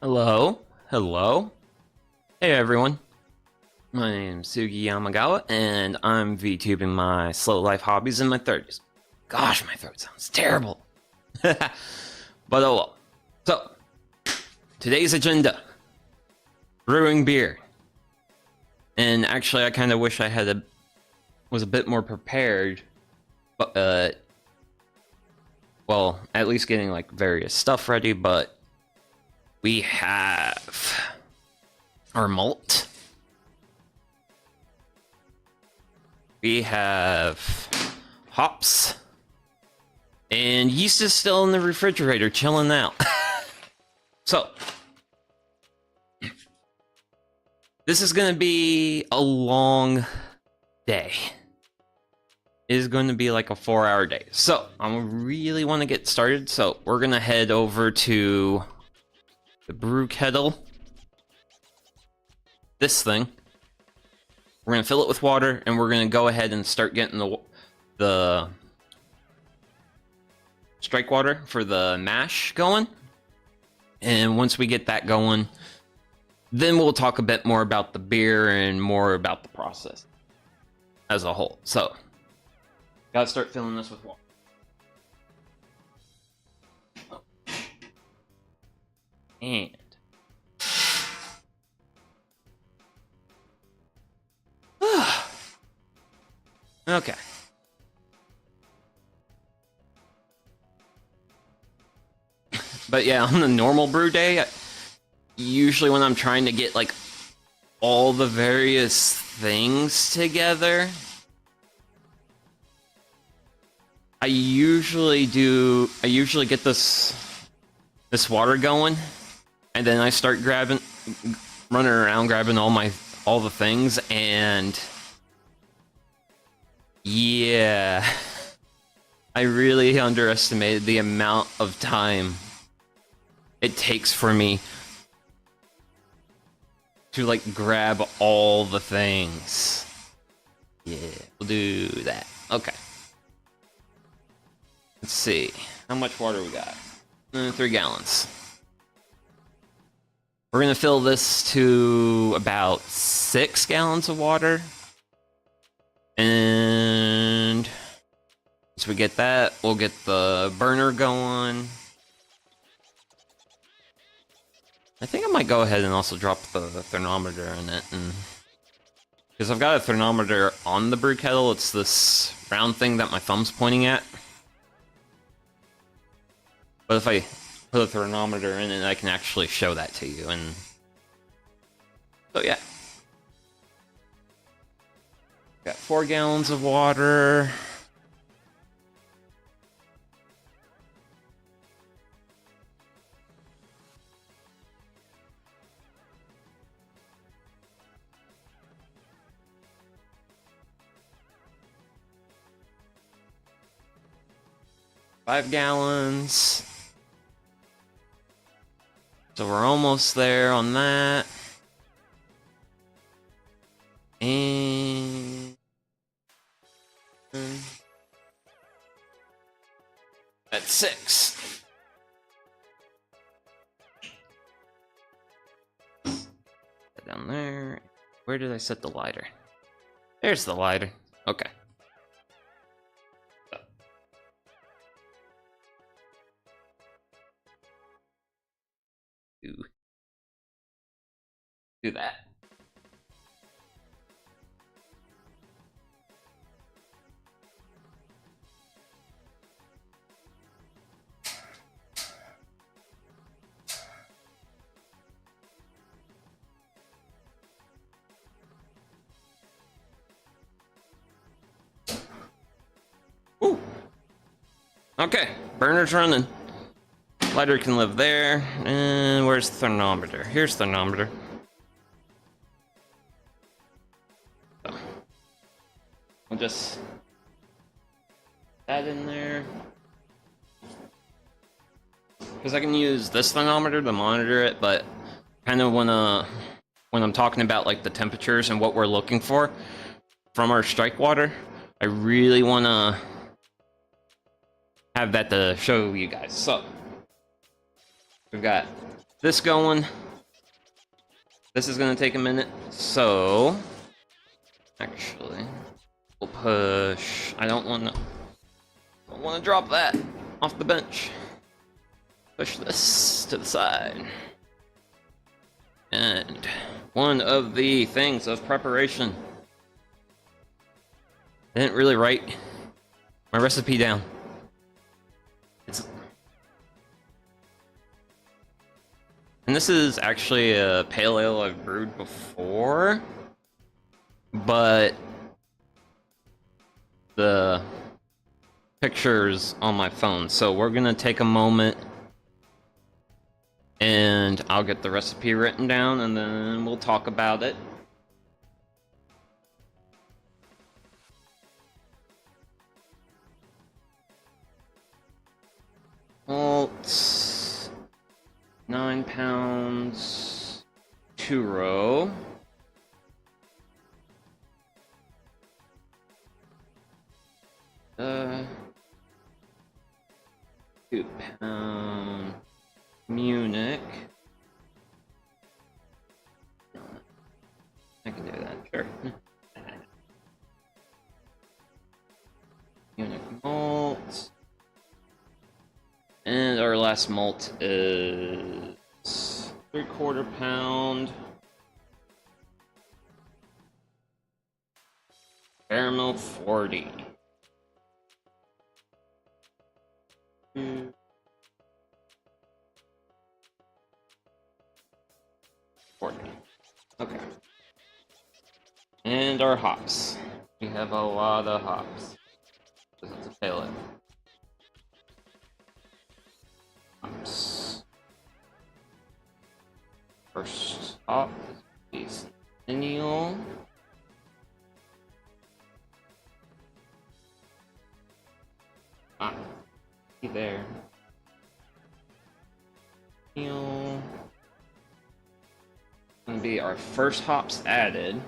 Hello, hello. Hey everyone. My name's Sugi Yamagawa, and I'm VTubing my slow life hobbies in my 30s. Gosh, my throat sounds terrible. But oh well. So, today's agenda: brewing beer. And actually, I kind of wish I was a bit more prepared. But well, at least getting like various stuff ready. But we have our malt. We have hops. And yeast is still in the refrigerator, chilling out. So, this is going to be a long day. It is going to be like a 4-hour day. So, I really want to get started. So, we're going to head over to the brew kettle. This thing. We're going to fill it with water, and we're going to go ahead and start getting the strike water for the mash going. And once we get that going, then we'll talk a bit more about the beer and more about the process as a whole. So, gotta start filling this with water. And okay. But yeah, on the normal brew day, usually when I'm trying to get like all the various things together, I usually get this water going, and then I start running around grabbing all the things, and yeah, I really underestimated the amount of time it takes for me to like grab all the things. Yeah, we'll do that. Okay. Let's see. How much water we got? 3 gallons. We're gonna fill this to about 6 gallons of water. And once we get that, we'll get the burner going. I think I might go ahead and also drop the thermometer in it, and because I've got a thermometer on the brew kettle. It's this round thing that my thumb's pointing at. But if I put a thermometer in it, I can actually show that to you. And so yeah, got 4 gallons of water. Five gallons. So we're almost there on that. And that's 6. Down there. Where did I set the lighter? There's the lighter. Okay. Do that. Ooh. Okay, burner's running. Lighter can live there. And where's the thermometer? Here's the thermometer. So, I'll just add in there. Because I can use this thermometer to monitor it, but kind of when I'm talking about like the temperatures and what we're looking for from our strike water, I really want to have that to show you guys. So we've got this going. This is gonna take a minute, so actually we'll push. I don't wanna drop that off the bench. Push this to the side. And one of the things of preparation. I didn't really write my recipe down. And this is actually a pale ale I've brewed before, but the picture's on my phone, so we're gonna take a moment and I'll get the recipe written down and then we'll talk about it. Malt, 9 pounds, 2 row. Uh, 2 pound Munich. I can do that, sure. Munich malt. And our last malt is 3/4 pound caramel 40. 40. Okay. And our hops. We have a lot of hops. Because it's a pale ale. Hops. First hop is Centennial. See there. Centennial. Gonna be our first hops added.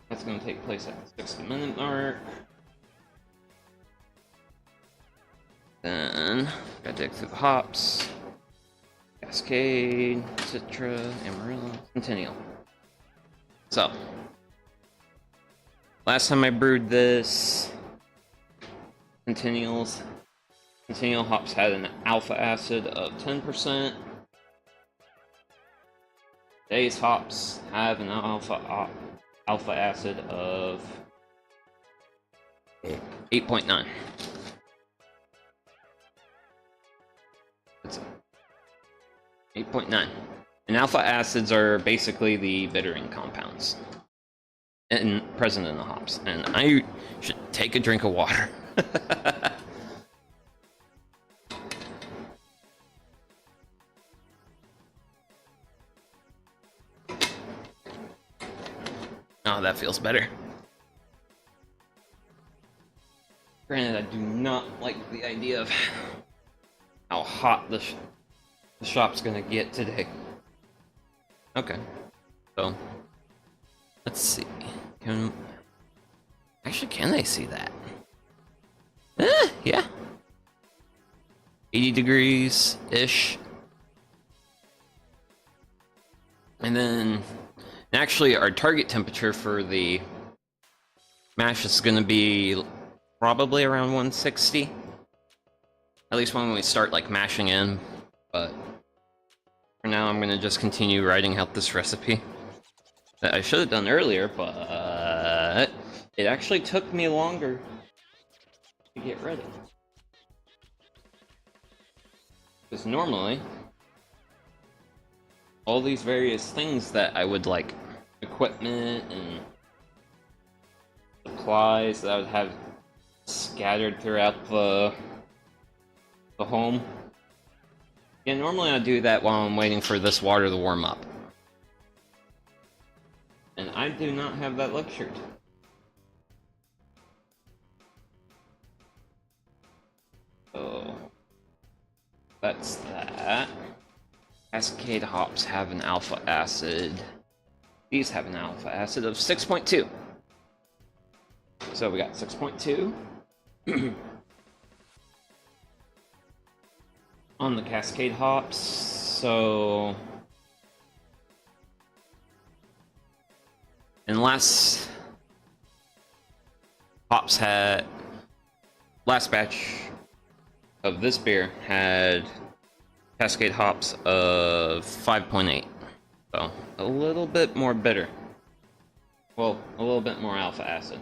That's gonna take place at the 60-minute mark. Then gotta dig through the hops. Cascade, Citra, Amarillo, Centennial. So, last time I brewed this, Centennial hops had an alpha acid of 10%. Today's hops have an alpha acid of 8.9. That's 8.9. And alpha acids are basically the bittering compounds present in the hops. And I should take a drink of water. Oh, that feels better. Granted, I do not like the idea of how hot the shop's gonna get today. Okay, so let's see. Can they see that? Yeah. 80 degrees ish. And then actually our target temperature for the mash is going to be probably around 160. At least when we start like mashing in, but for now I'm going to just continue writing out this recipe that I should have done earlier, but it actually took me longer to get ready. Because normally all these various things that I would like, equipment and supplies that I would have scattered throughout the home. Yeah, normally I do that while I'm waiting for this water to warm up. And I do not have that luxury. So that's that. Cascade hops have an alpha acid. These have an alpha acid of 6.2. So we got 6.2 on the Cascade hops. So, and last batch of this beer had Cascade hops of 5.8, so a little bit more bitter. Well, a little bit more alpha acid,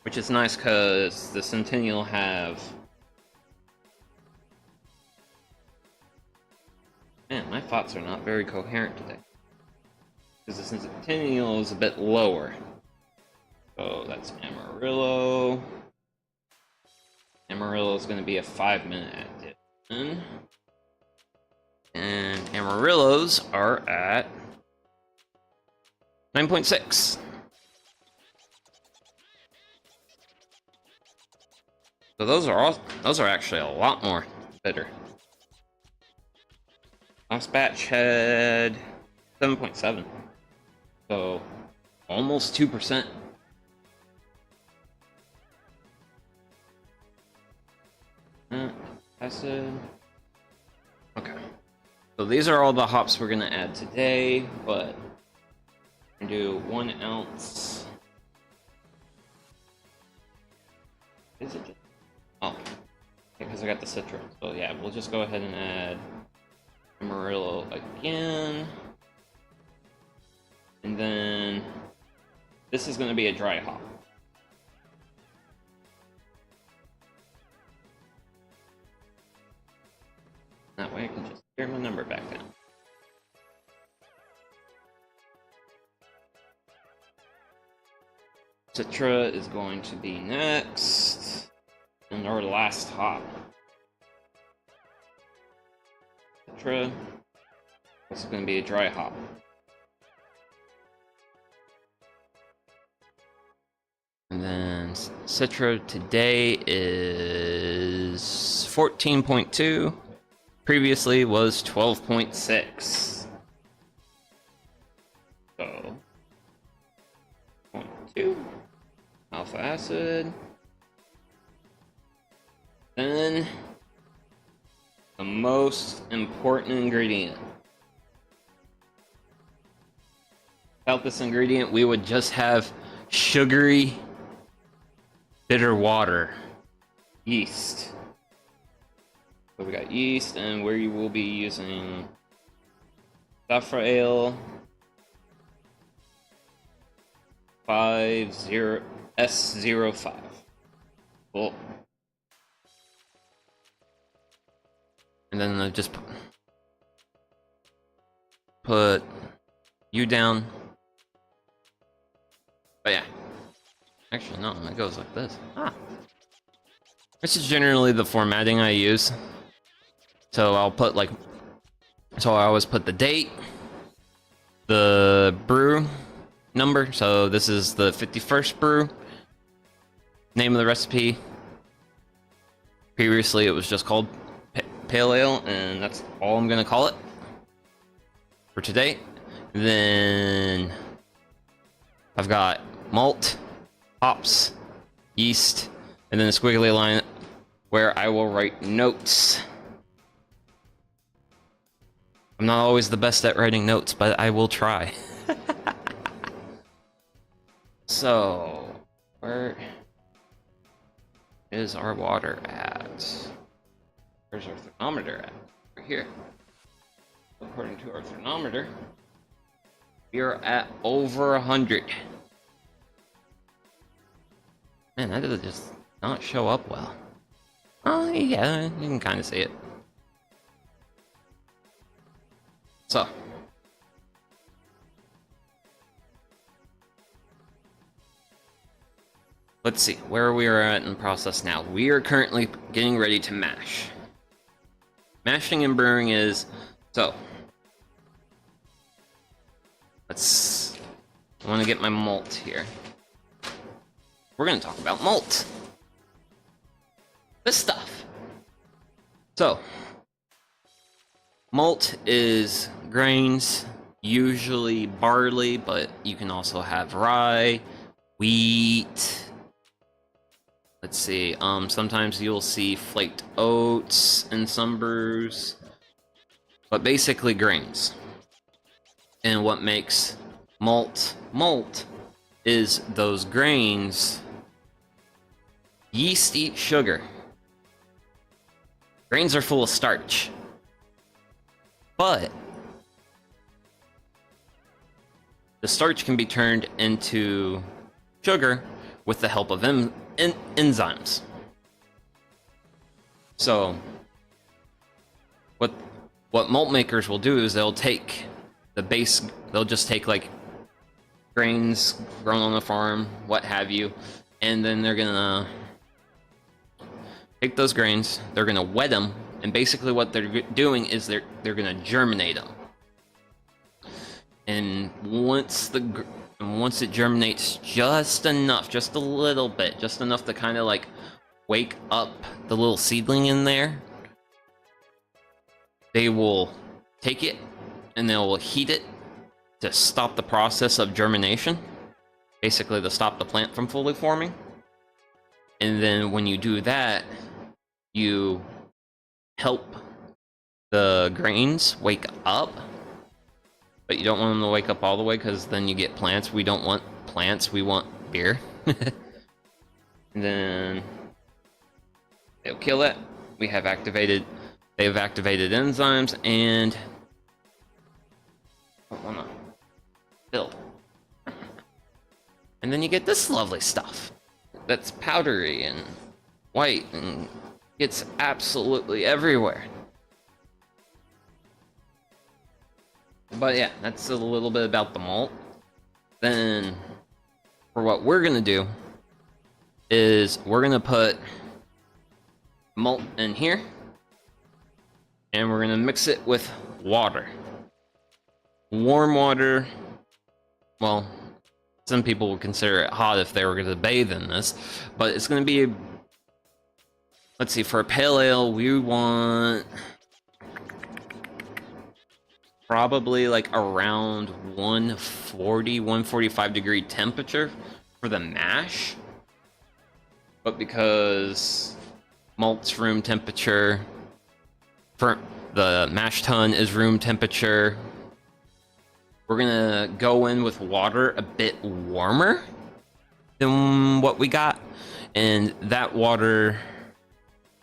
which is nice because the Centennial have... Man, my thoughts are not very coherent today. Because the Centennial is a bit lower. So that's Amarillo. Amarillo is going to be a 5-minute addition. And Amarillos are at 9.6. So those are actually a lot more bitter. Last batch had 7.7. So almost 2%. Acid. Okay. So these are all the hops we're gonna add today, but we're gonna do 1 ounce. Is it just... Oh, because I got the Citra. So yeah, we'll just go ahead and add Amarillo again. And then this is gonna be a dry hop. That way I can just tear my number back down. Citra is going to be next. And our last hop. Citra. This is going to be a dry hop. And then Citra today is 14.2. Previously was 12.6. So 0.2 alpha acid. Then the most important ingredient. Without this ingredient, we would just have sugary, bitter water. Yeast. So we got yeast, and we will be using Safra Ale 50S05. Cool. And then I just put you down. Oh yeah. Actually, no, it goes like this. This is generally the formatting I use. So I'll put I always put the date, the brew number. So this is the 51st brew. Name of the recipe. Previously it was just called Pale Ale, and that's all I'm gonna call it for today. Then I've got malt, hops, yeast, and then a squiggly line where I will write notes. I'm not always the best at writing notes, but I will try. So, where is our water at? Where's our thermometer at? Right here. According to our thermometer, we are at over 100. Man, that did just not show up well. Oh, yeah, you can kind of see it. So, let's see where we are at in the process now. We are currently getting ready to mash. Mashing and brewing is so. I want to get my malt here. We're going to talk about malt. This stuff. So, malt is grains, usually barley, but you can also have rye, wheat. Let's see, sometimes you'll see flaked oats in some brews. but basically grains. And what makes malt is those grains. Yeast eat sugar. Grains are full of starch. But the starch can be turned into sugar with the help of enzymes. So what malt makers will do is they'll take the base, they'll just take like grains grown on the farm, what have you, and then they're gonna take those grains, they're gonna wet them, and basically what they're doing is they're gonna germinate them. And once it germinates just enough, just a little bit, just enough to kind of like wake up the little seedling in there, they will take it and they'll heat it to stop the process of germination, basically to stop the plant from fully forming. And then when you do that, you help the grains wake up, but you don't want them to wake up all the way because then you get plants. We don't want plants, we want beer. And then they'll kill it. They have activated enzymes and I don't wanna build. And then you get this lovely stuff that's powdery and white and gets absolutely everywhere. But yeah, that's a little bit about the malt. Then for what we're gonna do is we're gonna put malt in here and we're gonna mix it with water. Warm water. Well, some people would consider it hot if they were gonna bathe in this, but it's gonna be, let's see, for a pale ale we want probably like around 140, 145 degree temperature for the mash. But because malt's room temperature, for the mash tun is room temperature, we're gonna go in with water a bit warmer than what we got. And that water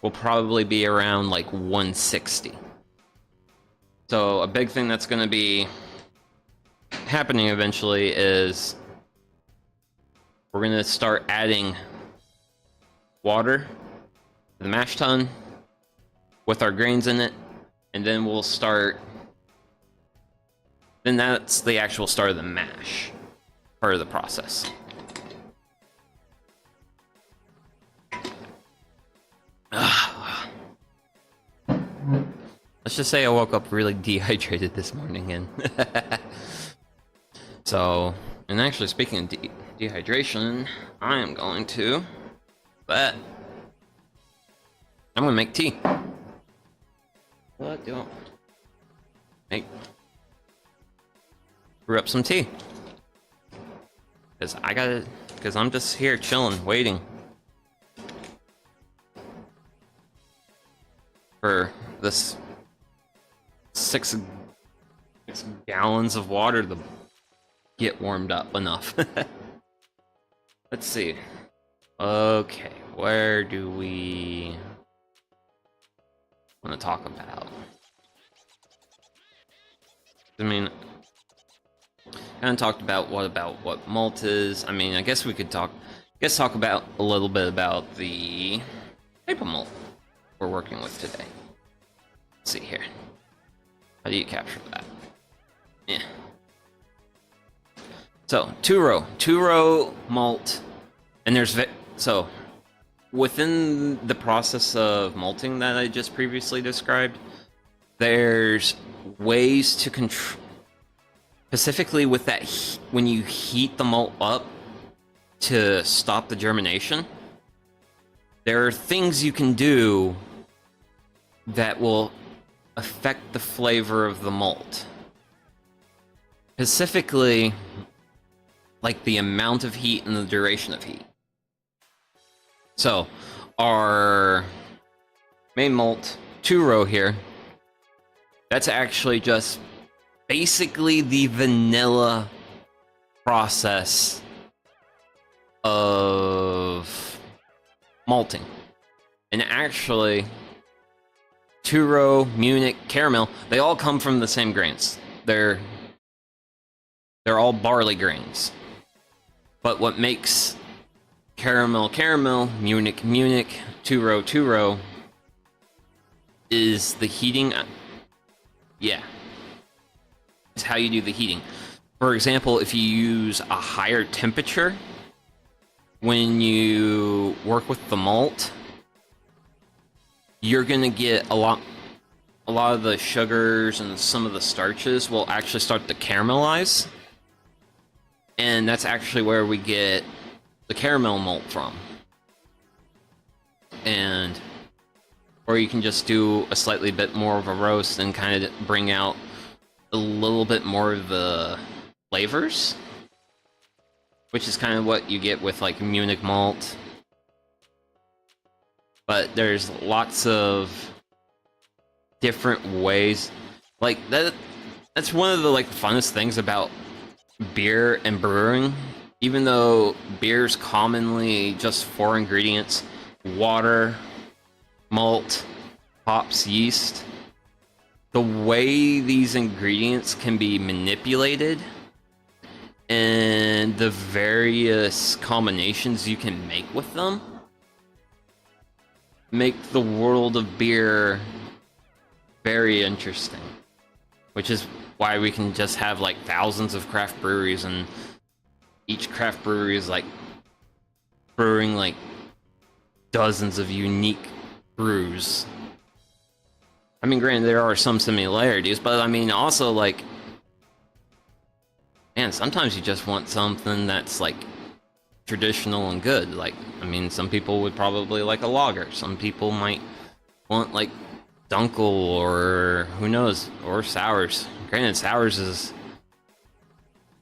will probably be around like 160. So a big thing that's going to be happening eventually is we're going to start adding water to the mash tun with our grains in it, and then we'll start, then that's the actual start of the mash part of the process. Let's just say I woke up really dehydrated this morning, and so, and actually speaking of dehydration, I am going to, I'm gonna make tea. What do I make? Brew up some tea. Because I'm just here chilling, waiting for this 6 gallons of water to get warmed up enough. Let's see. Okay, where do we want to talk about? I mean, kind of talked about what malt is. I mean, I guess we could talk about a little bit about the type of malt we're working with today. Let's see here. How do you capture that? Yeah. So, two-row malt, and there's so within the process of malting that I just previously described, there's ways to control, specifically with that when you heat the malt up to stop the germination. There are things you can do that will affect the flavor of the malt. Specifically, like the amount of heat and the duration of heat. So, our main malt, two-row here, That's actually just basically the vanilla process of malting. And actually, Turo, Munich, caramel, they all come from the same grains. They're all barley grains. But what makes caramel, Munich, Turo, is the heating. Yeah. It's how you do the heating. For example, if you use a higher temperature when you work with the malt, you're gonna get a lot of the sugars and some of the starches will actually start to caramelize. And that's actually where we get the caramel malt from. And or you can just do a slightly bit more of a roast and kind of bring out a little bit more of the flavors, which is kind of what you get with like Munich malt. But there's lots of different ways. Like that's one of the like funnest things about beer and brewing. Even though beer's commonly just 4 ingredients: water, malt, hops, yeast. The way these ingredients can be manipulated and the various combinations you can make with them make the world of beer very interesting. Which is why we can just have like thousands of craft breweries, and each craft brewery is like brewing like dozens of unique brews. I mean, granted, there are some similarities, but I mean, also, like, man, sometimes you just want something that's, like, traditional and good. Like, I mean, some people would probably like a lager. Some people might want, like, Dunkel or, who knows, or sours. Granted, sours is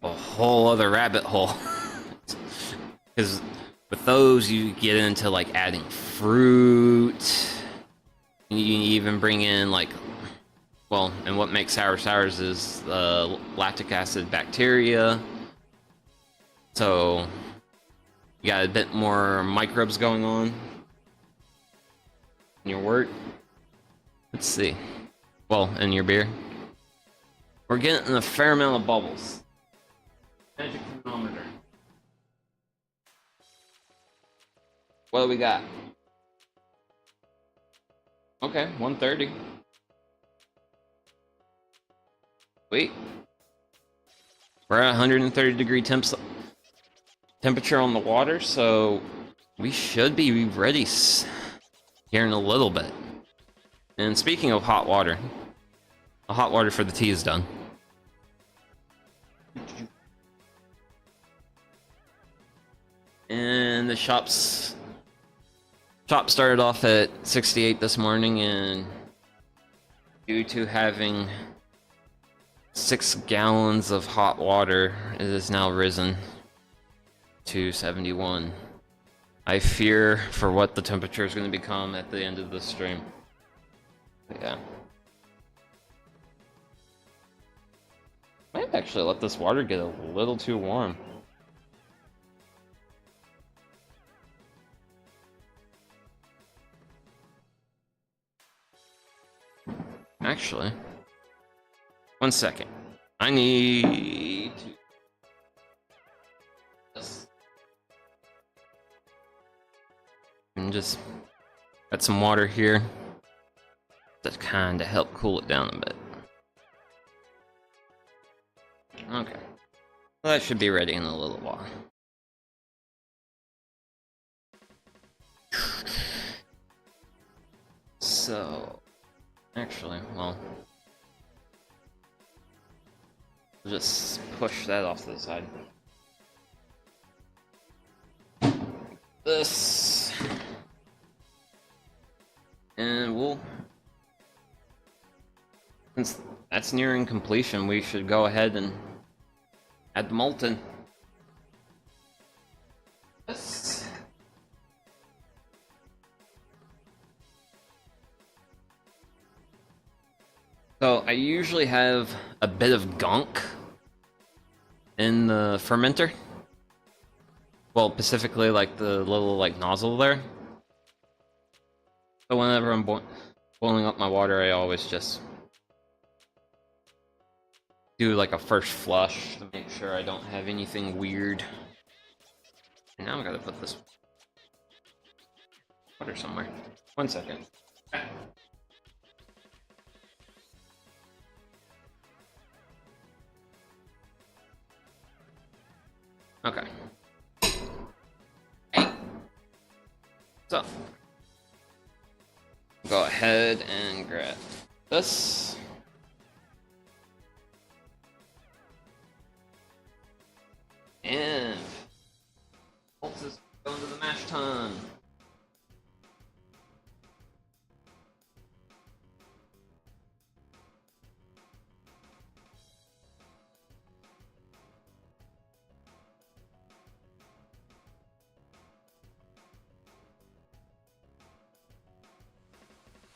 a whole other rabbit hole. Because with those, you get into, like, adding fruit. You even bring in, like, well, and what makes sours is lactic acid bacteria. So you got a bit more microbes going on in your wort. Let's see. Well, in your beer. We're getting a fair amount of bubbles. Magic thermometer. What do we got? Okay, 130. Wait. We're at 130 degree temperature on the water, so we should be ready here in a little bit. And speaking of hot water, the hot water for the tea is done. And the shop started off at 68 this morning, and due to having 6 gallons of hot water, it has now risen to 71. I fear for what the temperature is going to become at the end of the stream. Yeah. Might actually let this water get a little too warm. Actually, 1 second. I need to and just add some water here to kind of help cool it down a bit. Okay, well, that should be ready in a little while. So, actually, well, just push that off to the side. This, and we'll, since that's nearing completion, we should go ahead and add the malt in. Yes. So I usually have a bit of gunk in the fermenter. Well, specifically like the little like nozzle there. So whenever I'm boiling up my water, I always just do like a first flush to make sure I don't have anything weird. And now I gotta put this water somewhere. 1 second. Okay. So, go ahead and grab this. And bolts is going to the mash tun.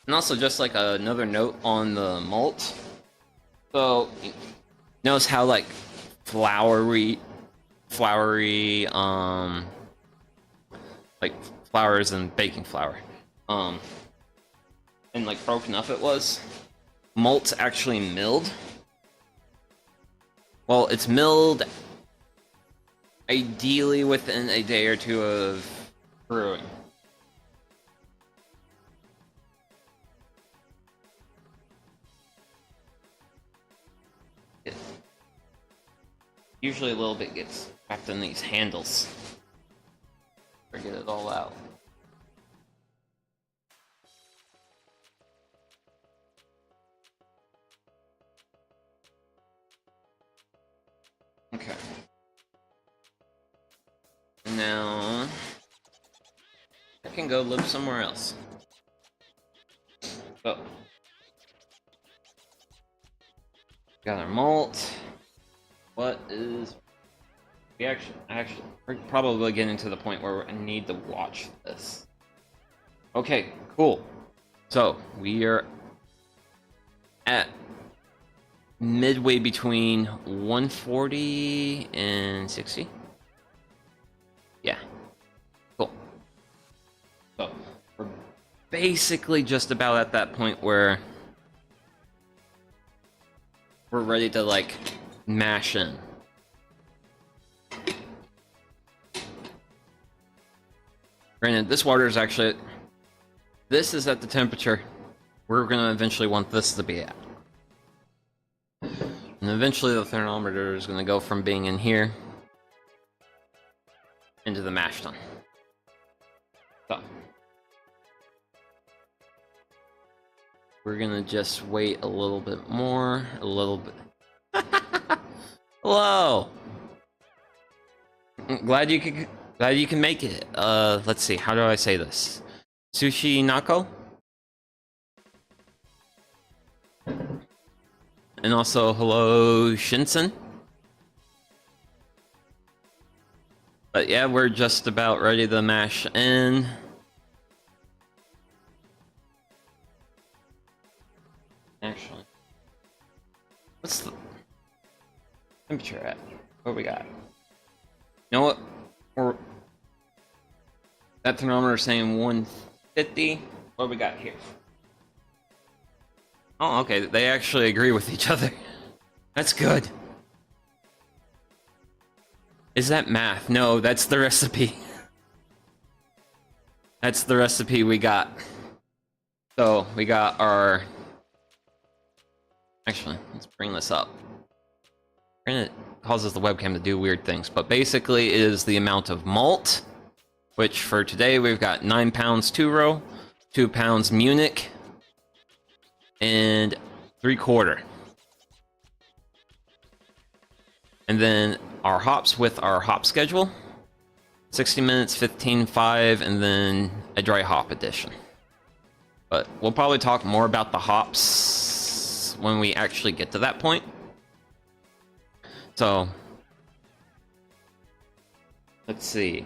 And also, just like another note on the malt. So, notice how like flowery, like flours and baking flour, and like broken up it was. Malt's actually milled. Well, it's milled ideally within a day or two of brewing. Usually a little bit gets trapped in these handles. Get it all out. Okay. Now I can go live somewhere else. Oh. Got our malt. What is... we're probably getting to the point where I need to watch this. Okay, cool. So, we are at midway between 140 and 60. Yeah. Cool. So, we're basically just about at that point where we're ready to, like, mash in. Granted, this water is actually... this is at the temperature we're gonna eventually want this to be at. And eventually the thermometer is gonna go from being in here into the mash tun. So we're gonna just wait a little bit more, a little bit. Hello. Glad you can make it. Let's see. How do I say this? Sushi Nako. And also, hello, Shinsen. But yeah, we're just about ready to mash in. Actually, what's the temperature at? What we got? You know what? That thermometer is saying 150. What do we got here? Oh, okay. They actually agree with each other. That's good. Is that math? No, that's the recipe. That's the recipe we got. So, we got our... Actually, let's bring this up. It causes the webcam to do weird things, but basically it is the amount of malt, which for today we've got 9 pounds 2-row, 2 pounds Munich, and 3/4. And then our hops with our hop schedule, 60 minutes, 15.5, and then a dry hop edition. But we'll probably talk more about the hops when we actually get to that point. So, let's see.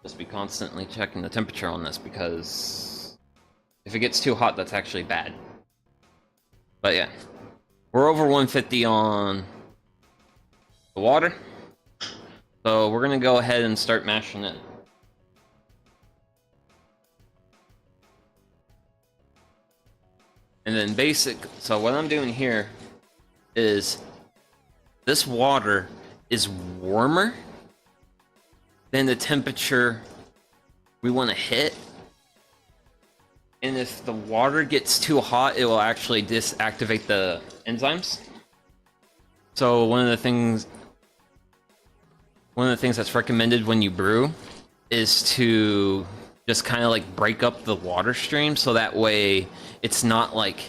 Just be constantly checking the temperature on this because If it gets too hot, that's actually bad. But yeah, we're over 150 on the water. So we're gonna go ahead and start mashing it. And then so what I'm doing here is this water is warmer than the temperature we want to hit. And if the water gets too hot, it will actually disactivate the enzymes. So one of the things that's recommended when you brew is to just kind of like break up the water stream, so that way it's not like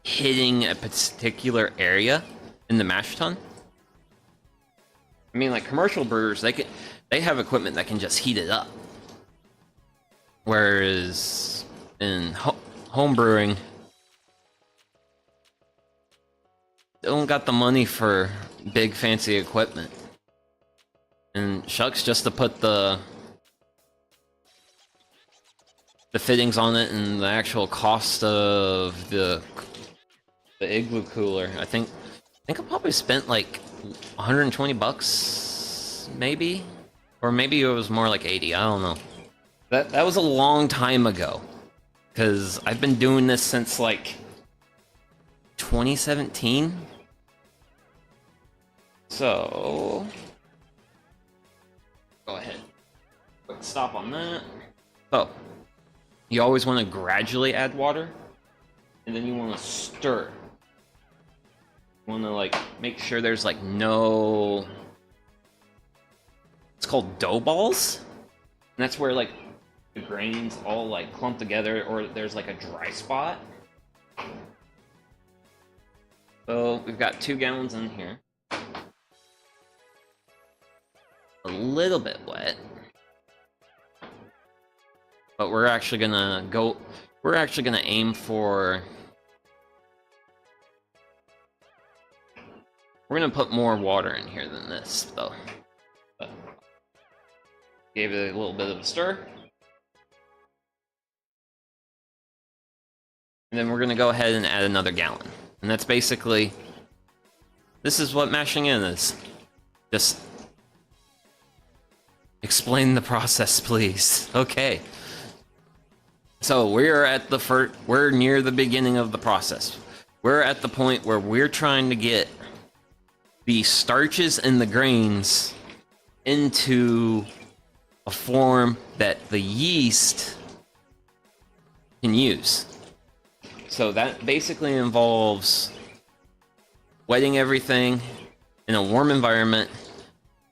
hitting a particular area in the mash tun. I mean, like commercial brewers, they have equipment that can just heat it up, whereas in home brewing, they don't got the money for big fancy equipment. And shucks, just to put the fittings on it and the actual cost of the igloo cooler, I think I probably spent like 120 bucks, maybe, or maybe it was more like 80. I don't know. That was a long time ago, because I've been doing this since like 2017. So go ahead. Quick stop on that. So you always want to gradually add water, and then you want to stir. You want to like make sure there's like no, it's called dough balls, and that's where like the grains all like clump together, or there's like a dry spot. So we've got 2 gallons in here. A little bit wet. But we're actually gonna aim for, we're gonna put more water in here than this, though. But gave it a little bit of a stir. And then we're gonna go ahead and add another gallon. And that's basically, this is what mashing in is. Just explain the process, please. Okay. So we're near the beginning of the process. We're at the point where we're trying to get the starches and the grains into a form that the yeast can use. So that basically involves wetting everything in a warm environment,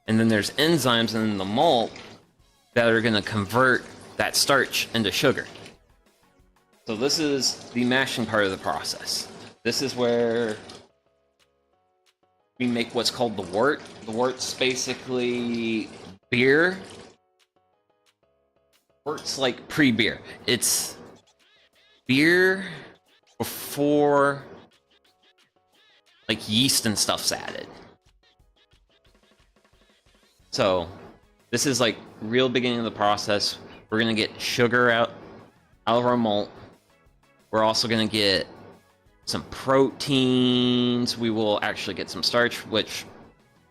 and then there's enzymes in the malt that are going to convert that starch into sugar. So this is the mashing part of the process. This is where we make what's called the wort. The wort's basically beer. Wort's like pre-beer. It's beer before like yeast and stuff's added. So this is like real beginning of the process. We're gonna get sugar out of our malt. We're also gonna get some proteins. We will actually get some starch, which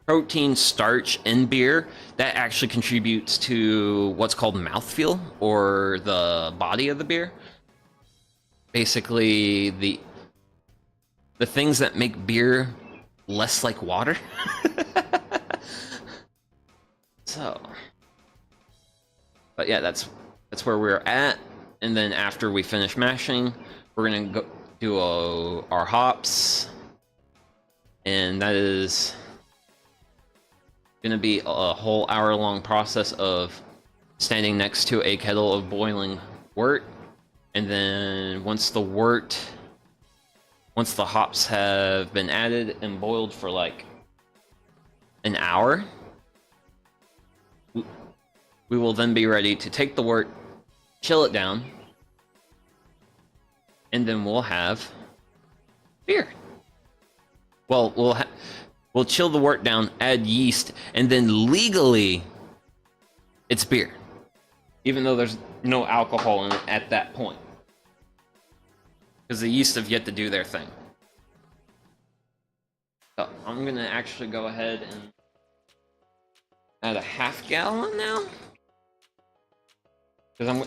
protein, starch in beer, that actually contributes to what's called mouthfeel, or the body of the beer. Basically, the things that make beer less like water. So, but yeah, that's where we're at. And then after we finish mashing, we're gonna go do our hops, and that is gonna be a whole hour-long process of standing next to a kettle of boiling wort. And then once the hops have been added and boiled for like an hour, we will then be ready to take the wort, chill it down, and then we'll have beer. Well, we'll chill the wort down, add yeast, and then legally it's beer, even though there's no alcohol in it at that point. because the yeast have yet to do their thing. So I'm gonna actually go ahead and add a half gallon now, because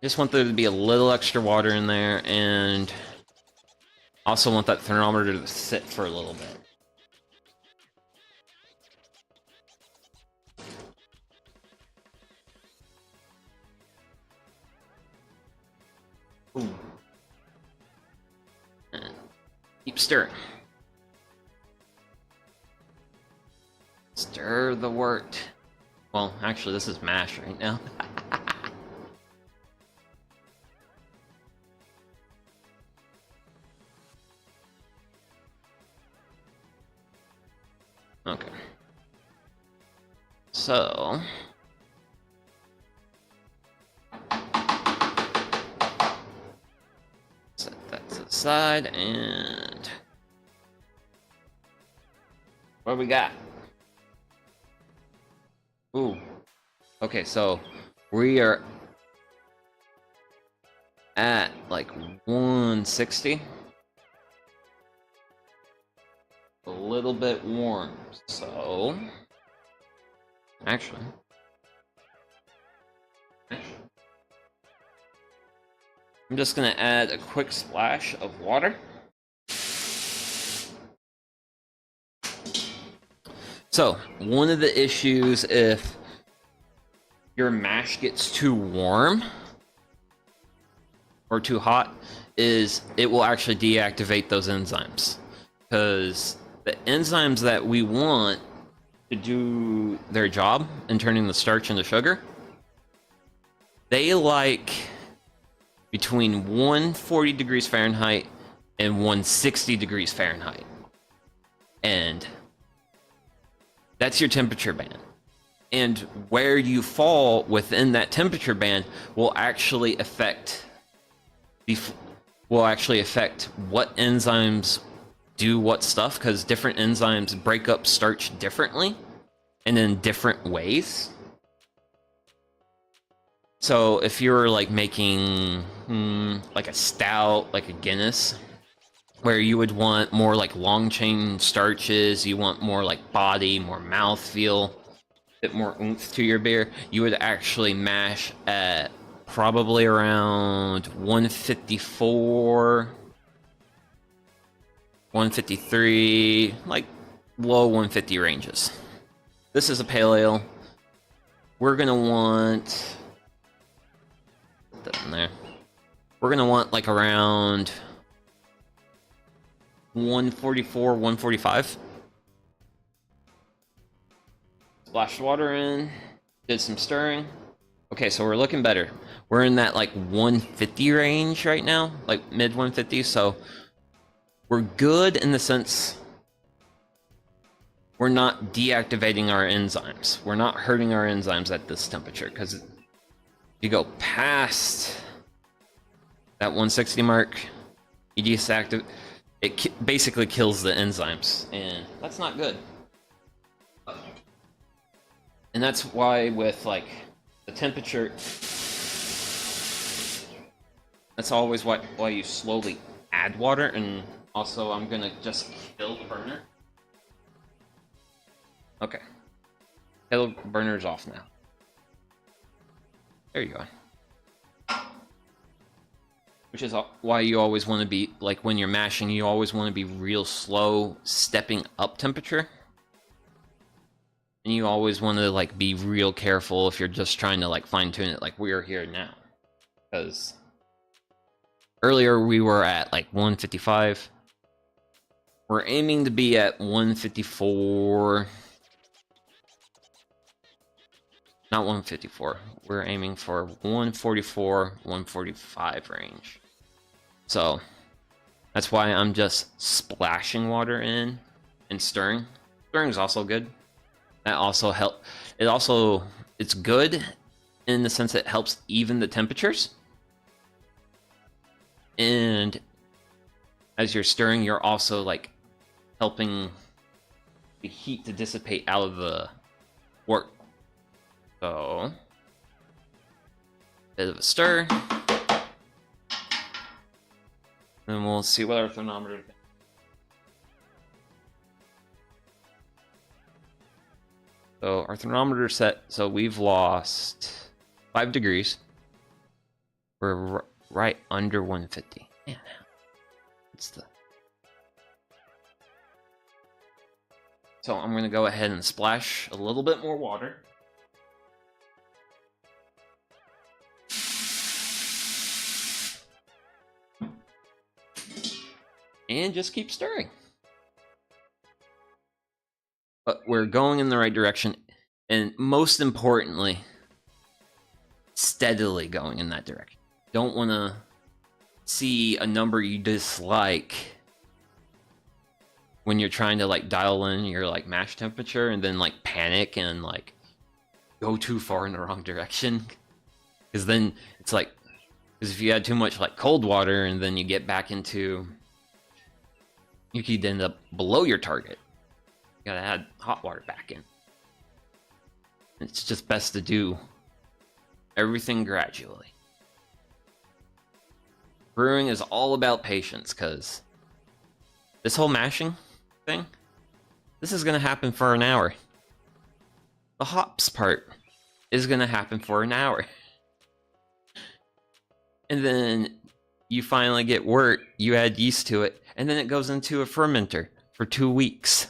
just want there to be a little extra water in there, and also want that thermometer to sit for a little bit. Ooh. And keep stirring. Stir the wort. Well, actually, this is mash right now. Okay. So... set that to the side, and... what do we got? Ooh. Okay, so we are at like 160. A little bit warm, so actually I'm just gonna add a quick splash of water. So one of the issues if your mash gets too warm or too hot is it will actually deactivate those enzymes, because the enzymes that we want to do their job in turning the starch into sugar, they like between 140 degrees Fahrenheit and 160 degrees Fahrenheit. And that's your temperature band. And where you fall within that temperature band will actually affect what enzymes do what stuff, because different enzymes break up starch differently and in different ways. So if you're like making like a stout, like a Guinness, where you would want more like long chain starches, you want more like body, more mouthfeel, a bit more oomph to your beer, you would actually mash at probably around 154, 153, like low 150 ranges. This is a pale ale. We're gonna want that in there. We're gonna want like around 144, 145. Splashed water in, did some stirring. Okay, so we're looking better. We're in that like 150 range right now, like mid 150. So we're good in the sense we're not deactivating our enzymes. We're not hurting our enzymes at this temperature, because if you go past that 160 mark, you deactivate, it basically kills the enzymes, and that's not good. And that's why with like the temperature, that's always why you slowly add water. And also I'm gonna just kill the burner. Okay, kill burner's off now. There you go. Which is why you always want to be, like when you're mashing, you always want to be real slow stepping up temperature. And you always want to like be real careful if you're just trying to like fine tune it like we are here now. Because earlier we were at like 155. We're aiming to be at 154. Not 154. We're aiming for 144, 145 range. So that's why I'm just splashing water in and stirring. Stirring is also good. That also help. It's good in the sense it helps even the temperatures. And as you're stirring, you're also like helping the heat to dissipate out of the wort. So, bit of a stir. And we'll see what our thermometer does. So our thermometer set, so we've lost 5 degrees. We're right under 150. Man, it's the... So I'm going to go ahead and splash a little bit more water. And just keep stirring. But we're going in the right direction, and most importantly, steadily going in that direction. Don't want to see a number you dislike when you're trying to like dial in your like mash temperature and then like panic and like go too far in the wrong direction. Because then it's like, because if you add too much like cold water and then you get back into, you could end up below your target. You gotta add hot water back in. It's just best to do everything gradually. Brewing is all about patience, because this whole mashing thing, this is gonna happen for an hour. The hops part is gonna happen for an hour. And then you finally get wort, you add yeast to it, and then it goes into a fermenter for 2 weeks.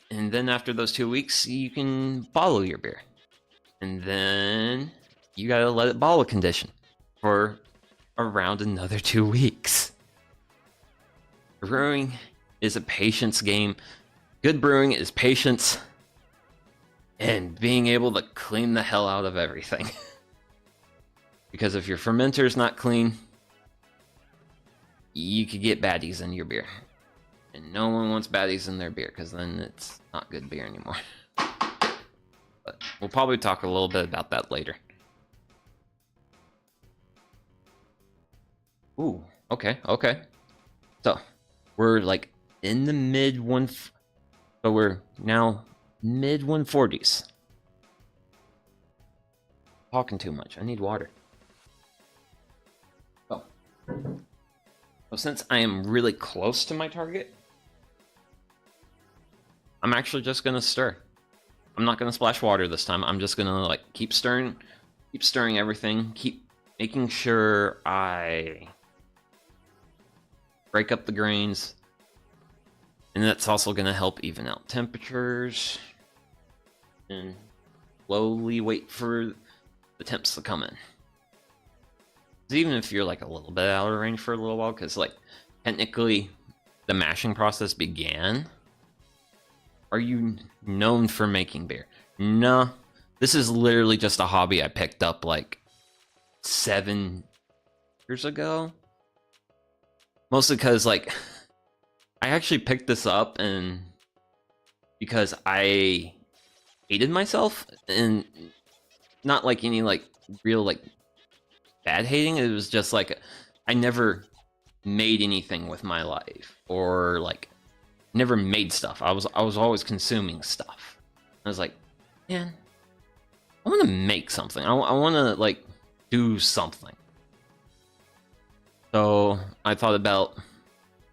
And then after those 2 weeks, you can bottle your beer. And then you gotta let it bottle condition for around another 2 weeks. Brewing is a patience game. Good brewing is patience and being able to clean the hell out of everything. Because if your fermenter is not clean, you could get baddies in your beer. And no one wants baddies in their beer, because then it's not good beer anymore. But we'll probably talk a little bit about that later. Ooh, okay. So, we're like in the so we're now mid 140s. Talking too much, I need water. Oh. So since I am really close to my target, I'm actually just gonna stir. I'm not gonna splash water this time. I'm just gonna like keep stirring everything, keep making sure I break up the grains, and that's also gonna help even out temperatures, and slowly wait for the temps to come in. Even if you're like a little bit out of range for a little while, because like technically the mashing process began. Are you known for making beer? No, this is literally just a hobby I picked up like 7 years ago. Mostly because like I actually picked this up and because I hated myself, and not like any like real like bad hating. It was just like I never made anything with my life, or like never made stuff. I was always consuming stuff. I was like, man, I want to make something. I want to like do something. So I thought about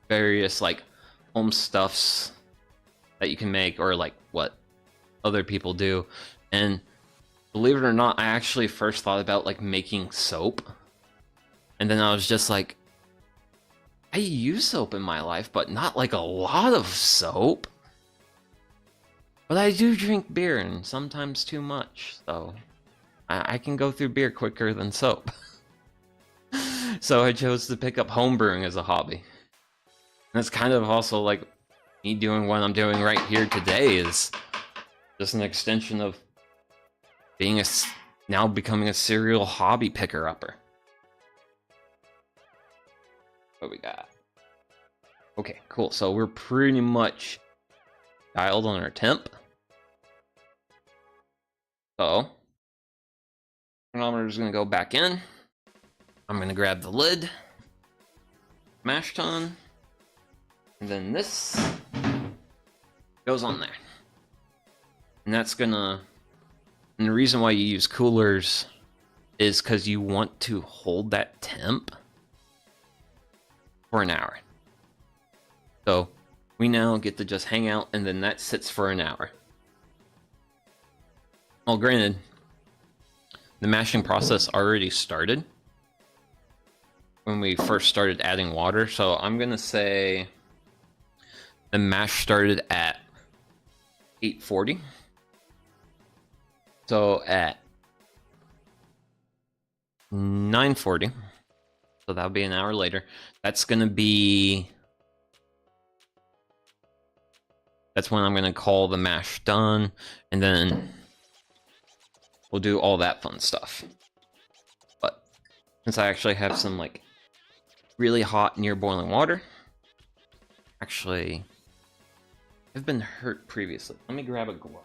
various like home stuffs that you can make, or like what other people do. And believe it or not, I actually first thought about like making soap. And then I was just like, I use soap in my life, but not like a lot of soap. But I do drink beer, and sometimes too much, so I can go through beer quicker than soap. So I chose to pick up homebrewing as a hobby. And it's kind of also like me doing what I'm doing right here today is just an extension of being now becoming a serial hobby picker-upper. What we got? Okay, cool. So we're pretty much dialed on our temp. So chronometer is going to go back in. I'm going to grab the lid, mash tun, and then this goes on there. And that's going to... And the reason why you use coolers is because you want to hold that temp for an hour. So we now get to just hang out, and then that sits for an hour. Well, granted, the mashing process already started when we first started adding water, so I'm gonna say the mash started at 8:40. So at 9:40, so that'll be an hour later. That's when I'm gonna call the mash done, and then we'll do all that fun stuff. But since I actually have some like really hot near boiling water, actually I've been hurt previously. Let me grab a glove.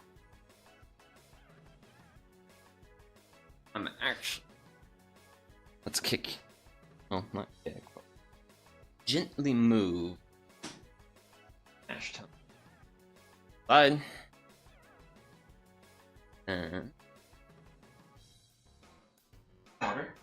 Let's kick. Oh, not kick. Gently move. Mash tone. Side. And water.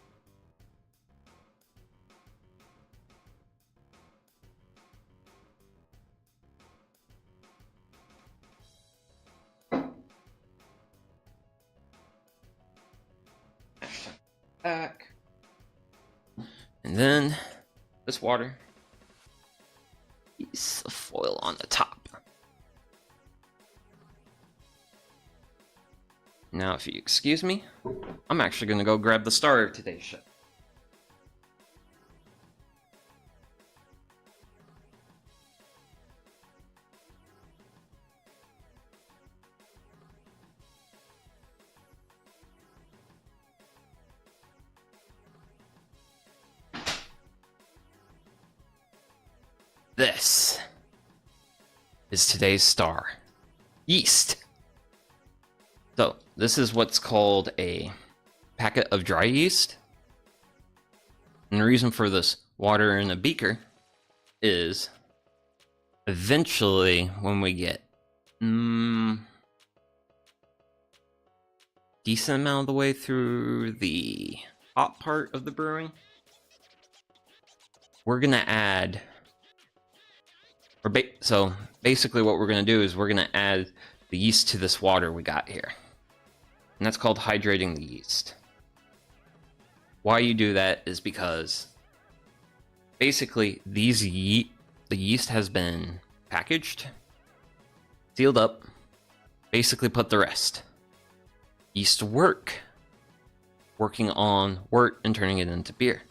Back. And then this water, piece of foil on the top. Now, if you excuse me, I'm actually gonna go grab the star of today's show. This is today's star. Yeast. So, this is what's called a packet of dry yeast. And the reason for this water in a beaker is eventually when we get decent amount of the way through the hot part of the brewing, we're gonna add, so basically what we're gonna do is we're gonna add the yeast to this water we got here. And that's called hydrating the yeast. Why you do that is because basically the yeast has been packaged, sealed up, basically put the rest. Yeast working on wort and turning it into beer.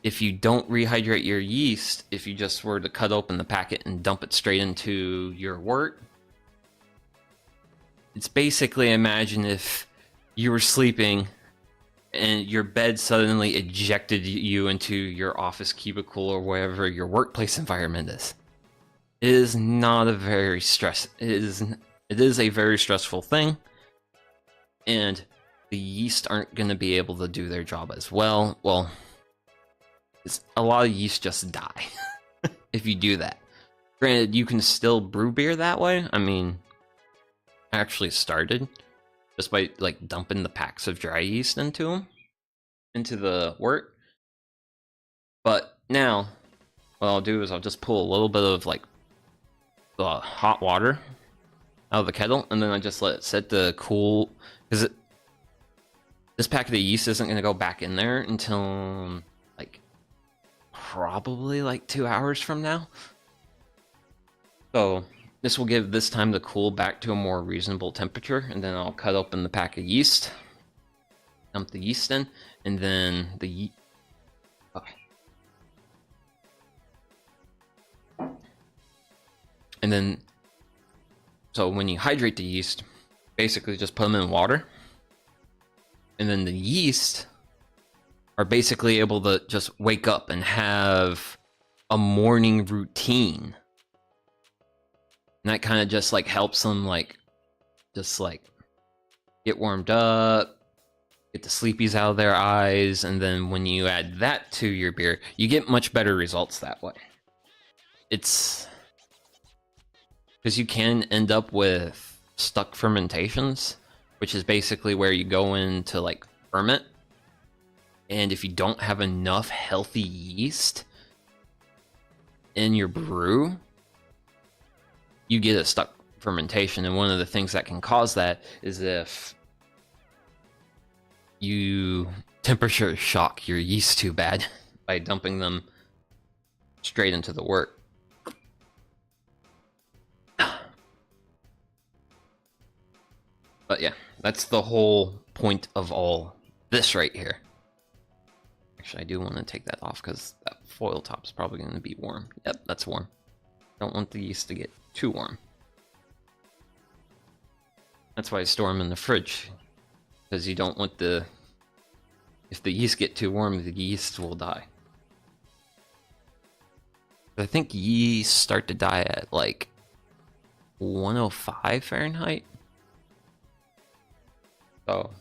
If you don't rehydrate your yeast, if you just were to cut open the packet and dump it straight into your wort, it's basically, imagine if you were sleeping and your bed suddenly ejected you into your office cubicle or wherever your workplace environment is. It is not a very it is a very stressful thing, and the yeast aren't going to be able to do their job as well. Well, a lot of yeast just die if you do that. Granted, you can still brew beer that way. I mean, I actually started just by like dumping the packs of dry yeast into the wort. But now, what I'll do is I'll just pull a little bit of like the hot water out of the kettle, and then I just let it sit to cool, because this packet of yeast isn't going to go back in there until like probably like 2 hours from now. So this will give this time to cool back to a more reasonable temperature, and then I'll cut open the pack of yeast, dump the yeast in, and then so when you hydrate the yeast, basically just put them in water, and then the yeast are basically able to just wake up and have a morning routine. And that kind of just like helps them just get warmed up, get the sleepies out of their eyes, and then when you add that to your beer, you get much better results that way. It's because you can end up with stuck fermentations, which is basically where you go in to like ferment And if you don't have enough healthy yeast in your brew, you get a stuck fermentation. And one of the things that can cause that is if you temperature shock your yeast too bad by dumping them straight into the wort. But yeah, that's the whole point of all this right here. Actually, I do want to take that off because that foil top is probably going to be warm. Yep, that's warm. Don't want the yeast to get too warm. That's why I store them in the fridge, because you don't want the... If the yeast get too warm, the yeast will die. I think yeast start to die at like 105 Fahrenheit. So,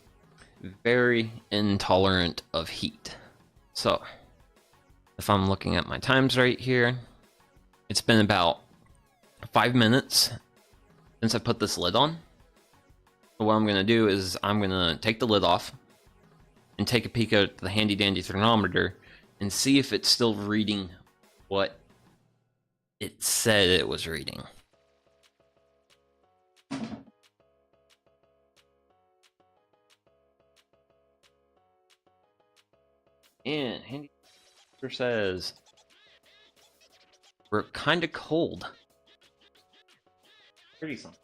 very intolerant of heat. So, if I'm looking at my times right here, it's been about 5 minutes since I put this lid on. So what I'm going to do is I'm going to take the lid off and take a peek at the handy dandy thermometer and see if it's still reading what it said it was reading. And handy says we're kind of cold. 30 something.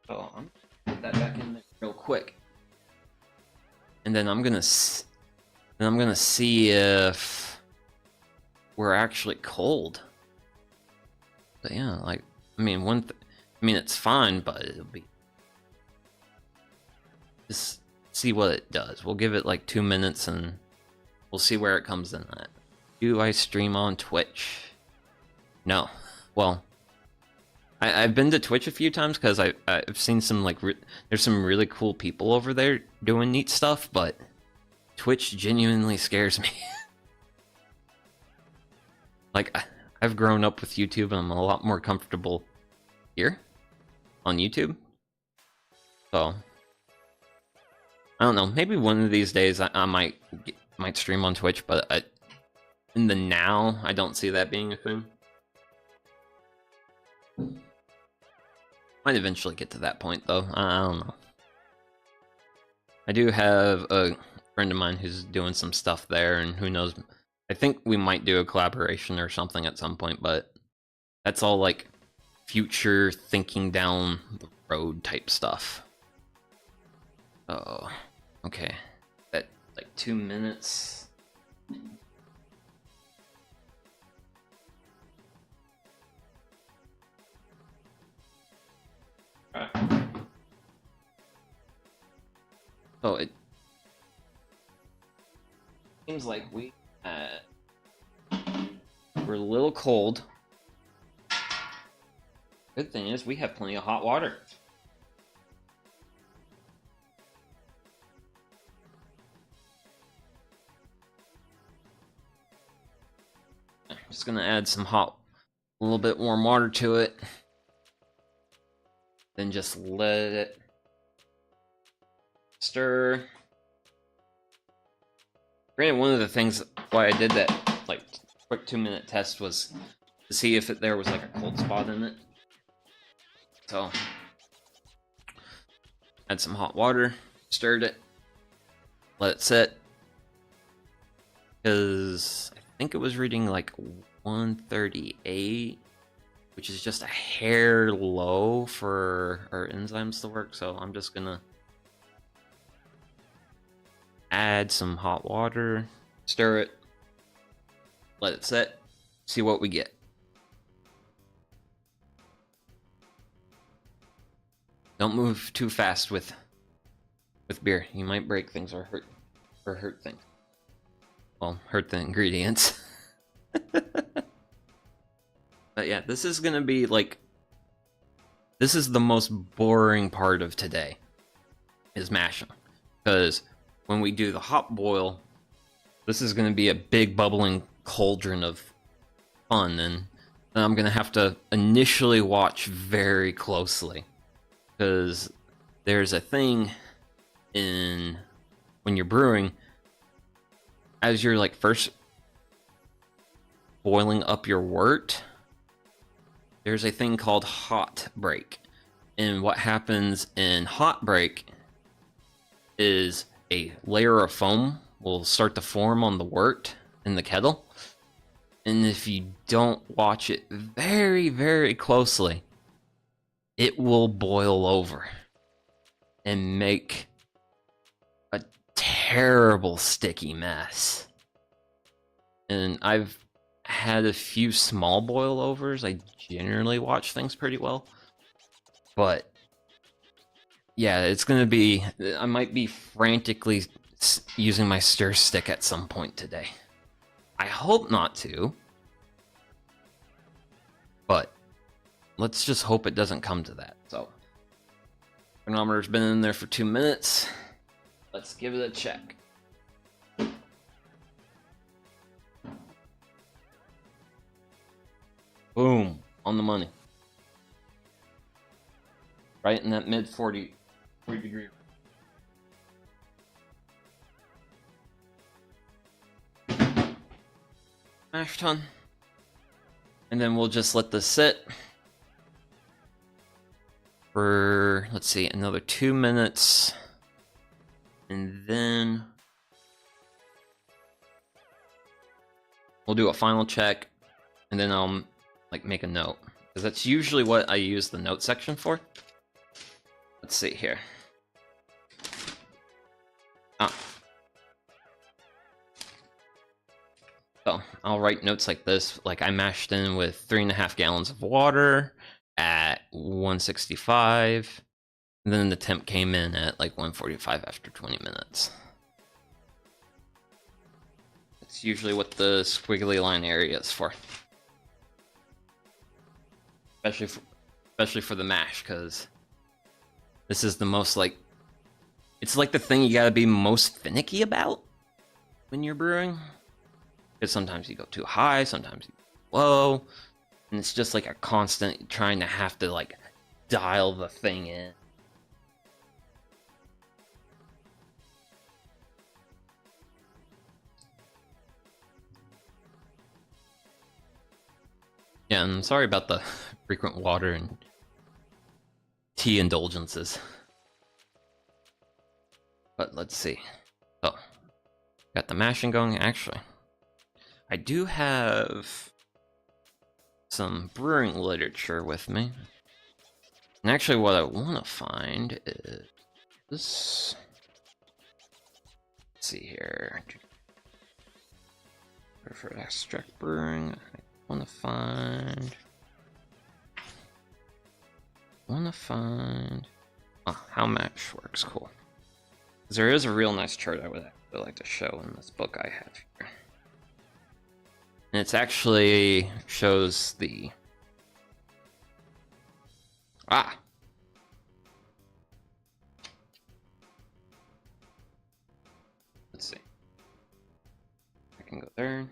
So I'm gonna put that back in there real quick, and then I'm gonna see if we're actually cold. But yeah, like I mean, it's fine, but it'll be just see what it does. We'll give it like 2 minutes, and we'll see where it comes in at. Do I stream on Twitch? No. Well, I've been to Twitch a few times because I've seen some like there's some really cool people over there doing neat stuff, but Twitch genuinely scares me. Like I've grown up with YouTube and I'm a lot more comfortable here on YouTube. So I don't know. Maybe one of these days I might stream on Twitch, but in the now I don't see that being a thing. Might eventually get to that point, though. I don't know. I do have a friend of mine who's doing some stuff there, and who knows. I think we might do a collaboration or something at some point, but that's all like future thinking down the road type stuff. Oh, okay. That like 2 minutes. So it seems like we're a little cold. Good thing is we have plenty of hot water. I'm just gonna add some a little bit warm water to it. Then just let it stir. Granted, one of the things why I did that like quick 2 minute test was to see if there was like a cold spot in it. So add some hot water, stirred it, let it sit, because I think it was reading like 138, which is just a hair low for our enzymes to work. So I'm just gonna add some hot water, stir it, let it set, see what we get. Don't move too fast with beer. You might break things or hurt things. Well, hurt the ingredients. But yeah, this is gonna be like, this is the most boring part of today, is mashing. Because when we do the hop boil, this is gonna be a big bubbling cauldron of fun, and I'm gonna have to initially watch very closely. Because there's a thing when you're brewing as you're like first boiling up your wort, there's a thing called hot break. And what happens in hot break is a layer of foam will start to form on the wort in the kettle. And if you don't watch it very, very closely, it will boil over and make a terrible sticky mess. And I've had a few small boil overs. I generally watch things pretty well. But yeah, it's gonna be, I might be frantically using my stir stick at some point today. I hope not to, but let's just hope it doesn't come to that. So, chronometer's been in there for 2 minutes. Let's give it a check. Boom, on the money. Right in that mid 40 degree. Mash tun. And then we'll just let this sit for, let's see, another 2 minutes. And then we'll do a final check. And then I'll like make a note, because that's usually what I use the note section for. Let's see here. So I'll write notes like this, like I mashed in with 3.5 gallons of water at 165, and then the temp came in at like 145 after 20 minutes. That's usually what the squiggly line area is for. Especially for the mash, because this is the most like, it's like the thing you gotta be most finicky about when you're brewing. Because sometimes you go too high, sometimes you go low, and it's just like a constant trying to have to like dial the thing in. Yeah, and sorry about the frequent water and tea indulgences. But let's see. Oh, got the mashing going. Actually, I do have some brewing literature with me. And actually what I want to find is this. Let's see here. For extract brewing, I want to find how mash works. Cool. There is a real nice chart I would like to show in this book I have here. And it's actually shows the let's see. I can go there.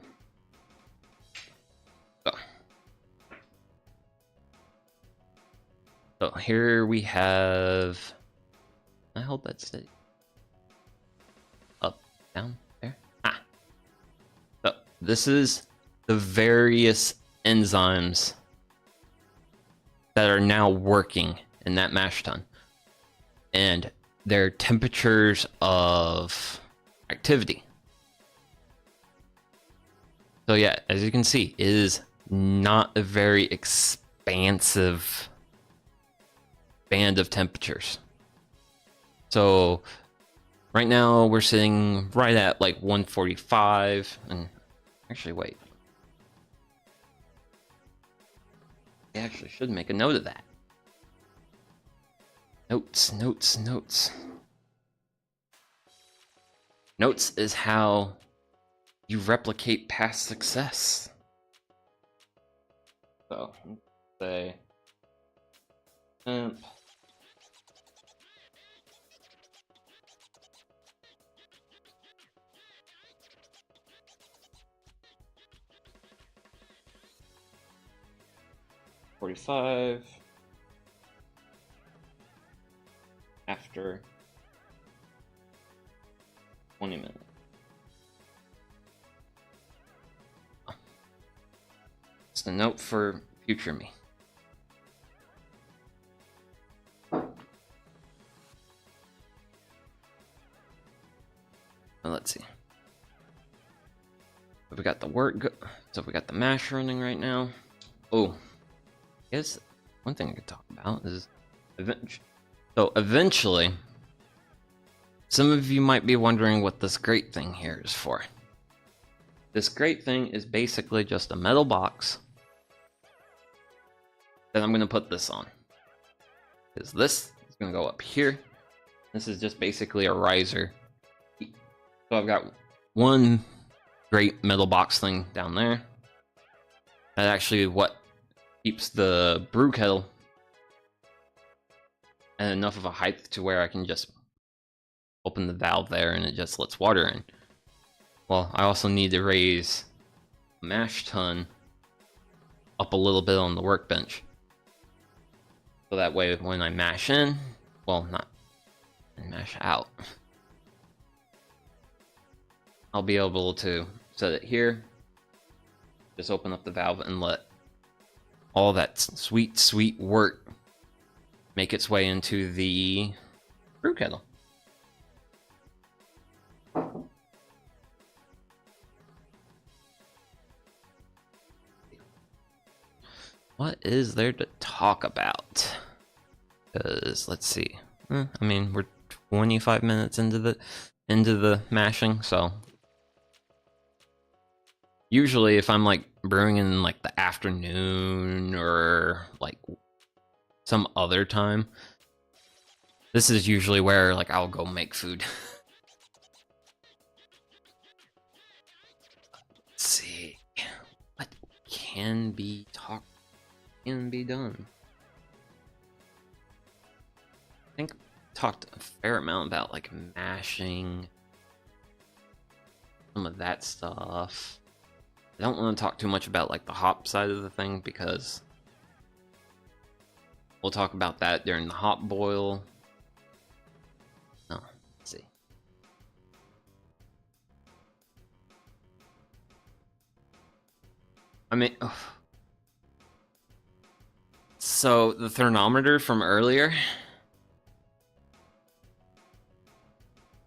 So here we have, I hold that steady. Up, down, there. So this is the various enzymes that are now working in that mash tun, and their temperatures of activity. So yeah, as you can see, it is not a very expansive band of temperatures. So right now we're sitting right at like 145, and actually wait. I actually should make a note of that. Notes. Notes is how you replicate past success. So, let's say temp. .45 after 20 minutes. Just a note for future me. Well, let's see. So we got the so we got the mash running right now. Oh, I guess one thing I could talk about is eventually, some of you might be wondering what this grate thing here is for. This grate thing is basically just a metal box that I'm going to put this on. Because this is going to go up here. This is just basically a riser. So I've got one great metal box thing down there. That's actually what keeps the brew kettle at enough of a height to where I can just open the valve there and it just lets water in. Well, I also need to raise the mash tun up a little bit on the workbench. So that way when I mash in, well, not mash out, I'll be able to set it here, just open up the valve and let all that sweet, sweet wort make its way into the brew kettle. What is there to talk about? Because let's see. I mean, we're 25 minutes into the mashing, so usually if I'm like brewing in like the afternoon or like some other time, this is usually where like I'll go make food. Let's see what can be done. I think I talked a fair amount about like mashing, some of that stuff. I don't want to talk too much about like the hop side of the thing because we'll talk about that during the hop boil. No, let's see. I mean, so the thermometer from earlier.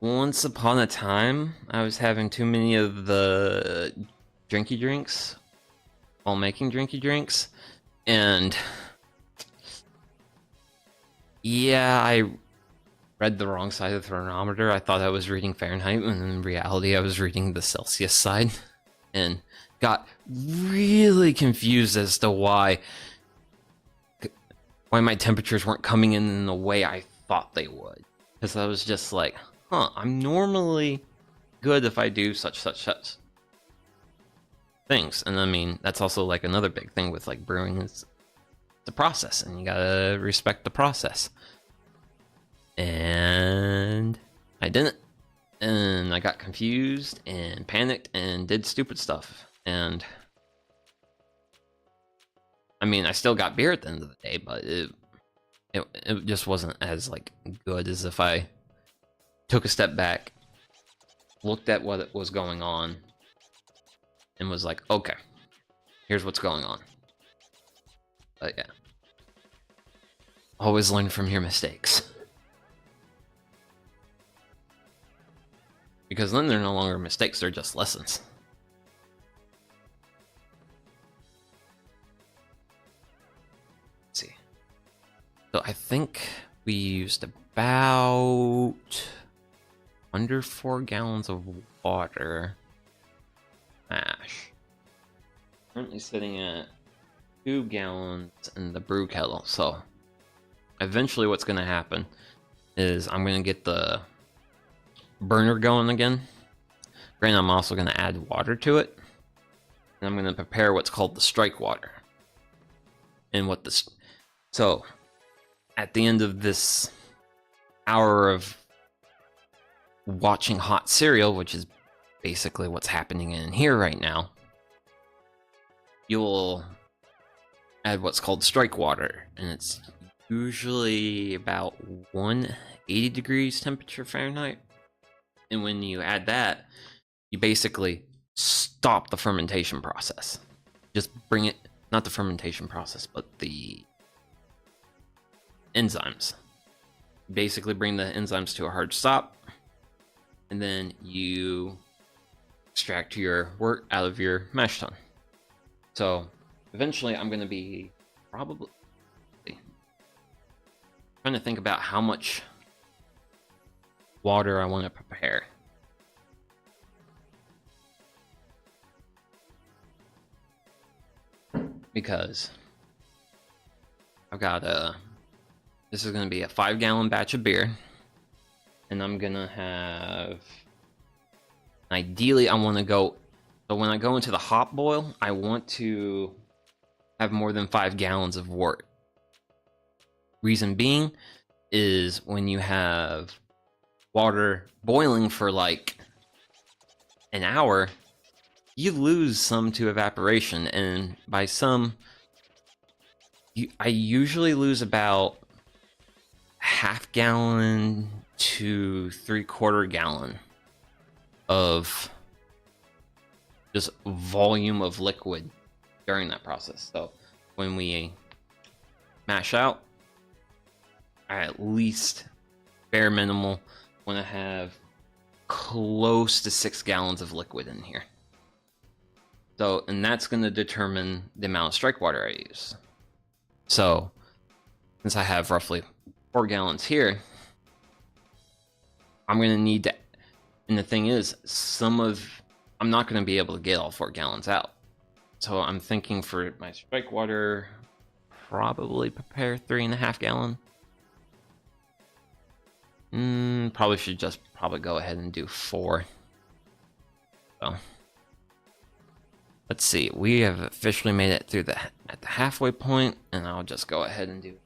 Once upon a time, I was having too many of the drinky drinks while making drinky drinks, and yeah, I read the wrong side of the thermometer. I thought I was reading Fahrenheit, when in reality I was reading the Celsius side, and got really confused as to why my temperatures weren't coming in the way I thought they would. Because I was just like, I'm normally good if I do such things. And I mean, that's also like another big thing with like brewing is the process, and you gotta respect the process. And I didn't. And I got confused and panicked and did stupid stuff. And I mean, I still got beer at the end of the day, but it just wasn't as like good as if I took a step back, looked at what was going on, and was like, okay, here's what's going on. But yeah, always learn from your mistakes, because then they're no longer mistakes, they're just lessons. Let's see. So I think we used about under 4 gallons of water mash. Currently sitting at 2 gallons in the brew kettle. So eventually what's going to happen is I'm going to get the burner going again. Granted, I'm also going to add water to it. And I'm going to prepare what's called the strike water. And what this... So at the end of this hour of watching hot cereal, which is basically what's happening in here right now, you'll add what's called strike water, and it's usually about 180 degrees temperature Fahrenheit. And when you add that, you basically stop the fermentation process. Just bring it not the fermentation process, but the enzymes. Basically bring the enzymes to a hard stop, and then you extract your wort out of your mash tun. So eventually I'm going to be probably trying to think about how much water I want to prepare. Because I've got this is going to be a 5-gallon batch of beer, and I'm going to have, ideally I want to go, so when I go into the hop boil, I want to have more than 5 gallons of wort. Reason being is when you have water boiling for like an hour, you lose some to evaporation, and by some, I usually lose about half gallon to 3/4 gallon of just volume of liquid during that process. So when we mash out, I at least, bare minimal, want to have close to 6 gallons of liquid in here. So, and that's going to determine the amount of strike water I use. So, since I have roughly 4 gallons here, I'm going to need to, and the thing is, I'm not going to be able to get all 4 gallons out. So I'm thinking for my strike water, probably prepare 3.5 gallon. Probably should just go ahead and do 4. So let's see, we have officially made it through at the halfway point, and I'll just go ahead and do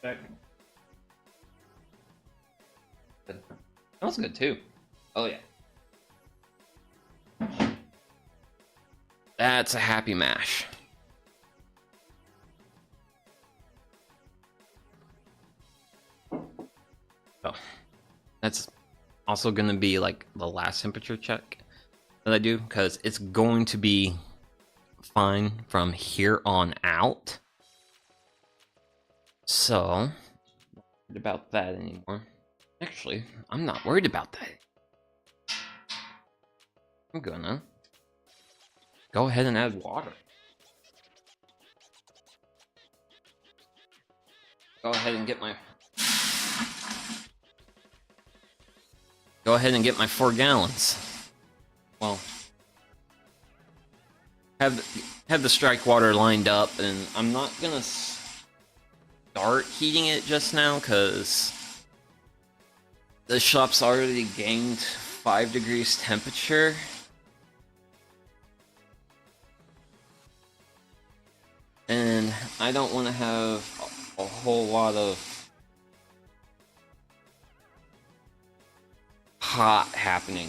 that. Smells good too. Oh yeah. That's a happy mash. Oh, that's also going to be like the last temperature check that I do, because it's going to be fine from here on out. So, not worried about that anymore. Actually, I'm not worried about that. I'm gonna go ahead and add water. Go ahead and get my 4 gallons. Well, have the strike water lined up, and I'm not gonna start heating it just now because the shop's already gained 5 degrees temperature. And I don't want to have a whole lot of hot happening.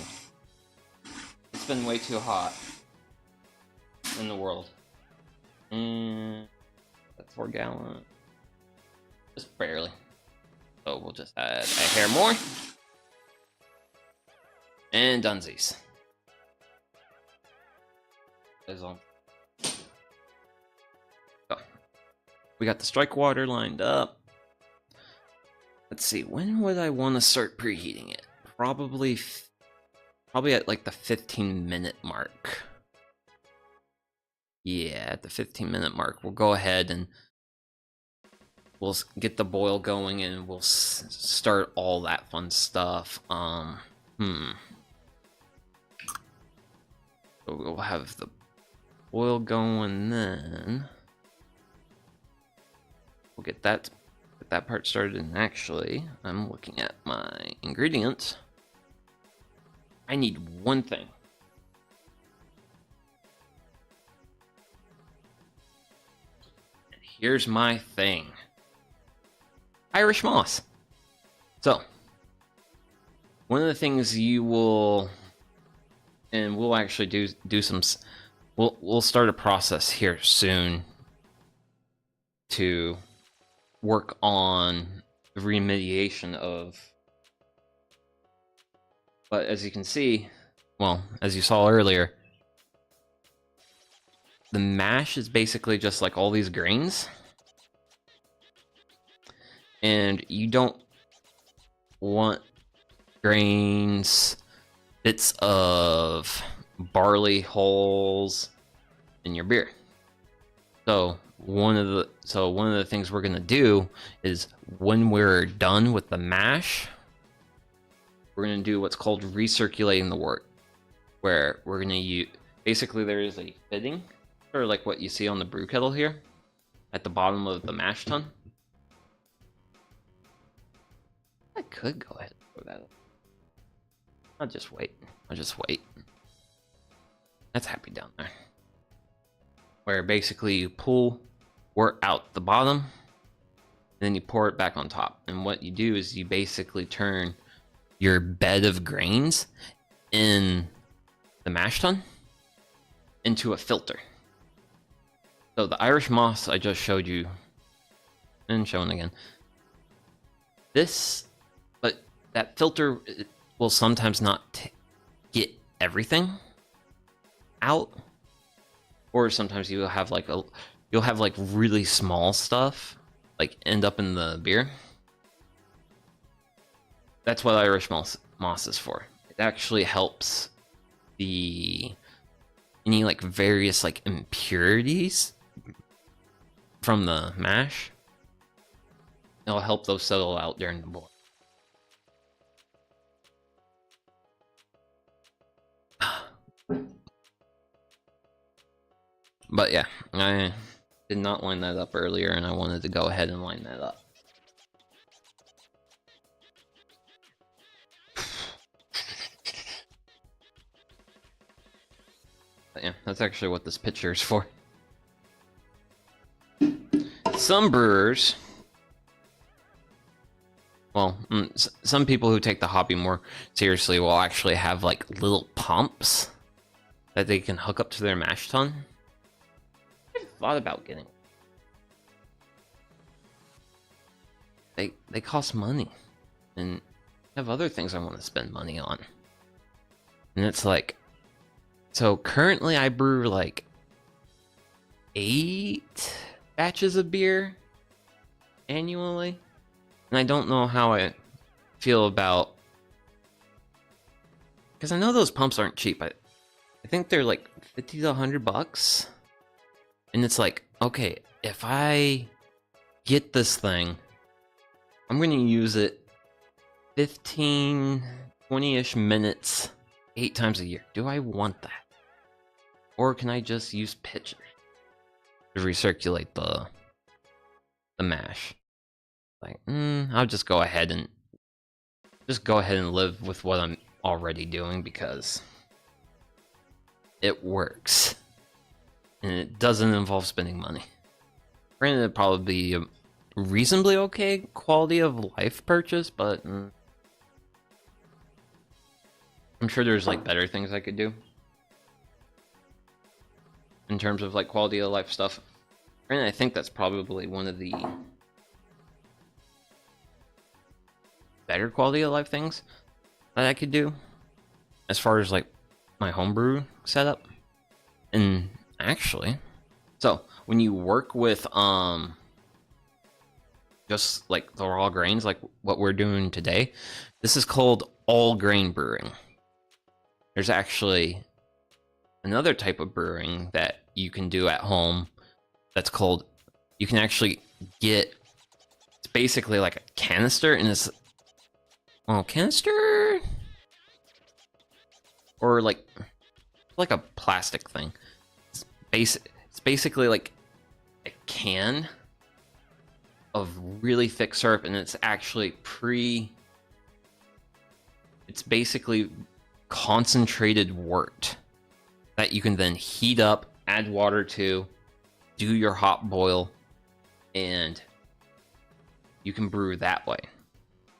It's been way too hot in the world. That's 4 gallon. Just barely. So we'll just add a hair more. And dunsies. So we got the strike water lined up. Let's see, when would I want to start preheating it? Probably at like the 15-minute mark. Yeah, at the 15-minute mark, we'll go ahead and we'll get the boil going, and we'll start all that fun stuff. So we'll have the boil going, then we'll get that part started. And actually, I'm looking at my ingredients. I need one thing. And here's my thing. Irish moss. So, one of the things you will, and we'll actually do some, we'll start a process here soon to work on the remediation of, but as you can see, well, as you saw earlier, the mash is basically just like all these grains, and you don't want grains, bits of barley hulls in your beer. So one of the things we're gonna do is when we're done with the mash, we're gonna do what's called recirculating the wort, where we're gonna use basically there is a fitting, sort of like what you see on the brew kettle here, at the bottom of the mash tun. I could go ahead and throw that up. I'll just wait. That's happy down there. Where basically you pull wort out the bottom, and then you pour it back on top. And what you do is you basically turn your bed of grains in the mash tun into a filter. So the Irish moss I just showed you, and showing again. But that filter will sometimes not get everything out, or sometimes you'll have like really small stuff like end up in the beer. That's what Irish moss is for. It actually helps any like various like impurities from the mash. It'll help those settle out during the boil. But yeah, I did not line that up earlier, and I wanted to go ahead and line that up. But yeah, that's actually what this picture is for. Some brewers, well, some people who take the hobby more seriously will actually have like little pumps that they can hook up to their mash tun. I've thought about getting. They cost money, and I have other things I want to spend money on. And it's like, so currently I brew like 8 batches of beer annually, and I don't know how I feel about, because I know those pumps aren't cheap. I think they're like $50 to $100, and it's like, okay, if I get this thing, I'm going to use it 15, 20-ish minutes 8 times a year. Do I want that? Or can I just use pitchers to recirculate the mash? Like, I'll just go ahead and live with what I'm already doing, because it works. And it doesn't involve spending money. Granted, it'd probably be a reasonably okay quality of life purchase, but I'm sure there's like better things I could do in terms of like quality of life stuff. And I think that's probably one of the better quality of life things that I could do as far as like my homebrew setup. And actually, so when you work with just like the raw grains, like what we're doing today, this is called all grain brewing. There's actually another type of brewing that you can do at home that's called, you can actually get, it's basically like a canister, and it's, well, canister, or like a plastic thing. It's basically like a can of really thick syrup, and it's actually it's basically concentrated wort that you can then heat up, add water to, do your hot boil, and you can brew that way,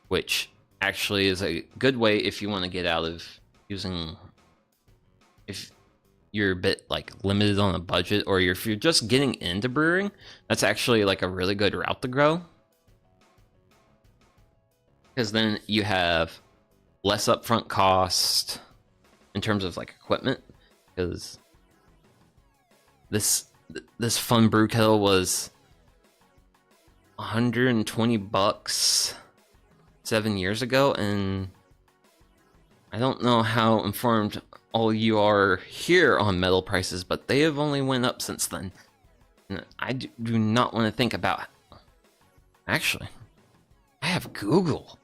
which actually is a good way if you want to get out of using, if you're a bit like limited on a budget, or if you're just getting into brewing, that's actually like a really good route to go, because then you have less upfront cost in terms of like equipment, because this fun brew kettle was $120 7 years ago, and I don't know how informed all you are here on metal prices, but they have only went up since then. And I do not want to think about it. Actually, I have Google.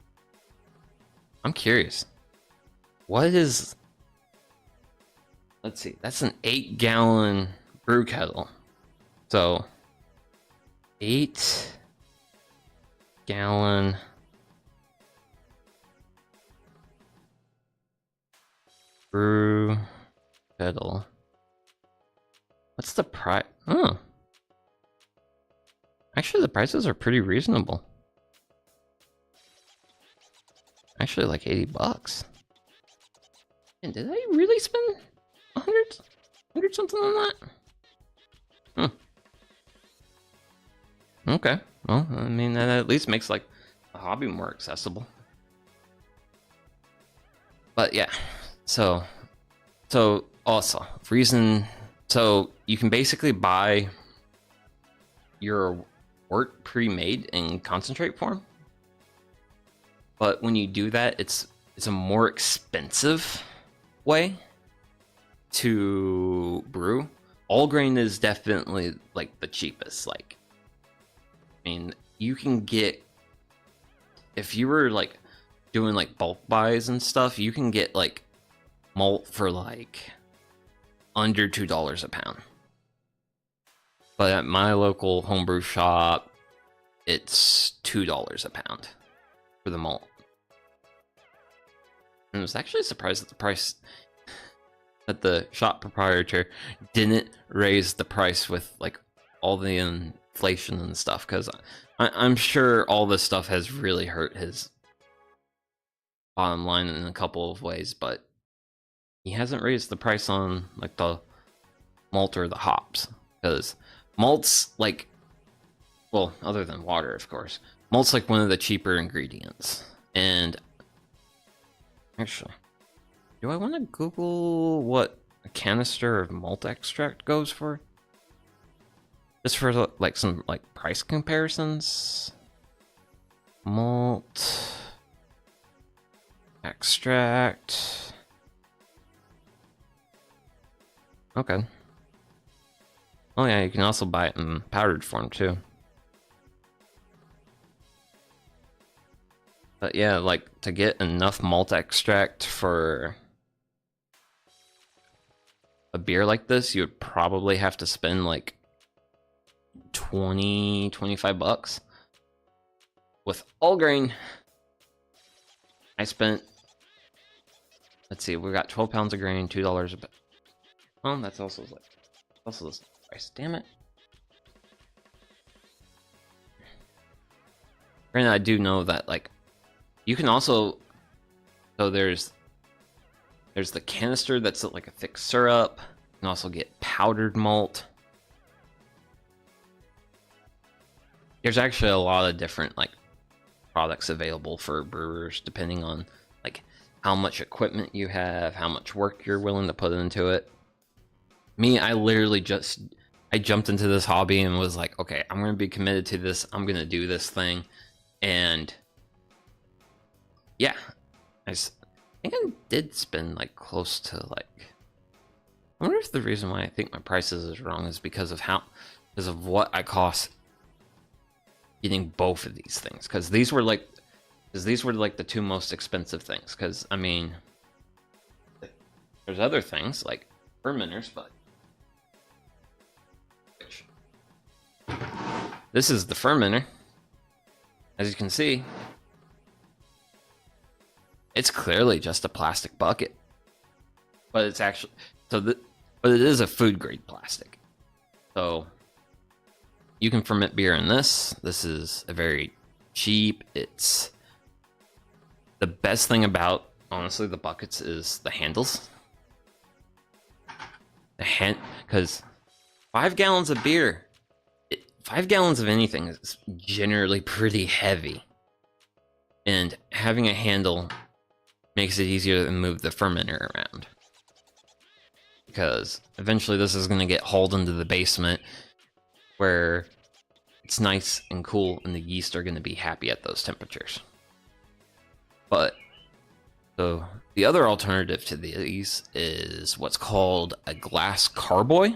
I'm curious. What is... Let's see. That's an 8-gallon brew kettle. So, 8-gallon... brew kettle. What's the price? Oh. Actually, the prices are pretty reasonable. Actually, like $80. And did I really spend 100 something on that? Okay. Well, I mean, that at least makes like a hobby more accessible. But yeah, so also reason, so you can basically buy your wort pre-made in concentrate form. But when you do that, it's a more expensive way to brew. All grain is definitely like the cheapest. Like, I mean, you can get, if you were like doing like bulk buys and stuff, you can get like malt for like under $2 a pound. But at my local homebrew shop, it's $2 a pound for the malt. And I was actually surprised at the price, that the shop proprietor didn't raise the price with like all the inflation and stuff, because I'm sure all this stuff has really hurt his bottom line in a couple of ways, but he hasn't raised the price on like the malt or the hops, because malt's like, well, other than water, of course, malt's like one of the cheaper ingredients. And actually, do I want to Google what a canister of malt extract goes for? Just for like some like price comparisons. Malt extract. Okay. Oh yeah, you can also buy it in powdered form too. But yeah, like to get enough malt extract for a beer like this, you would probably have to spend like $25. With all grain, I spent, let's see, we got 12 pounds of grain, $2 a bit. Oh, that's also like, also this price, damn it. Granted, I do know that like, you can also, so there's the canister that's like a thick syrup. You can also get powdered malt. There's actually a lot of different like products available for brewers, depending on like how much equipment you have, how much work you're willing to put into it. Me, I literally I jumped into this hobby and was like, okay, I'm going to be committed to this. I'm going to do this thing. And yeah, I think I did spend like close to like, I wonder if the reason why I think my prices is wrong is because of what I cost getting both of these things. Because these were like the two most expensive things. Because I mean, there's other things like fermenters, but this is the fermenter. As you can see, it's clearly just a plastic bucket, but it's actually, but it is a food grade plastic. So you can ferment beer in this. This is a very cheap. It's the best thing about, honestly, the buckets is the handles. Because 5 gallons of beer, 5 gallons of anything is generally pretty heavy, and having a handle makes it easier to move the fermenter around. because eventually this is going to get hauled into the basement where it's nice and cool and the yeast are going to be happy at those temperatures. But so the other alternative to these is what's called a glass carboy.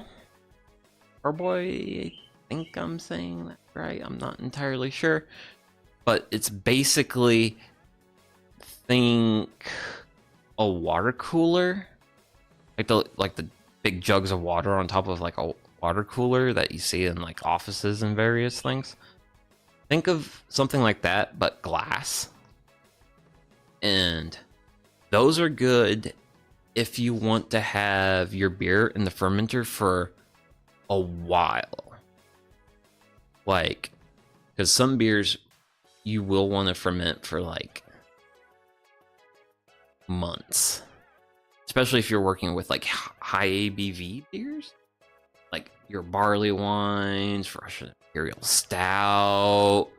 Carboy, I think I'm saying that right. I'm not entirely sure. But it's basically, think a water cooler. Like the big jugs of water on top of like a water cooler that you see in like offices and various things. Think of something like that, but glass. And those are good if you want to have your beer in the fermenter for a while. Like, because some beers you will want to ferment for like months. Especially if you're working with like high ABV beers. Like your barley wines, Russian Imperial Stout.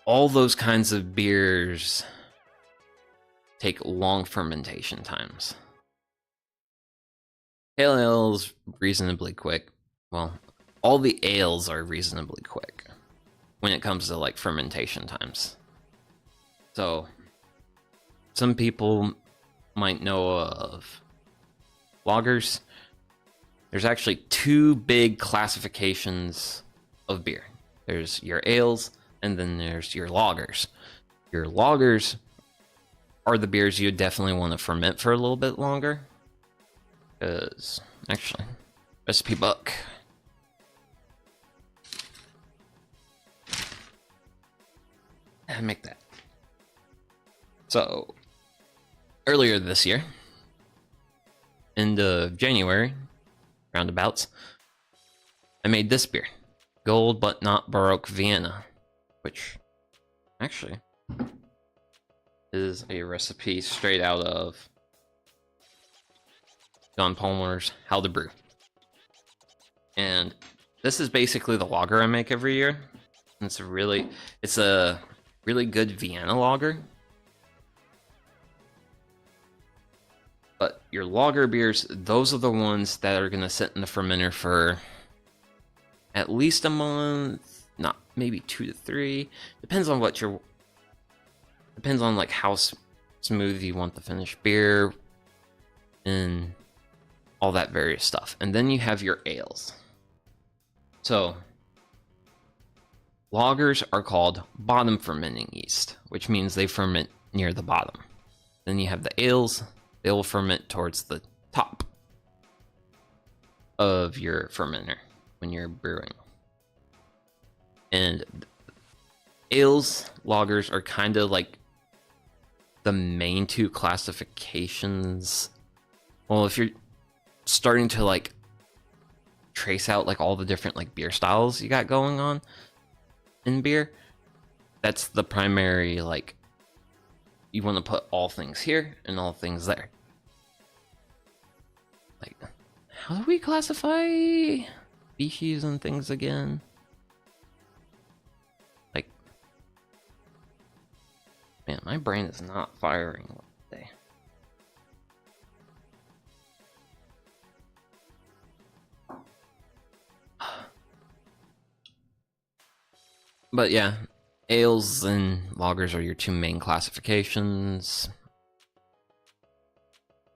All those kinds of beers take long fermentation times. Pale ale's reasonably quick. Well, all the ales are reasonably quick when it comes to like fermentation times. So some people might know of lagers. There's actually two big classifications of beer. There's your ales and then there's your lagers. Your lagers are the beers you definitely want to ferment for a little bit longer. Because, actually, recipe book. I make that. So, earlier this year, end of January, roundabouts, I made this beer. Gold but not Baroque Vienna. Which, actually, is a recipe straight out of John Palmer's How to Brew. And this is basically the lager I make every year. It's a really good Vienna lager. But your lager beers, those are the ones that are gonna sit in the fermenter for at least a month, not maybe 2 to 3. Depends on like how smooth you want the finished beer and all that various stuff. And then you have your ales. So lagers are called bottom fermenting yeast, which means they ferment near the bottom. Then you have the ales, they will ferment towards the top of your fermenter when you're brewing. And ales, lagers are kind of like the main two classifications. Well, if you're starting to like trace out like all the different like beer styles you got going on in beer, that's the primary, like, you want to put all things here and all things there. Like, how do we classify species and things again? Like, man, my brain is not firing today. But yeah, ales and lagers are your two main classifications.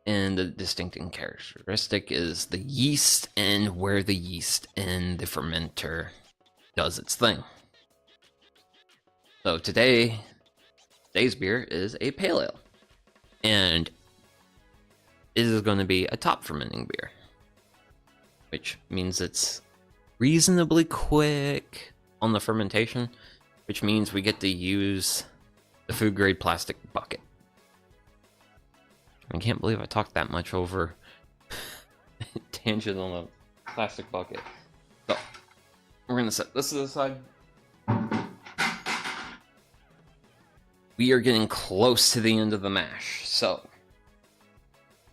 And the distinctive characteristic is the yeast and where the yeast in the fermenter does its thing. So today's beer is a pale ale. And it is going to be a top fermenting beer, which means it's reasonably quick on the fermentation, which means we get to use the food grade plastic bucket. I can't believe I talked that much over tangent on a plastic bucket. So we're gonna set this to the side. We are getting close to the end of the mash, so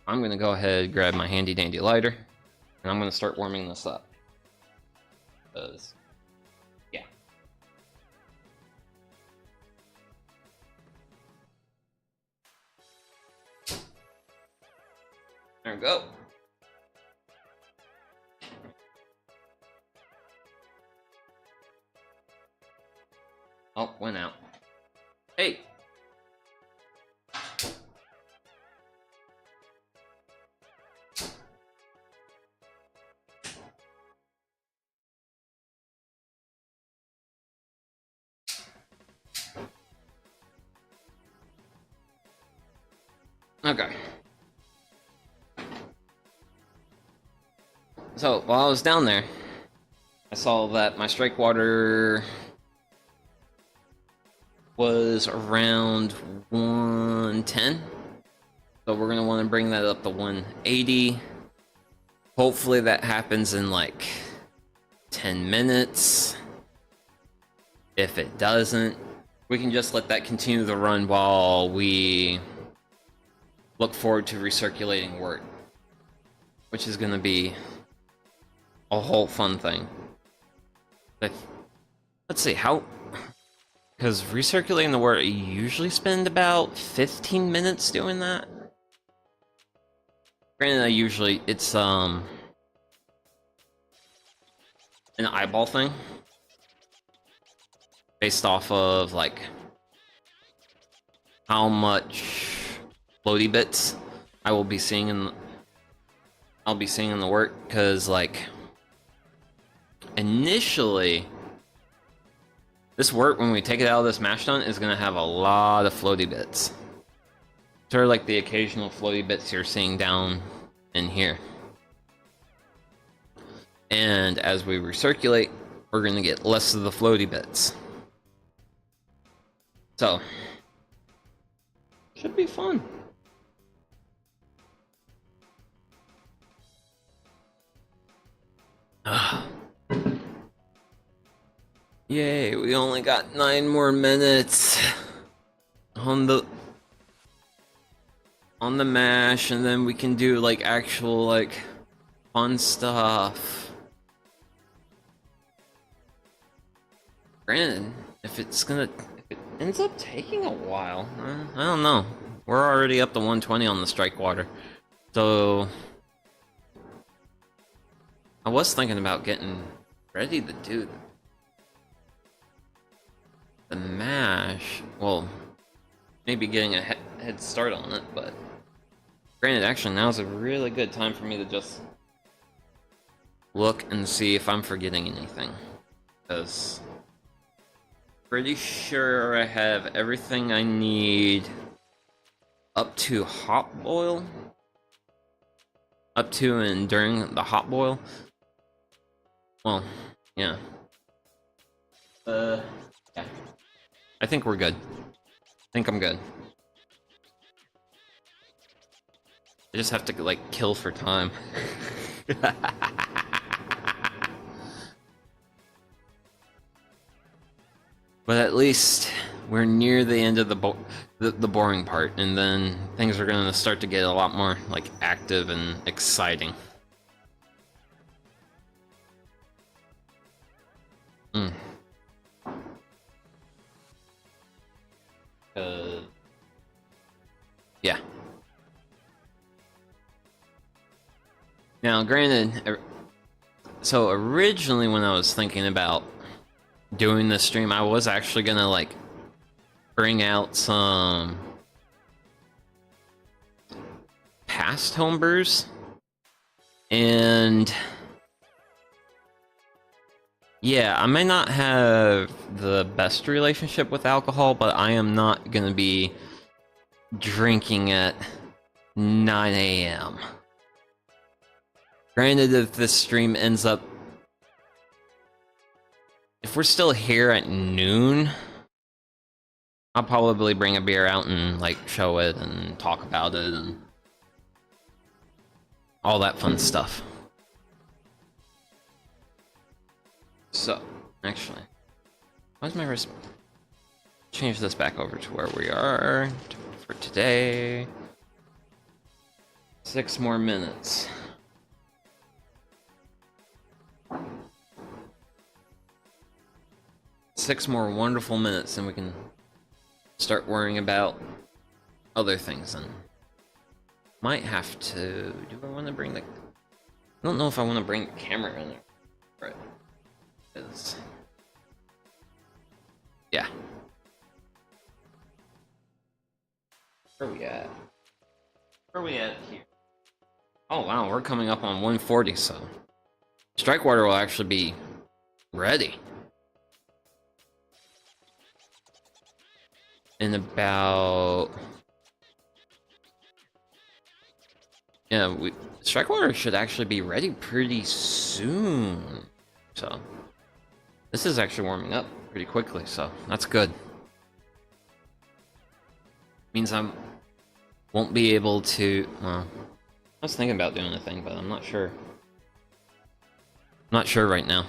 I'm gonna go ahead and grab my handy dandy lighter and I'm gonna start warming this up. Because there we go. Oh, went out. Hey! Okay. So, while I was down there, I saw that my strike water was around 110. So we're going to want to bring that up to 180. Hopefully that happens in like 10 minutes. If it doesn't, we can just let that continue to run while we look forward to recirculating wort, which is going to be a whole fun thing. But let's see how, because recirculating the wort, you usually spend about 15 minutes doing that. Granted, it's an eyeball thing based off of like how much floaty bits I'll be seeing in the wort, because like initially this wort, when we take it out of this mash tun, is gonna have a lot of floaty bits. Sort of like the occasional floaty bits you're seeing down in here. And as we recirculate, we're gonna get less of the floaty bits. So, should be fun. Yay, we only got 9 more minutes on the mash, and then we can do like actual like fun stuff. Granted, if it ends up taking a while, I don't know. We're already up to 120 on the strike water, so I was thinking about getting ready to do the mash. Well, maybe getting a head start on it, but granted, actually now's a really good time for me to just look and see if I'm forgetting anything, because pretty sure I have everything I need up to hot boil, up to and during the hot boil. Well, yeah. Yeah. I think we're good. I think I'm good. I just have to like kill for time. But at least we're near the end of the boring part, and then things are gonna start to get a lot more like active and exciting. Yeah. Now, granted, so originally when I was thinking about doing this stream, I was actually gonna like bring out some past homebrews, and yeah, I may not have the best relationship with alcohol, but I am not gonna be drinking at 9 a.m. Granted, if this stream ends up, if we're still here at noon, I'll probably bring a beer out and like show it and talk about it and all that fun stuff. So, actually, why's my wrist? Change this back over to where we are for today. 6 more minutes. Six more wonderful minutes, and we can start worrying about other things. And might have to. Do I want to bring the? I don't know if I want to bring the camera in there. Right. Yeah. Where are we at? Where are we at here? Oh wow, we're coming up on 140, so strike water will actually be ready in about, yeah, strike water should actually be ready pretty soon. So this is actually warming up pretty quickly, so that's good. Means I won't be able to, well, I was thinking about doing a thing, but I'm not sure. I'm not sure right now.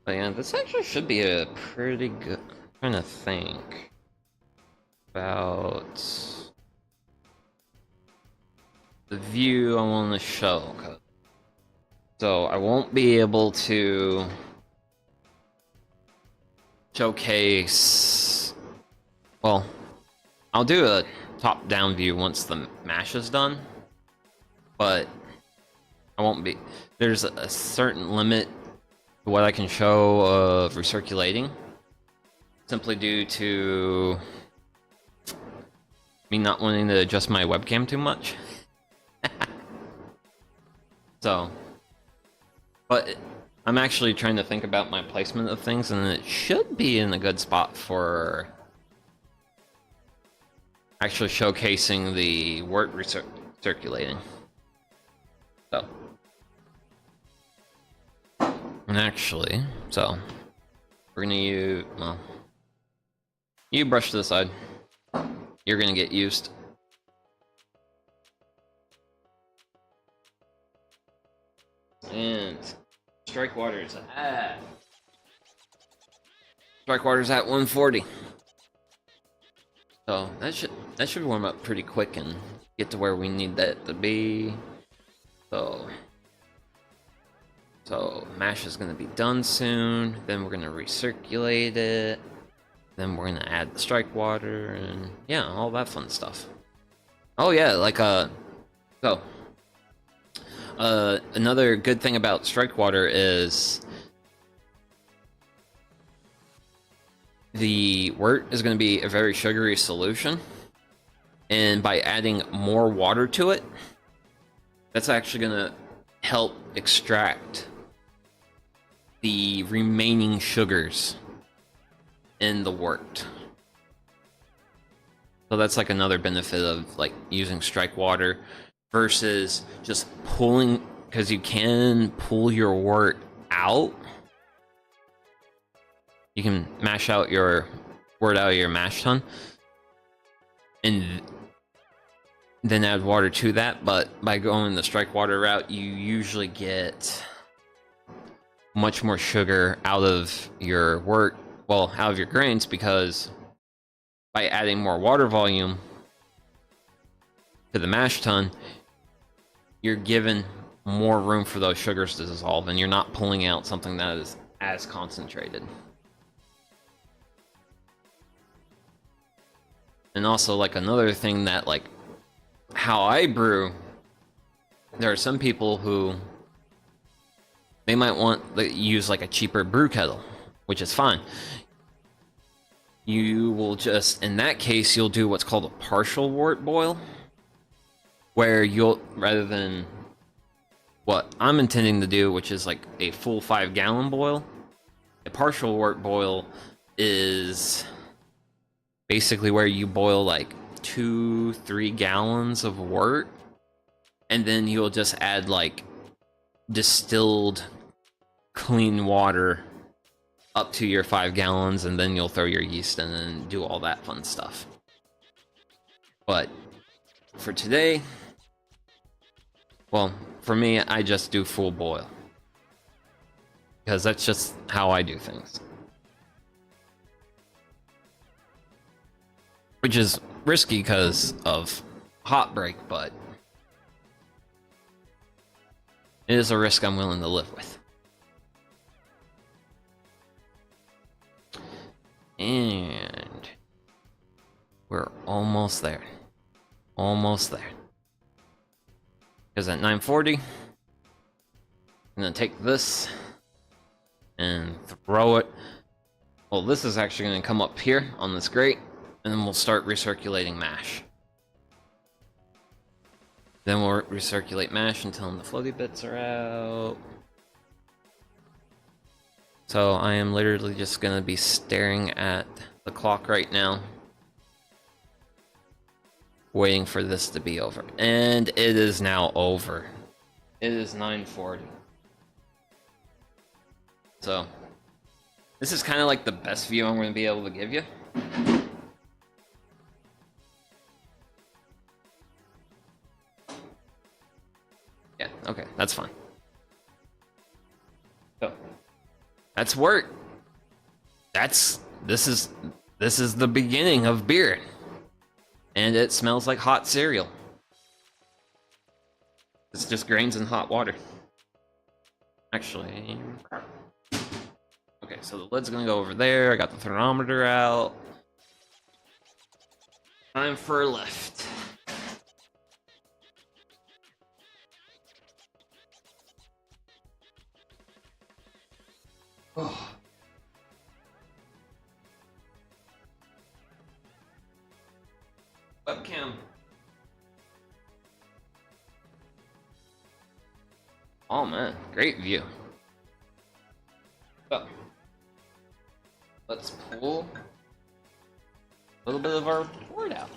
But yeah, this actually should be a pretty good, I'm trying to think about the view I want to show. So I won't be able to showcase, well, I'll do a top-down view once the mash is done, but I won't be, there's a certain limit to what I can show of recirculating, simply due to me not wanting to adjust my webcam too much. So, but I'm actually trying to think about my placement of things, and it should be in a good spot for actually showcasing the wort recirculating. So, and actually, so we're gonna use, well, you brush to the side. You're gonna get used. And strike water's at 140. So that should warm up pretty quick and get to where we need that to be. So mash is gonna be done soon. Then we're gonna recirculate it. Then we're gonna add the strike water and yeah, all that fun stuff. Oh yeah, like another good thing about strike water is the wort is going to be a very sugary solution, and by adding more water to it, that's actually going to help extract the remaining sugars in the wort. So that's like another benefit of like using strike water versus just pulling, because you can pull your wort out. You can mash out your wort out of your mash tun and then add water to that, but by going the strike water route, you usually get much more sugar out of your wort, well, out of your grains, because by adding more water volume to the mash tun, you're given more room for those sugars to dissolve, and you're not pulling out something that is as concentrated. And also, like, another thing that, like, how I brew, there are some people who they might want to use like a cheaper brew kettle, which is fine. You will just, in that case, you'll do what's called a partial wort boil, where you'll, rather than what I'm intending to do, which is like a full 5-gallon boil, a partial wort boil is basically where you boil like 2-3 gallons of wort, and then you'll just add like distilled clean water up to your 5 gallons, and then you'll throw your yeast in and do all that fun stuff. But for today, well, for me, I just do full boil, because that's just how I do things. Which is risky because of hot break, but it is a risk I'm willing to live with. And we're almost there. Almost there. Because at 9:40, I'm gonna take this and throw it Well, this is actually going to come up here on this grate, and then we'll start recirculating mash. Then we'll recirculate mash until the floaty bits are out. So I am literally just going to be staring at the clock right now, waiting for this to be over. And it is now over. It is 9:40. So this is kind of like the best view I'm going to be able to give you. Yeah, okay, that's fine. So that's work. This is the beginning of beer. And it smells like hot cereal. It's just grains and hot water. Actually, okay, so the lid's gonna go over there. I got the thermometer out. Time for a lift. Oh. Webcam. Oh man, great view. So, let's pull a little bit of our board out.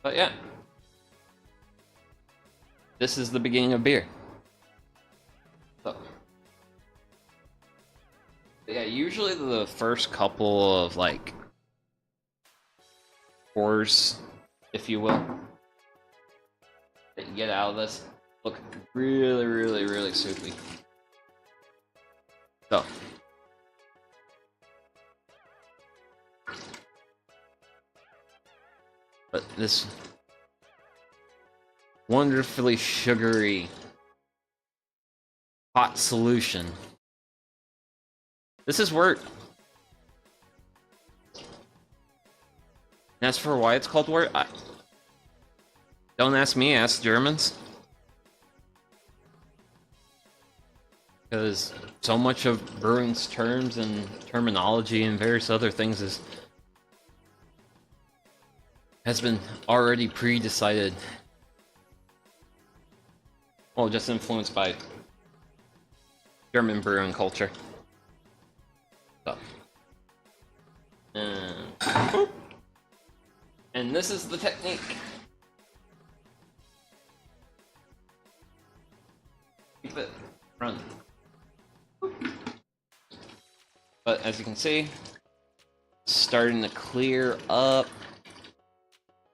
But yeah, this is the beginning of beer. So, yeah, usually the first couple of like pours, if you will, that you get out of this look really, really, really soupy. So, but this wonderfully sugary hot solution. This is wort. And as for why it's called wort, don't ask me, ask Germans. Because so much of brewing's terms and terminology and various other things has been already pre-decided. Well, just influenced by German brewing culture. So. And this is the technique. Keep it running. But as you can see, it's starting to clear up.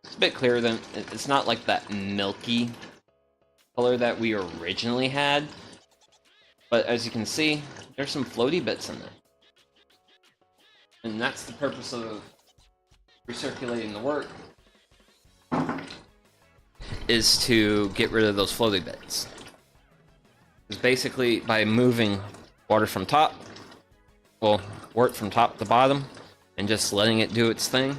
It's a bit clearer than, it's not like that milky color that we originally had. But as you can see, there's some floaty bits in there. And that's the purpose of recirculating the wort, is to get rid of those floaty bits. It's basically by moving water from top, well, wort from top to bottom, and just letting it do its thing,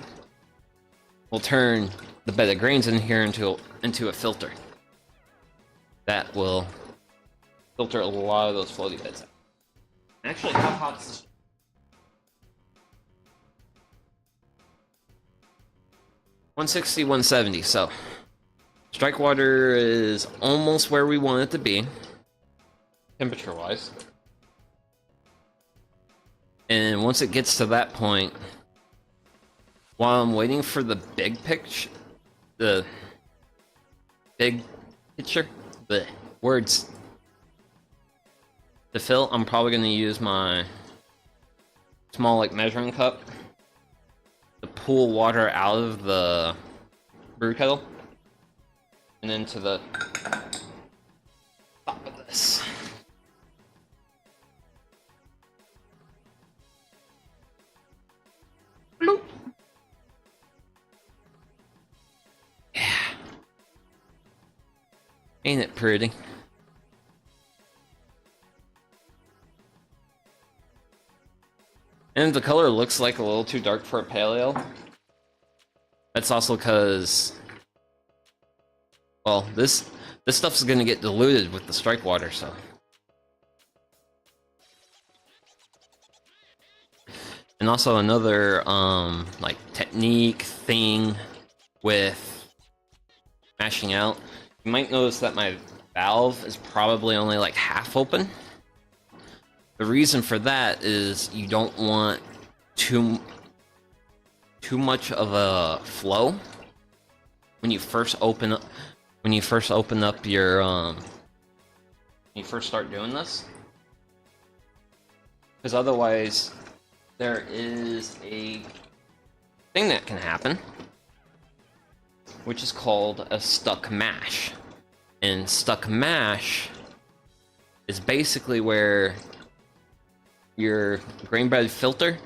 will turn the bed of grains in here into a filter that will filter a lot of those floaty bits out. Actually, how hot is this? 160, 170, so strike water is almost where we want it to be, temperature-wise. And once it gets to that point, while I'm waiting for the big picture, the words to fill, I'm probably going to use my small like measuring cup to pull water out of the brew kettle and into the top of this. Bloop. Yeah. Ain't it pretty? And the color looks like a little too dark for a pale ale. That's also because Well, this stuff's gonna get diluted with the strike water, so. And also another like technique thing with mashing out. You might notice that my valve is probably only like half open. The reason for that is you don't want too much of a flow when you first open up your when you first start doing this, because otherwise there is a thing that can happen, which is called a stuck mash. And stuck mash is basically where your grain bed filter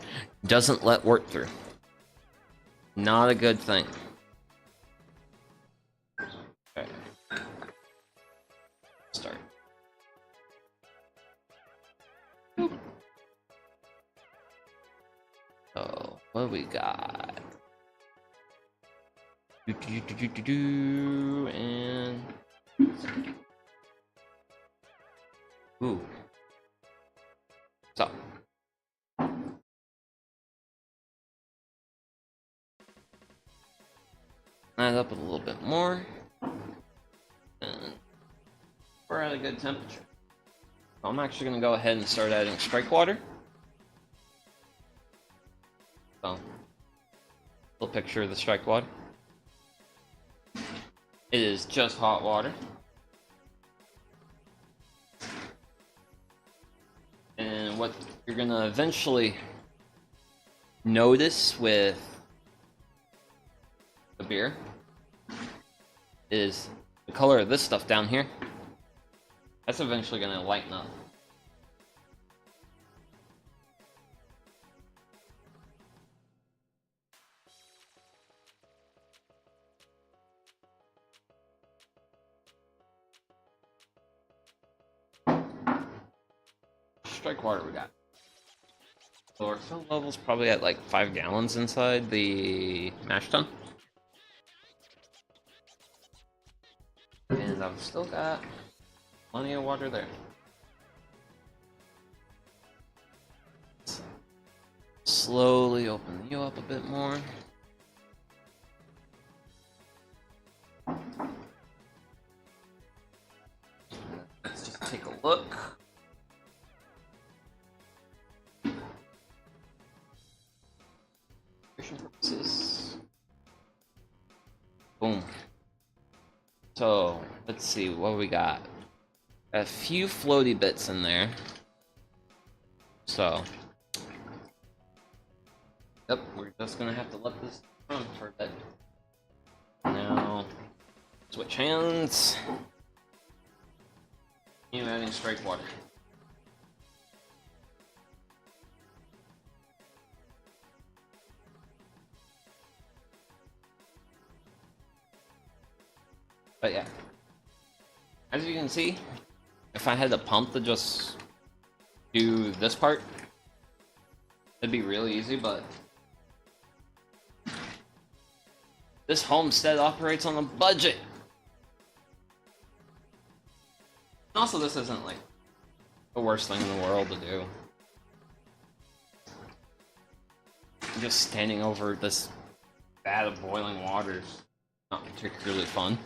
doesn't let work through. Not a good thing. Okay. Start. So, what do we got? And ooh. So add up a little bit more, and we're at a good temperature. So I'm actually going to go ahead and start adding strike water. So, little picture of the strike water. It is just hot water. And what you're going to eventually notice with the beer is the color of this stuff down here. That's eventually going to lighten up. Strike water we got. So our fill level's probably at like 5 gallons inside the mash tun. And I've still got plenty of water there. Slowly open you up a bit more. Let's just take a look. Purposes. Boom. So let's see what we got. A few floaty bits in there. So yep, we're just gonna have to let this run for a bit. Now switch hands. You adding strike water. But yeah, as you can see, if I had a pump to just do this part, it'd be really easy, but this homestead operates on a budget. Also, this isn't like the worst thing in the world to do. Just standing over this vat of boiling water is not particularly fun.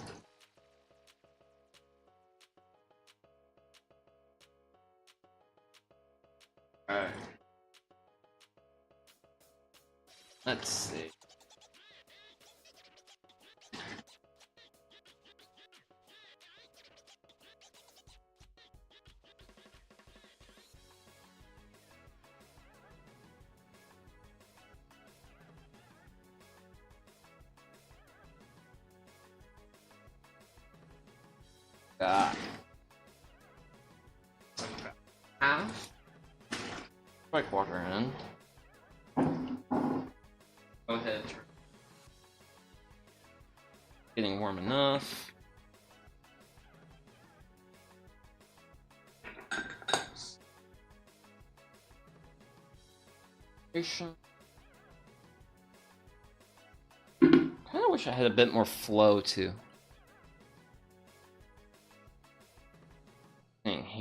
Alright. Let's see. Got half. Strike water in. Go ahead. Getting warm enough. Kinda wish I had a bit more flow too.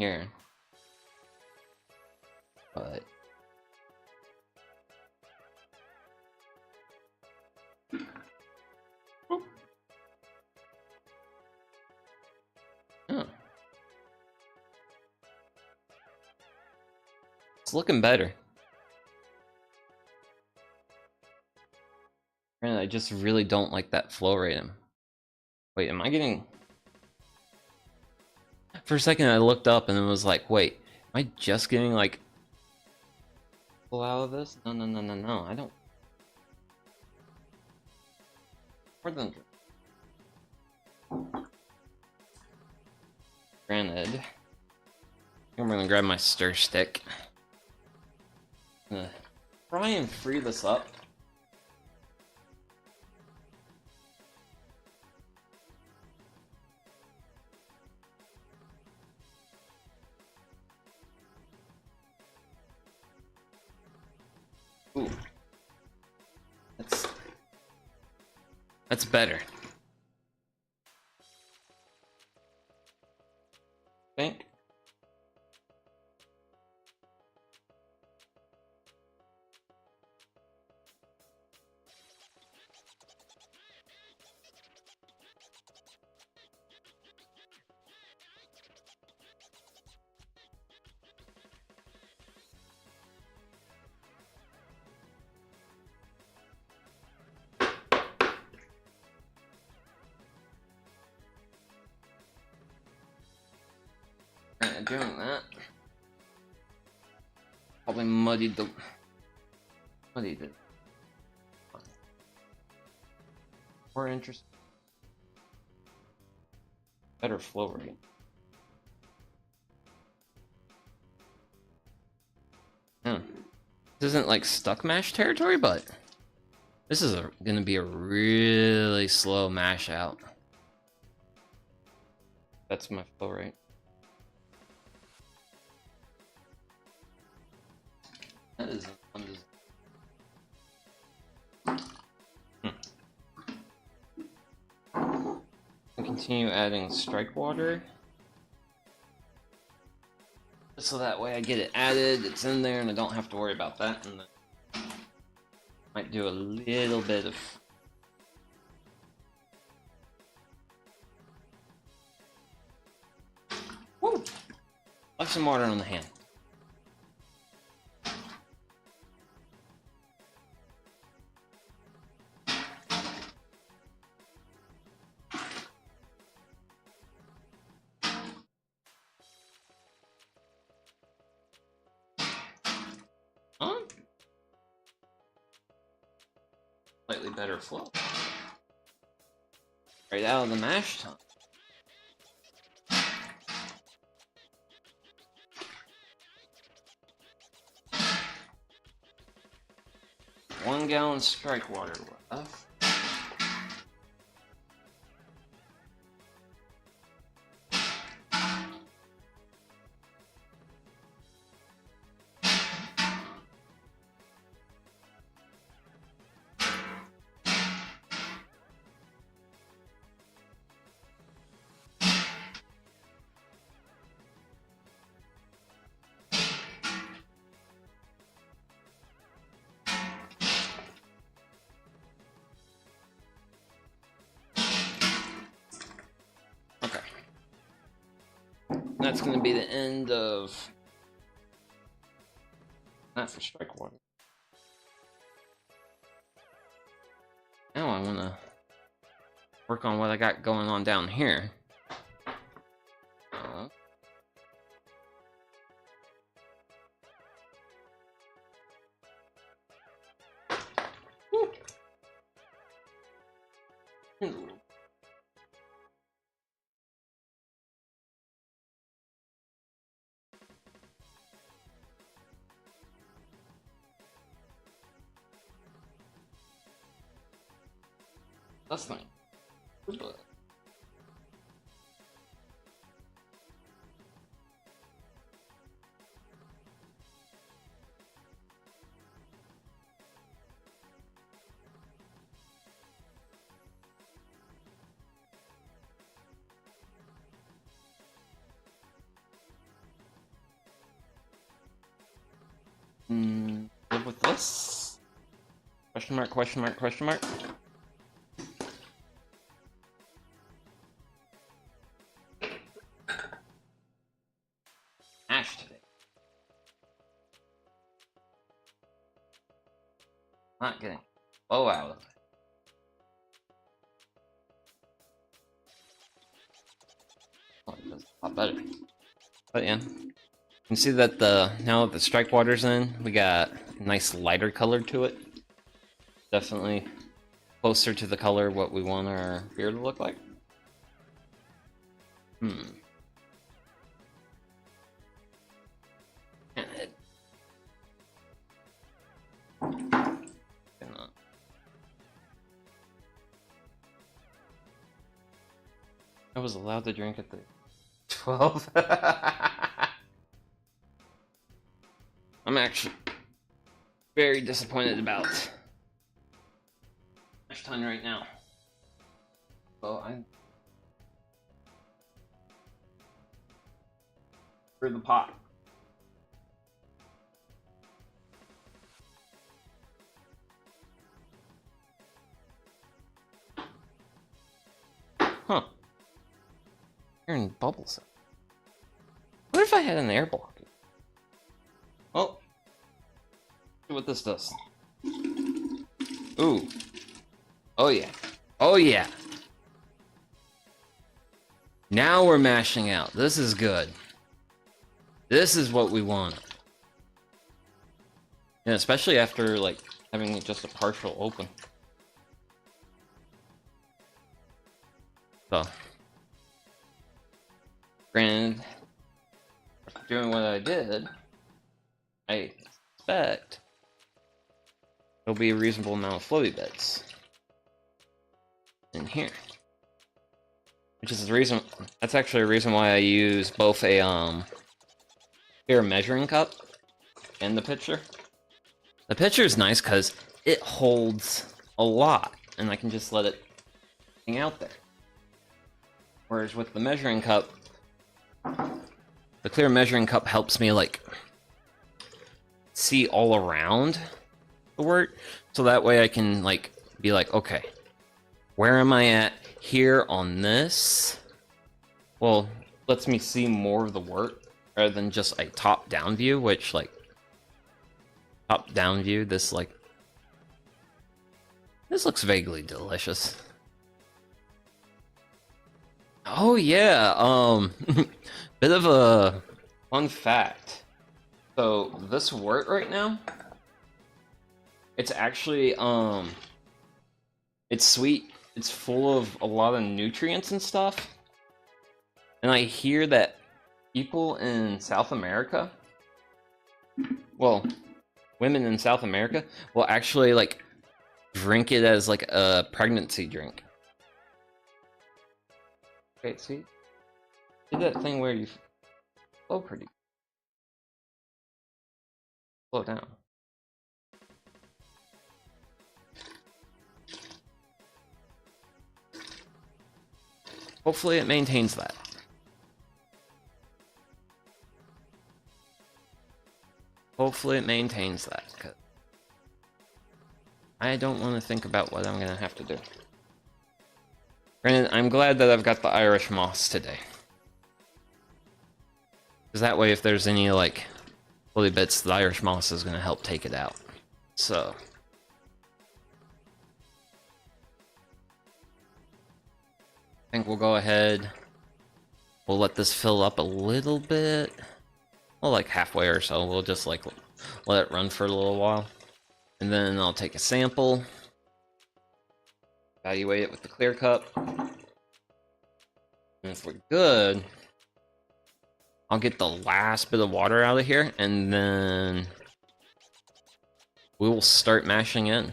here. But oh. It's looking better. And I just really don't like that flow rate. Wait, am I getting... For a second I looked up and it was like, wait, am I just getting like flow out of this? No, I don't. More than... Granted, I'm gonna grab my stir stick. I'm gonna try and free this up. Ooh. That's better. Okay. Doing that probably muddied it. More interesting, better flow rate. This isn't like stuck mash territory, but this is gonna be a really slow mash out. That's my flow rate. That is continue adding strike water, so that way I get it added, it's in there, and I don't have to worry about that. And then might do a little bit of left some water on the hand. Slightly better flow. Right out of the mash tun. One gallon strike water left. That's going to be the end of... Not for strike water. Now I want to work on what I got going on down here. That's fine. Live with this? Question mark, question mark, question mark. Ash today. Not getting blow out of it. Oh, it does a lot better. But yeah. You can see that now that the strike water's in, we got a nice lighter color to it. Definitely closer to the color what we want our beer to look like. I was allowed to drink at the 12. I'm actually very disappointed about mash tun right now. Well, I'm for the pot. Huh. Hearing bubbles. What if I had an air block? Oh. See what this does. Ooh. Oh yeah. Oh yeah. Now we're mashing out. This is good. This is what we want. Yeah, especially after like having just a partial open. So, granted, doing what I did, I expect there'll be a reasonable amount of floaty bits in here. Which is the reason, that's actually a reason why I use both a beer measuring cup and the pitcher. The pitcher is nice because it holds a lot, and I can just let it hang out there. Whereas with the measuring cup, the clear measuring cup helps me like see all around the wort, so that way I can like be like, okay, where am I at here on this? Well, lets me see more of the wort rather than just a top-down view, which like top-down view, this looks vaguely delicious. Oh yeah, bit of a fun fact. So this wort right now, it's actually it's sweet. It's full of a lot of nutrients and stuff. And I hear that people in South America, well, women in South America will actually like drink it as like a pregnancy drink. Wait, see? Do that thing where you flow pretty. Slow down. Hopefully it maintains that. Hopefully it maintains that, because I don't want to think about what I'm going to have to do. Granted, I'm glad that I've got the Irish moss today. Because that way, if there's any, like, woolly bits, the Irish moss is going to help take it out. So. I think we'll go ahead. We'll let this fill up a little bit. Well, like halfway or so. We'll just, like, let it run for a little while. And then I'll take a sample. Evaluate it with the clear cup. And if we're good, I'll get the last bit of water out of here, and then we will start mashing in.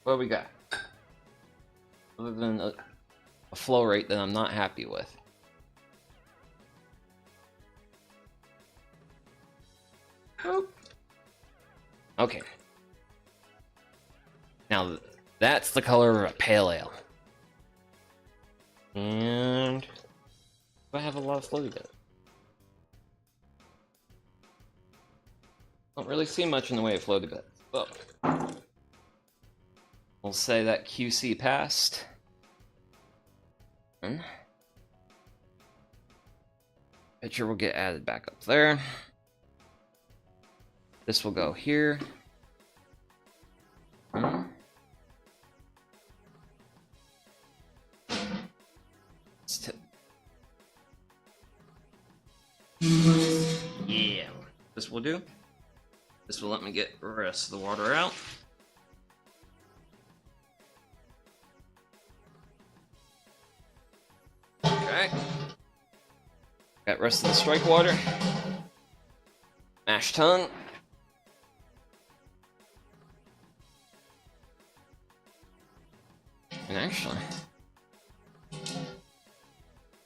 What we got? Other than a flow rate that I'm not happy with. Boop. Okay. Now, that's the color of a pale ale. And I have a lot of floaty bits. Don't really see much in the way of floaty bits. Well, we'll say that QC passed. Picture will get added back up there. This will go here. Let's tip. Yeah, this will do. This will let me get the rest of the water out. Okay. Got rest of the strike water. Mash tun. And actually,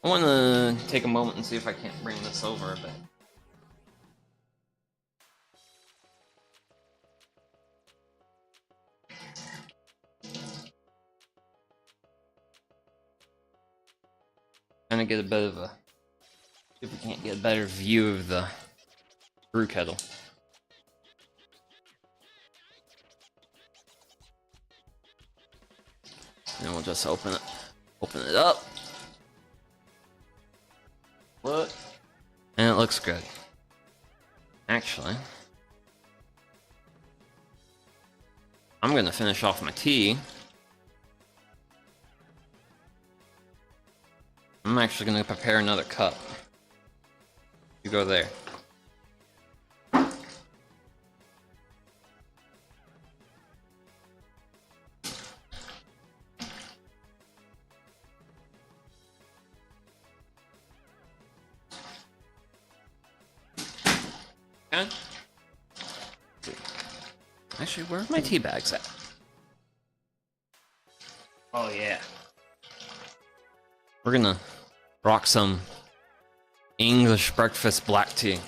I want to take a moment and see if I can't bring this over a bit. Kind of get a bit of a, if we can't get a better view of the brew kettle. And we'll just open it up. Look. And it looks good. Actually, I'm gonna finish off my tea. I'm actually gonna prepare another cup. You go there. Okay. Actually, where are my tea bags at? Oh yeah. We're gonna rock some English breakfast black tea.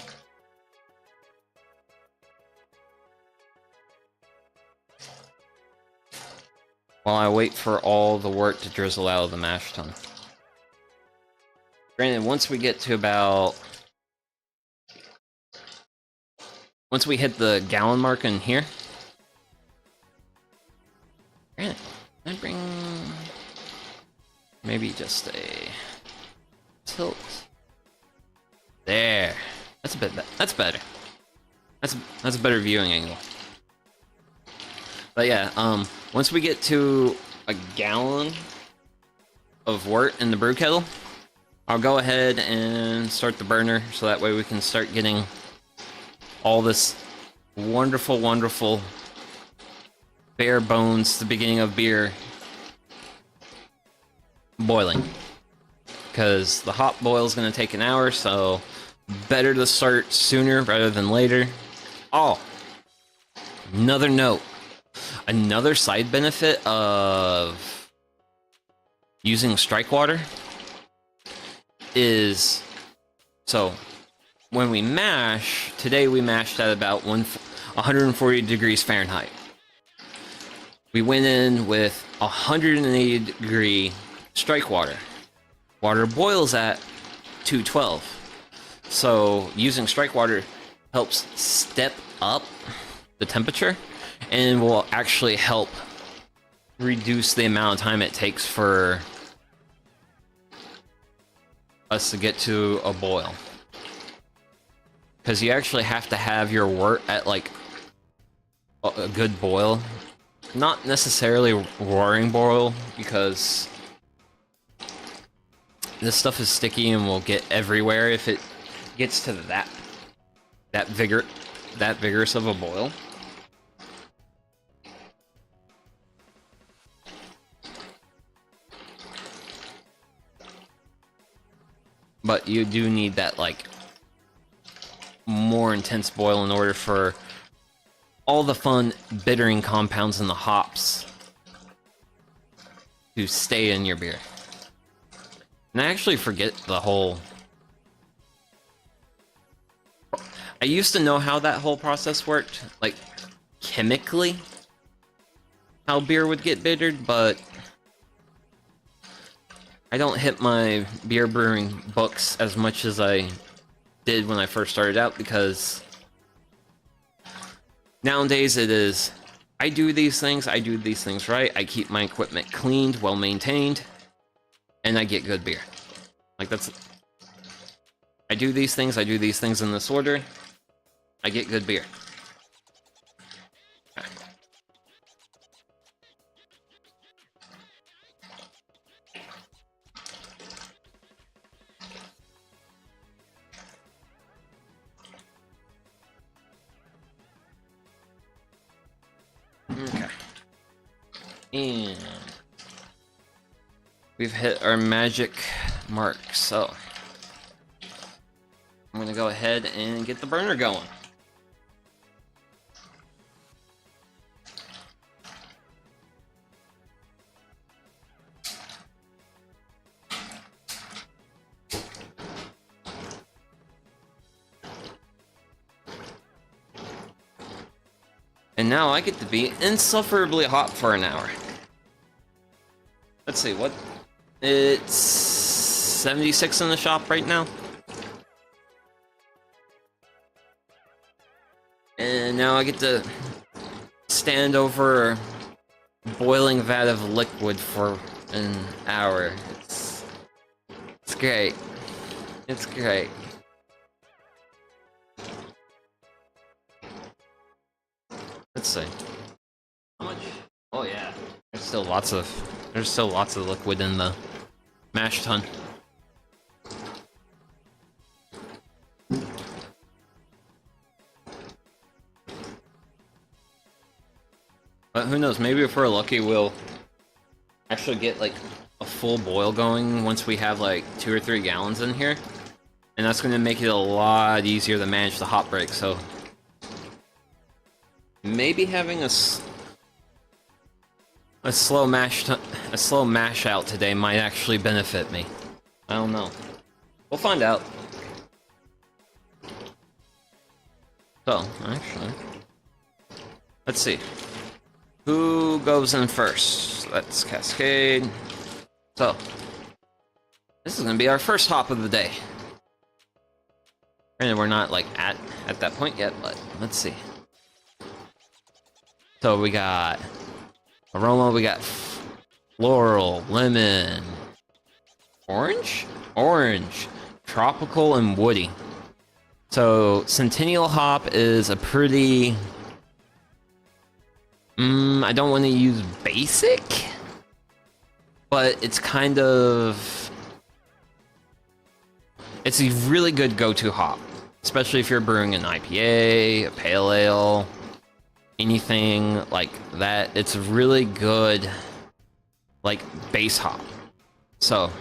While I wait for all the wort to drizzle out of the mash tun. Granted, once we get to about... Once we hit the gallon mark in here... Granted, can I bring... Maybe just a... tilt. There. That's a bit better. That's better. That's a better viewing angle. But yeah, once we get to a gallon of wort in the brew kettle, I'll go ahead and start the burner so that way we can start getting all this wonderful, wonderful bare bones, the beginning of beer, boiling. Because the hop boil is going to take an hour, so better to start sooner rather than later. Oh, another note. Another side benefit of using strike water is, so when we mash, today we mashed at about 140 degrees Fahrenheit. We went in with 180 degree strike water. Water boils at 212. So using strike water helps step up the temperature and will actually help reduce the amount of time it takes for us to get to a boil. Because you actually have to have your wort at like a good boil. Not necessarily roaring boil, because this stuff is sticky and will get everywhere if it gets to that vigorous of a boil. But you do need that like more intense boil in order for all the fun bittering compounds in the hops to stay in your beer. And I actually forget the whole... I used to know how that whole process worked, like chemically, how beer would get bittered, but I don't hit my beer brewing books as much as I did when I first started out, because nowadays it is, I do these things right, I keep my equipment cleaned, well maintained, and I get good beer. Like, that's, I do these things in this order, I get good beer. Okay. And we've hit our magic mark, so I'm gonna go ahead and get the burner going. And now I get to be insufferably hot for an hour. Let's see, what? It's 76 in the shop right now. And now I get to stand over a boiling vat of liquid for an hour. It's great. It's great. Let's see. How much? Oh yeah. There's still lots of liquid in the mash tun. But who knows, maybe if we're lucky we'll actually get like a full boil going once we have like 2 or 3 gallons in here. And that's gonna make it a lot easier to manage the hop break, so maybe having a slow mash out today might actually benefit me. I don't know. We'll find out. So, actually, let's see. Who goes in first? Let's cascade. So, this is gonna be our first hop of the day. And we're not like at that point yet, but let's see. So we got aroma, we got floral, lemon, orange, tropical, and woody. So Centennial hop is a pretty, I don't want to use basic, but it's kind of, it's a really good go-to hop, especially if you're brewing an IPA, a pale ale, anything like that. It's really good, like, base hop. So,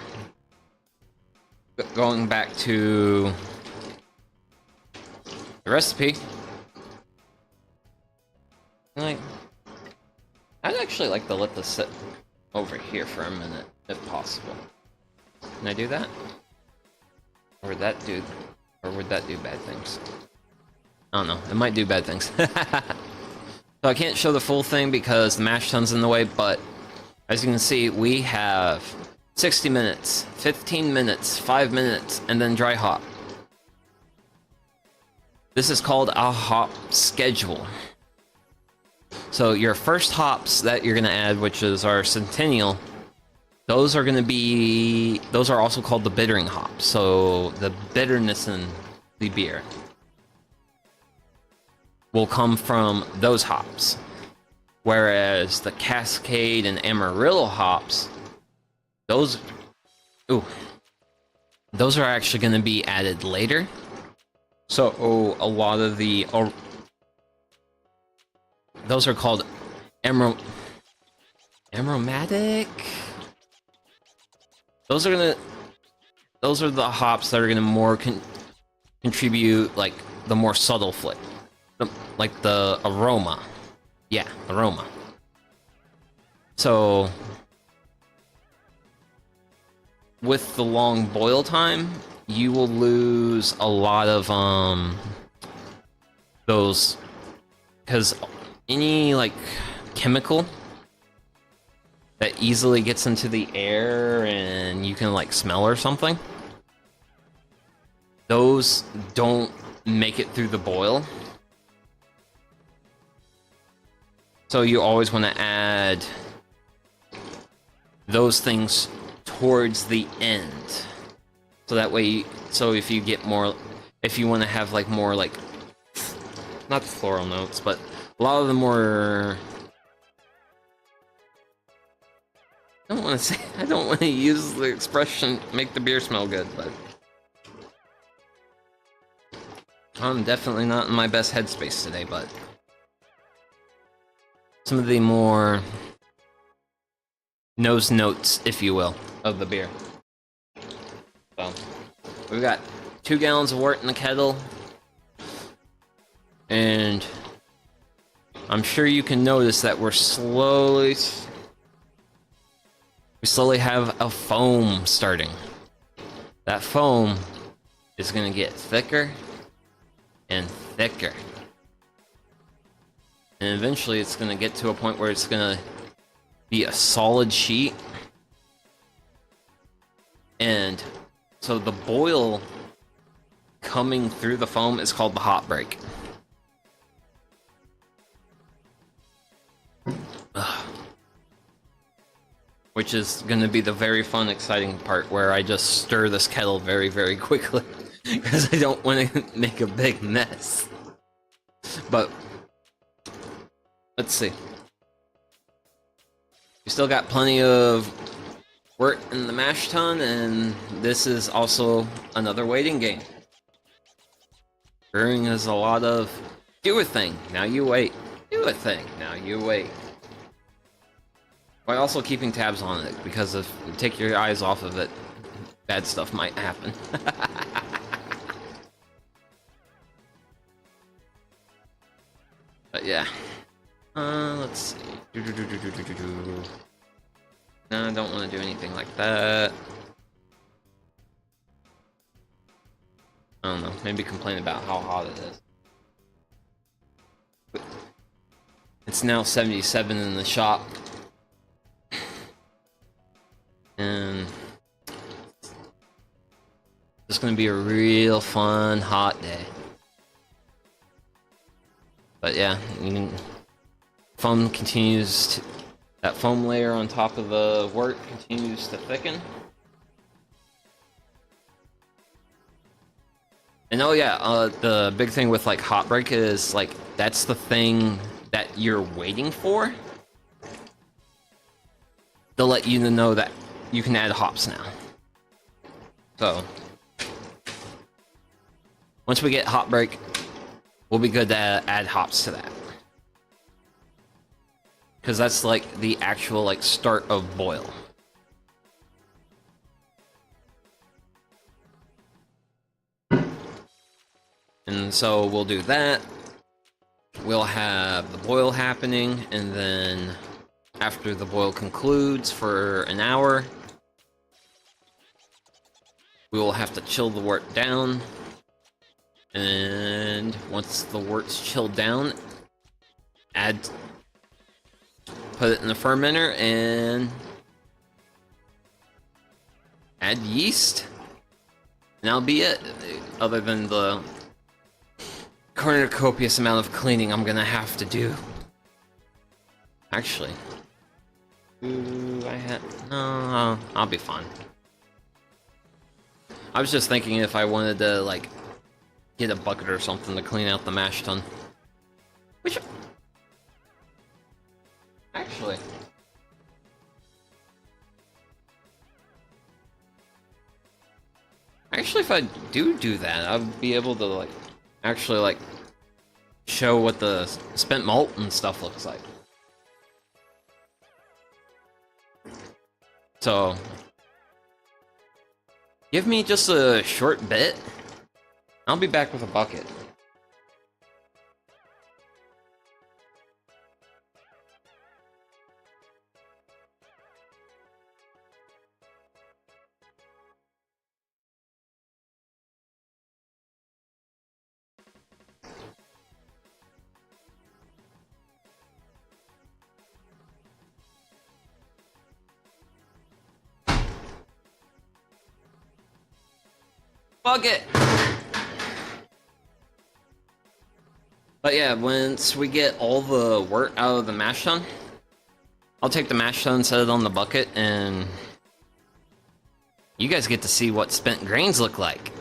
going back to the recipe, like, I'd actually like to let this sit over here for a minute, if possible. Can I do that? Or would that do bad things? I don't know, it might do bad things. So I can't show the full thing because the mash tun's in the way, but as you can see, we have 60 minutes, 15 minutes, 5 minutes, and then dry hop. This is called a hop schedule. So your first hops that you're gonna add, which is our Centennial, those are also called the bittering hops. So the bitterness in the beer will come from those hops. Whereas the Cascade and Amarillo hops, those are actually going to be added later. So a lot of the those are called aromatic. Those are the hops that are gonna more contribute, like, the more subtle flavor, like the aroma. Yeah, aroma. So with the long boil time, you will lose a lot of those, because any like chemical that easily gets into the air and you can like smell or something. Those don't make it through the boil. So you always want to add those things towards the end. So that way, so if you get more, if you want to have like more like, not the floral notes, but a lot of the more, I don't want to say, I don't want to use the expression make the beer smell good, but I'm definitely not in my best headspace today, but some of the more nose notes, if you will, of the beer. So, we've got 2 gallons of wort in the kettle, and I'm sure you can notice that we slowly have a foam starting. That foam is gonna get thicker and thicker. And eventually it's gonna get to a point where it's gonna be a solid sheet. And so the boil coming through the foam is called the hot break. Which is going to be the very fun, exciting part where I just stir this kettle very, very quickly because I don't want to make a big mess. But let's see. We still got plenty of wort in the mash tun, and this is also another waiting game. Brewing is a lot of do a thing, now you wait. Do a thing, now you wait. While also keeping tabs on it, because if you take your eyes off of it, bad stuff might happen. But yeah. Let's see. No, I don't want to do anything like that. I don't know, maybe complain about how hot it is. It's now 77 in the shop. And it's gonna be a real fun, hot day. But yeah, foam continues to, that foam layer on top of the wort continues to thicken. And oh yeah, the big thing with like hot break is like that's the thing that you're waiting for. They'll let you know that you can add hops now. So once we get hot break, we'll be good to add hops to that. Because that's like the actual like start of boil. And so we'll do that. We'll have the boil happening, and then after the boil concludes for an hour, we will have to chill the wort down. And once the wort's chilled down, put it in the fermenter and add yeast. And that'll be it. Other than the cornucopious amount of cleaning I'm gonna have to do. Actually, no, I'll be fine. I was just thinking if I wanted to like get a bucket or something to clean out the mash tun. Which actually if I do that, I'll be able to like actually like show what the spent malt and stuff looks like. So give me just a short bit. I'll be back with a bucket. Bucket! But yeah, once we get all the wort out of the mash tun, I'll take the mash tun, set it on the bucket, and you guys get to see what spent grains look like.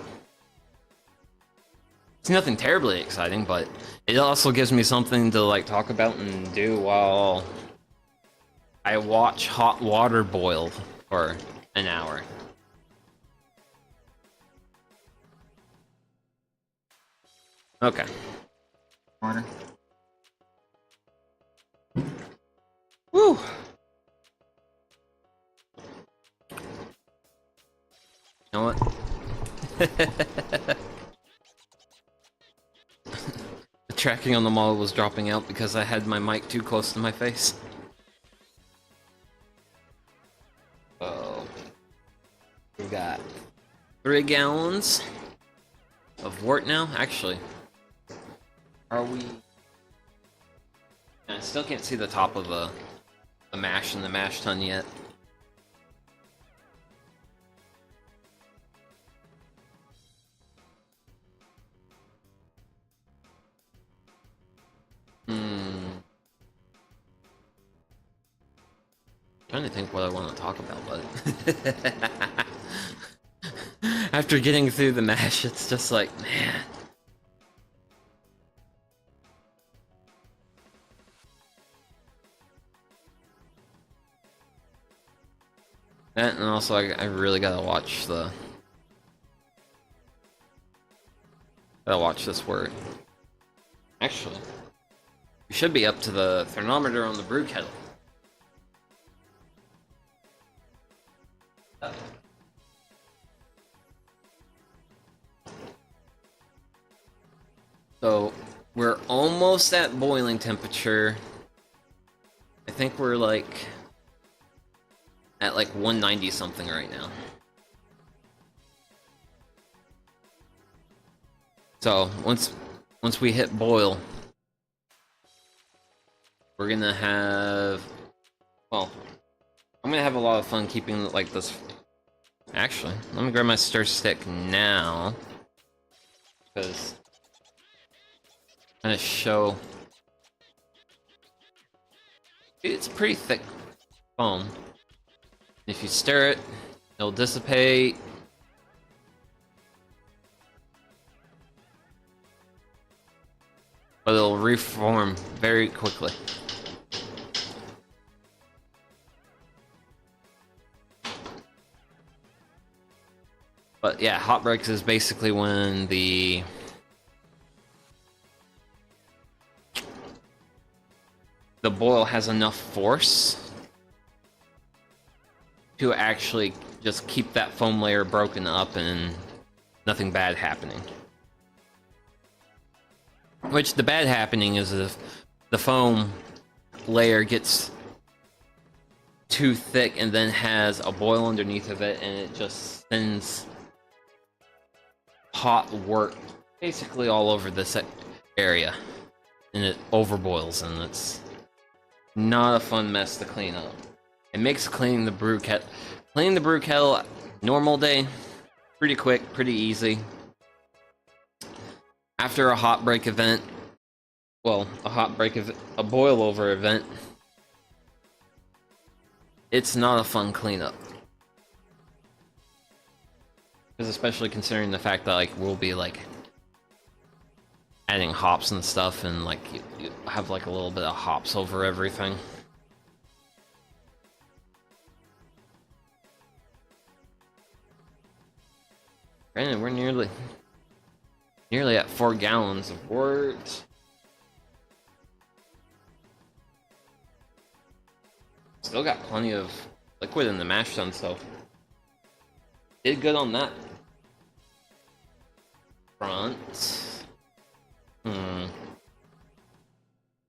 It's nothing terribly exciting, but it also gives me something to like talk about and do while I watch hot water boil for an hour. Okay. Water. Woo! You know what? The tracking on the model was dropping out because I had my mic too close to my face. Oh. We've got 3 gallons of wort now. Actually, are we? I still can't see the top of the mash in the mash tun yet. Trying to think what I want to talk about, but after getting through the mash, it's just like, man. That, and also I really gotta watch the... Gotta watch this wort. Actually, we should be up to the thermometer on the brew kettle. So, we're almost at boiling temperature. I think we're like... at like 190 something right now. So, once we hit boil, we're gonna have... well, I'm gonna have a lot of fun keeping like this... Actually, let me grab my stir stick now, because I'm gonna show... It's a pretty thick foam. If you stir it, it'll dissipate. But it'll reform very quickly. But yeah, hot breaks is basically when the boil has enough force to actually just keep that foam layer broken up and nothing bad happening. Which the bad happening is if the foam layer gets too thick and then has a boil underneath of it, and it just sends hot wort basically all over this area, and it overboils, and it's not a fun mess to clean up. It makes cleaning the brew kettle normal day pretty quick, pretty easy. After a hot break event, well, a boil over event, it's not a fun cleanup. Because especially considering the fact that like we'll be like adding hops and stuff, and like you have like a little bit of hops over everything. Granted, we're nearly at 4 gallons of wort. Still got plenty of liquid in the mash tun, so did good on that front.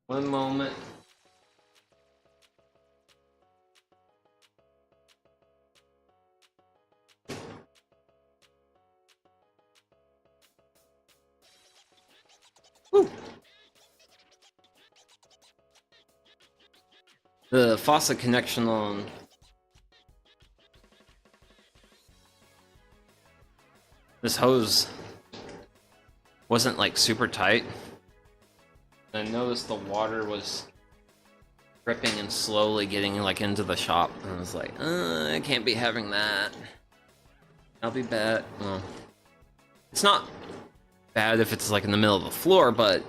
One moment. Whew. The faucet connection on this hose wasn't like super tight. I noticed the water was dripping and slowly getting like into the shop. And I was like, I can't be having that. I'll be bad. Well, it's not bad if it's like in the middle of the floor, but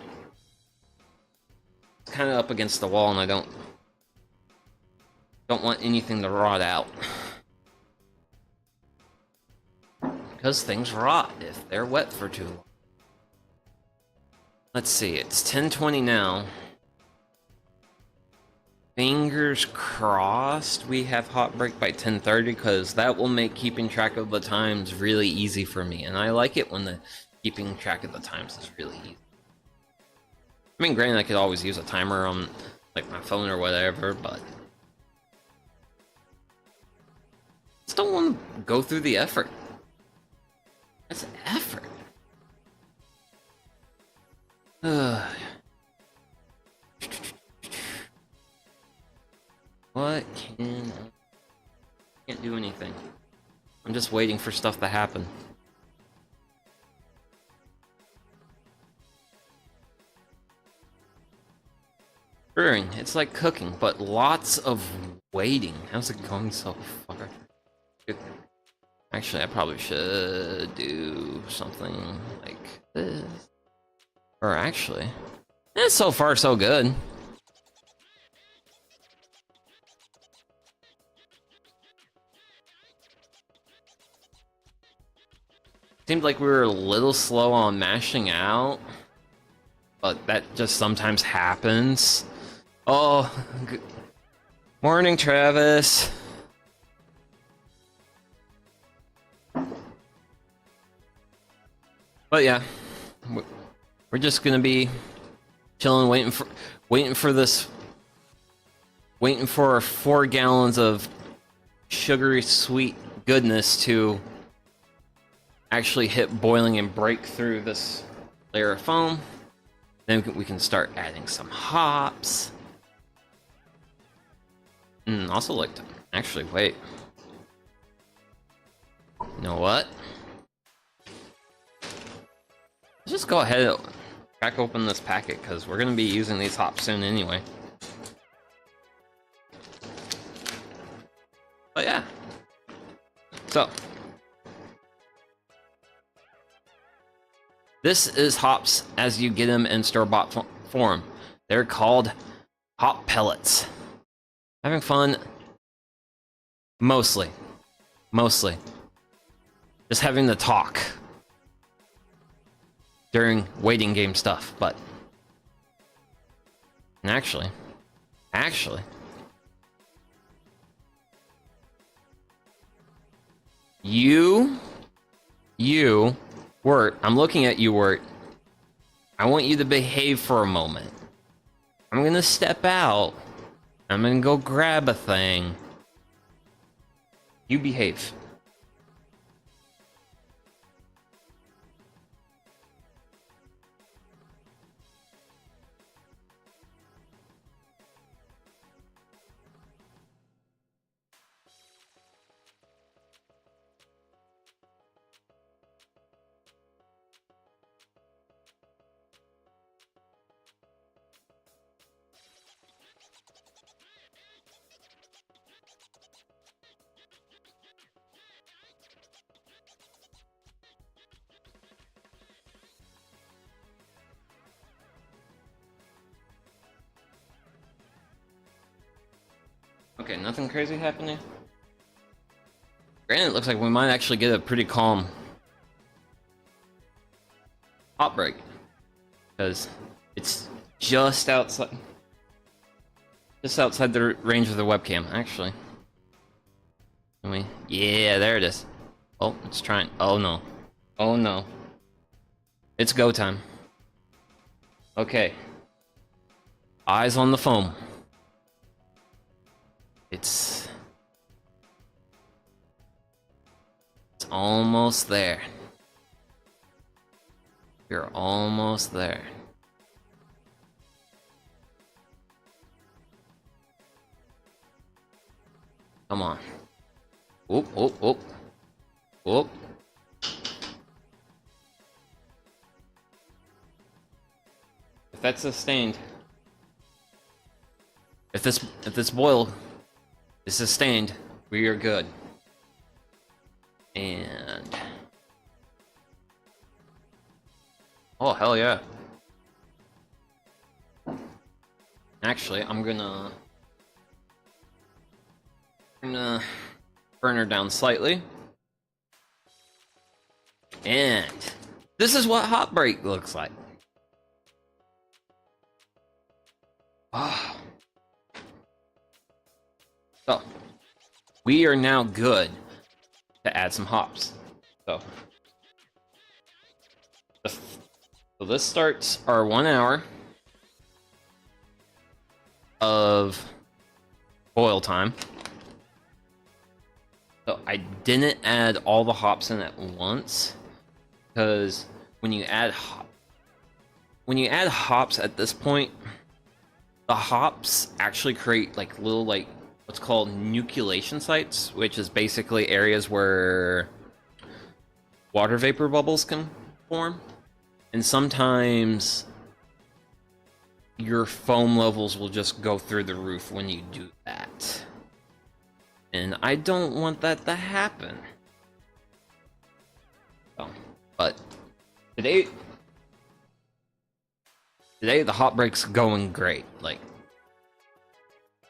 it's kind of up against the wall, and I don't want anything to rot out. Because things rot if they're wet for too long. Let's see, it's 10:20 now. Fingers crossed we have hot break by 10:30, because that will make keeping track of the times really easy for me. And I like it when the keeping track of the times is really easy. I mean, granted, I could always use a timer on like my phone or whatever, but just don't want to go through the effort. That's effort. What can... Can't do anything. I'm just waiting for stuff to happen. Brewing, it's like cooking, but lots of waiting. How's it going so far? Good. Actually, I probably should do something like this. Or actually, so far so good. Seemed like we were a little slow on mashing out, but that just sometimes happens. Oh, good morning, Travis. But yeah, we're just gonna be chilling, waiting for 4 gallons of sugary sweet goodness to actually hit boiling and break through this layer of foam. Then we can start adding some hops. Also like to actually wait. You know what? Let's just go ahead and crack open this packet, because we're gonna be using these hops soon anyway. But yeah. So this is hops as you get them in store-bought form. They're called hop pellets. Having fun. Mostly. Just having to talk during waiting game stuff, but actually, you, Wirt, I'm looking at you, Wirt. I want you to behave for a moment. I'm gonna step out. I'm gonna go grab a thing. You behave. Okay, nothing crazy happening. Granted, it looks like we might actually get a pretty calm hop break, because it's just outside the range of the webcam. Actually, yeah, there it is. Oh, it's trying. Oh no, it's go time. Okay, eyes on the foam. It's almost there. You're almost there. Come on. Whoop, whoop, whoop. Whoop. If that's sustained, if this boil is sustained, we are good. And oh hell yeah! Actually, I'm gonna burn her down slightly. And this is what hot break looks like. Oh. So, we are now good to add some hops. So this starts our 1 hour of boil time. So I didn't add all the hops in at once, because when you add hops at this point, the hops actually create like little what's called nucleation sites, which is basically areas where water vapor bubbles can form, and sometimes your foam levels will just go through the roof when you do that. And I don't want that to happen. So, but today the hot break's going great. Like,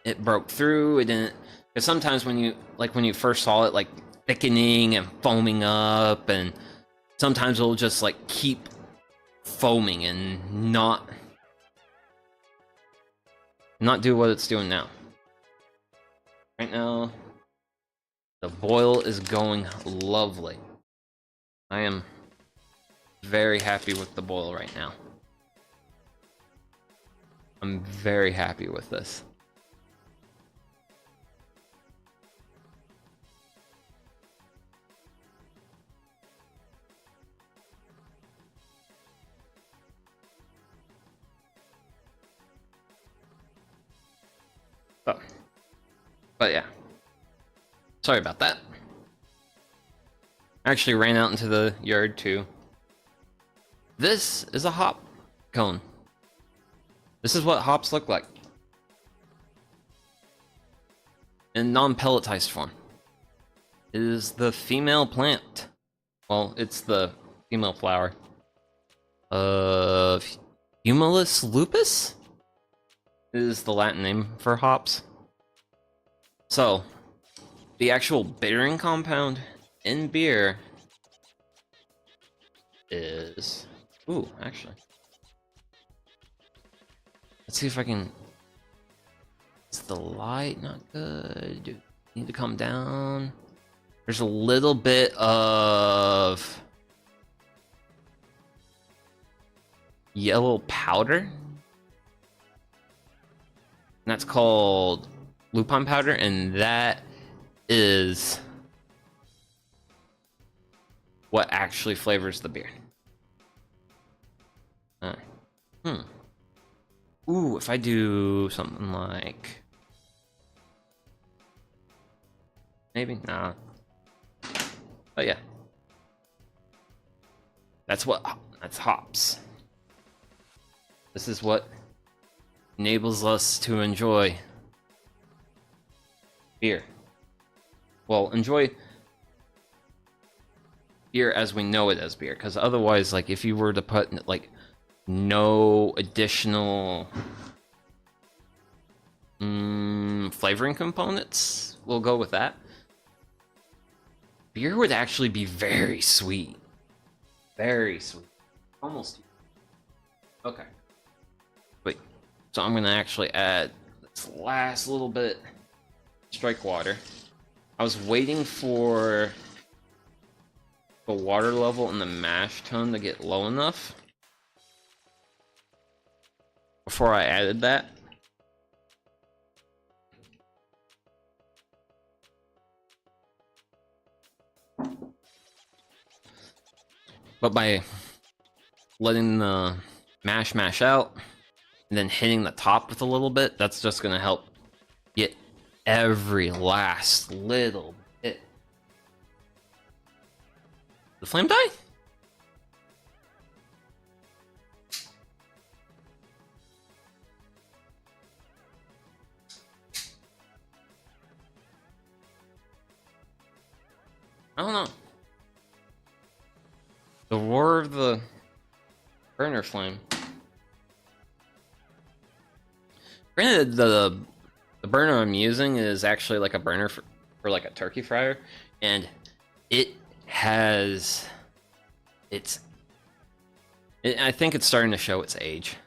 it broke through. It didn't, because sometimes when you first saw it, like thickening and foaming up, and sometimes it'll just like keep foaming and not do what it's doing now. Right now, the boil is going lovely. I am very happy with the boil right now. I'm very happy with this. But yeah. Sorry about that. I actually ran out into the yard too. This is a hop cone. This is what hops look like in non-pelletized form. It is the female plant. Well, it's the female flower of Humulus lupus is the Latin name for hops. So, the actual bittering compound in beer is... Ooh, actually. Let's see if I can... Is the light not good? Do I need to come down? There's a little bit of... yellow powder. And that's called lupine powder, and that is what actually flavors the beer. Ooh, if I do something like... Maybe? Nah. But yeah. That's hops. This is what enables us to enjoy beer. Well, enjoy beer as we know it as beer, because otherwise, like, if you were to put like no additional flavoring components, we'll go with that, beer would actually be very sweet. Very sweet. Almost. Okay. Wait. So I'm gonna actually add this last little bit strike water. I was waiting for the water level in the mash tun to get low enough before I added that. But by letting the mash out and then hitting the top with a little bit, that's just gonna help get every last little bit. The flame die? I don't know. The roar of the burner flame. Granted, the burner I'm using is actually like a burner for like a turkey fryer, and it has I think it's starting to show its age.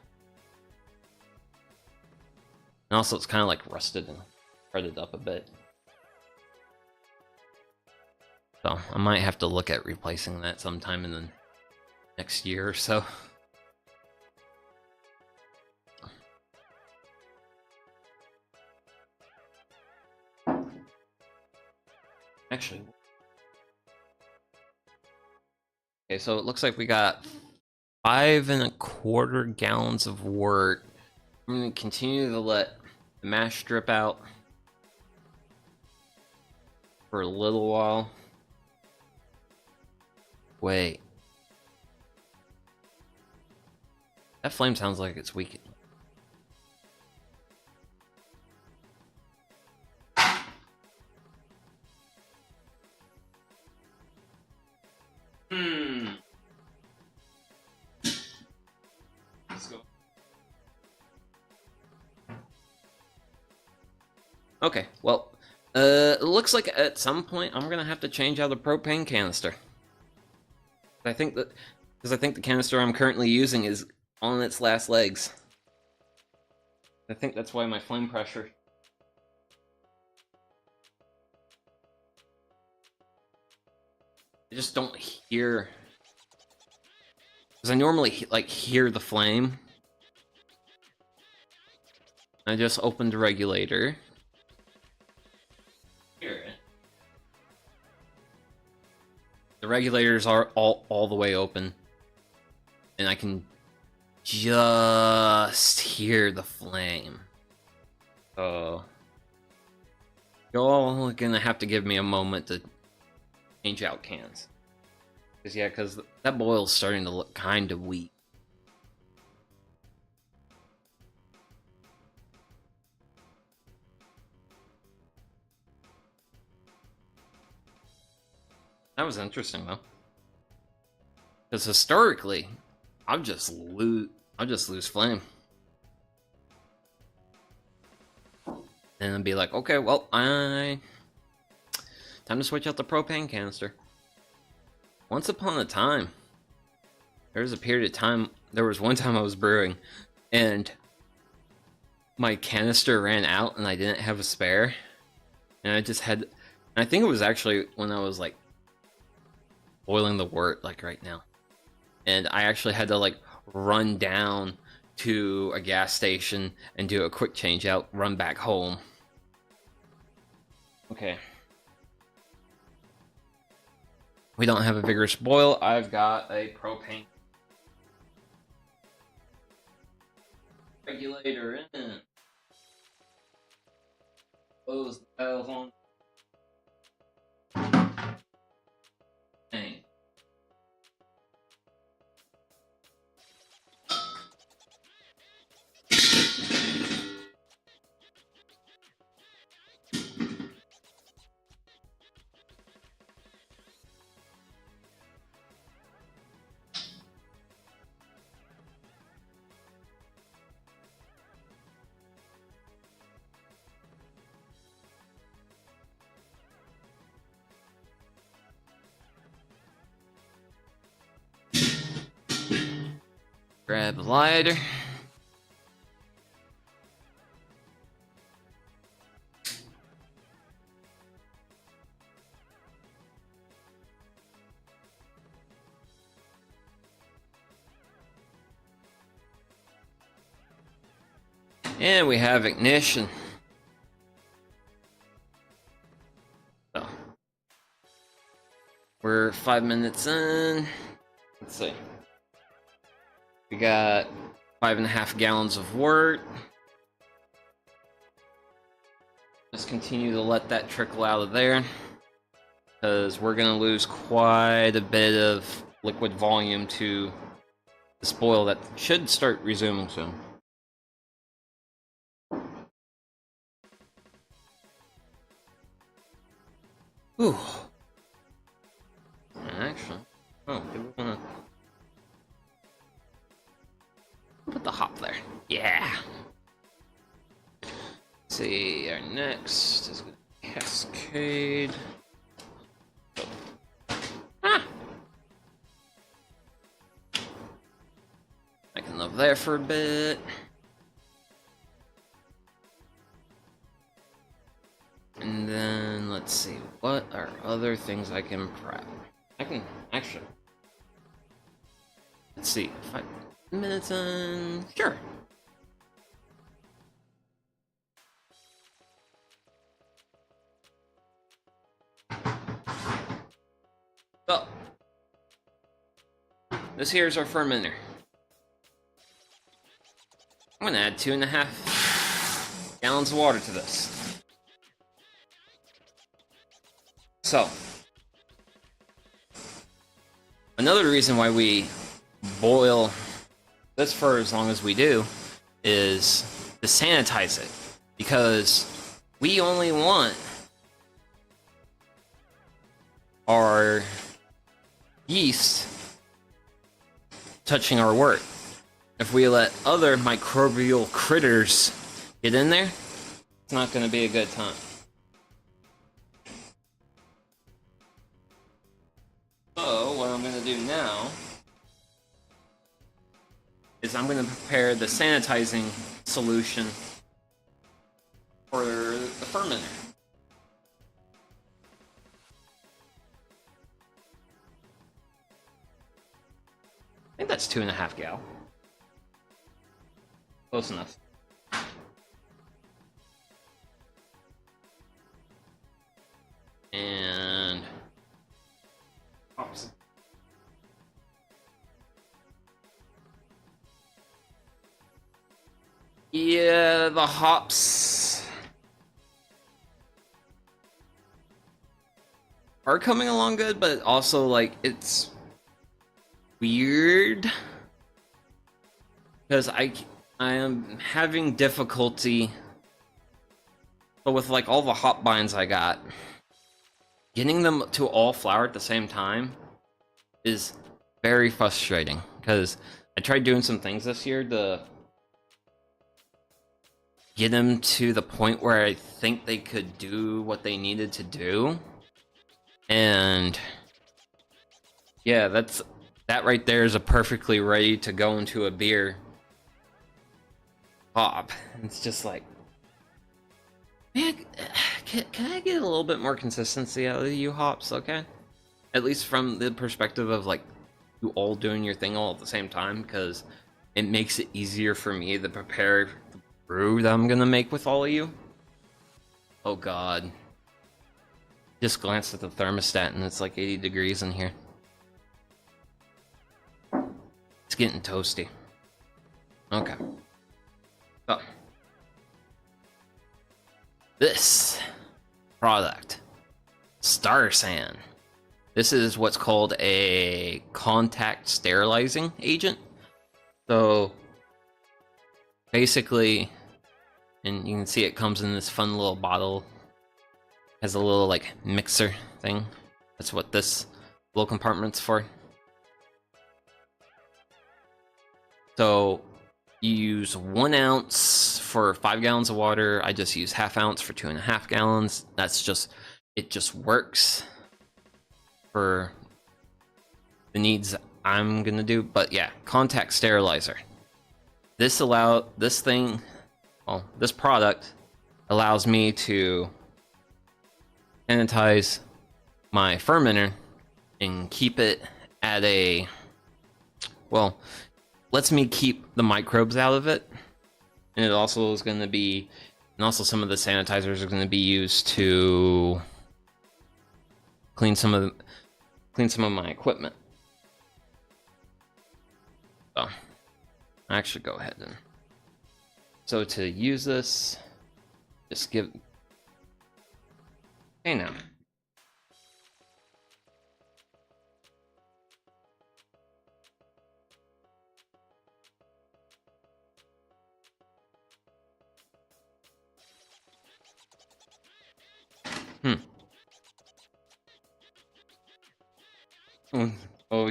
And also it's kind of like rusted and fretted up a bit. So I might have to look at replacing that sometime in the next year or so. Actually, okay, so it looks like we got 5¼ gallons of wort. I'm gonna continue to let the mash drip out for a little while. Wait. That flame sounds like it's weakening. Let's go. Okay, well, it looks like at some point I'm gonna have to change out the propane canister. I think that because I think the canister I'm currently using is on its last legs. I think that's why my flame pressure. I just don't hear, because I normally like hear the flame. I just opened the regulator. Hear it. The regulators are all the way open, and I can just hear the flame. Oh, y'all are gonna have to give me a moment to change out cans. Because that boil's starting to look kind of weak. That was interesting though, because historically, I'll just lose flame, and I'd be like, okay, well, time to switch out the propane canister. Once upon a time, there was a period of time. There was one time I was brewing, and my canister ran out, and I didn't have a spare, and I just had. I think it was actually when I was like boiling the wort, like right now, and I actually had to like run down to a gas station and do a quick change out, run back home. Okay. We don't have a vigorous boil. I've got a propane regulator in. Close the valve on. Dang. Grab a lighter. And we have ignition. So, we're 5 minutes in. Let's see. We got 5½ gallons of wort. Just continue to let that trickle out of there, because we're gonna lose quite a bit of liquid volume to this boil that should start resuming soon. Whew. actually. Oh, do we wanna put the hop there? Yeah. Let's see, our next is gonna be Cascade. Ah! I can live there for a bit. And then, let's see, what are other things I can prep? I can, actually. Let's see, 5 minutes in. Sure. So, this here is our fermenter. I'm gonna add 2.5 gallons of water to this. So, another reason why we boil this for as long as we do is to sanitize it, because we only want our yeast touching our wort. If we let other microbial critters get in there, it's not going to be a good time. So what I'm going to do now is I'm going to prepare the sanitizing solution for the fermenter. I think that's 2.5 gal. Close enough. And hops. Yeah, the hops are coming along good, but also like it's weird because I am having difficulty, but with like all the hop binds I got, getting them to all flower at the same time is very frustrating, because I tried doing some things this year to get them to the point where I think they could do what they needed to do, and yeah, that right there is a perfectly ready to go into a beer hop. It's just like, man, can I get a little bit more consistency out of you hops, okay? At least from the perspective of like you all doing your thing all at the same time, because it makes it easier for me to prepare the brew that I'm gonna make with all of you. Oh god. Just glanced at the thermostat and it's like 80 degrees in here. It's getting toasty. Okay. So, this product, Star Sand. This is what's called a contact sterilizing agent. So, basically, and you can see it comes in this fun little bottle. Has a little like mixer thing. That's what this little compartment's for. So you use 1 ounce for 5 gallons of water. I just use ½ ounce for 2.5 gallons. It just works for the needs I'm gonna do. But yeah, contact sterilizer. This product allows me to sanitize my fermenter and keep it at a, well, lets me keep the microbes out of it. And it also is going to be, and also some of the sanitizers are going to be used to clean some of my equipment. So I actually go ahead and, so to use this, just give, hey now.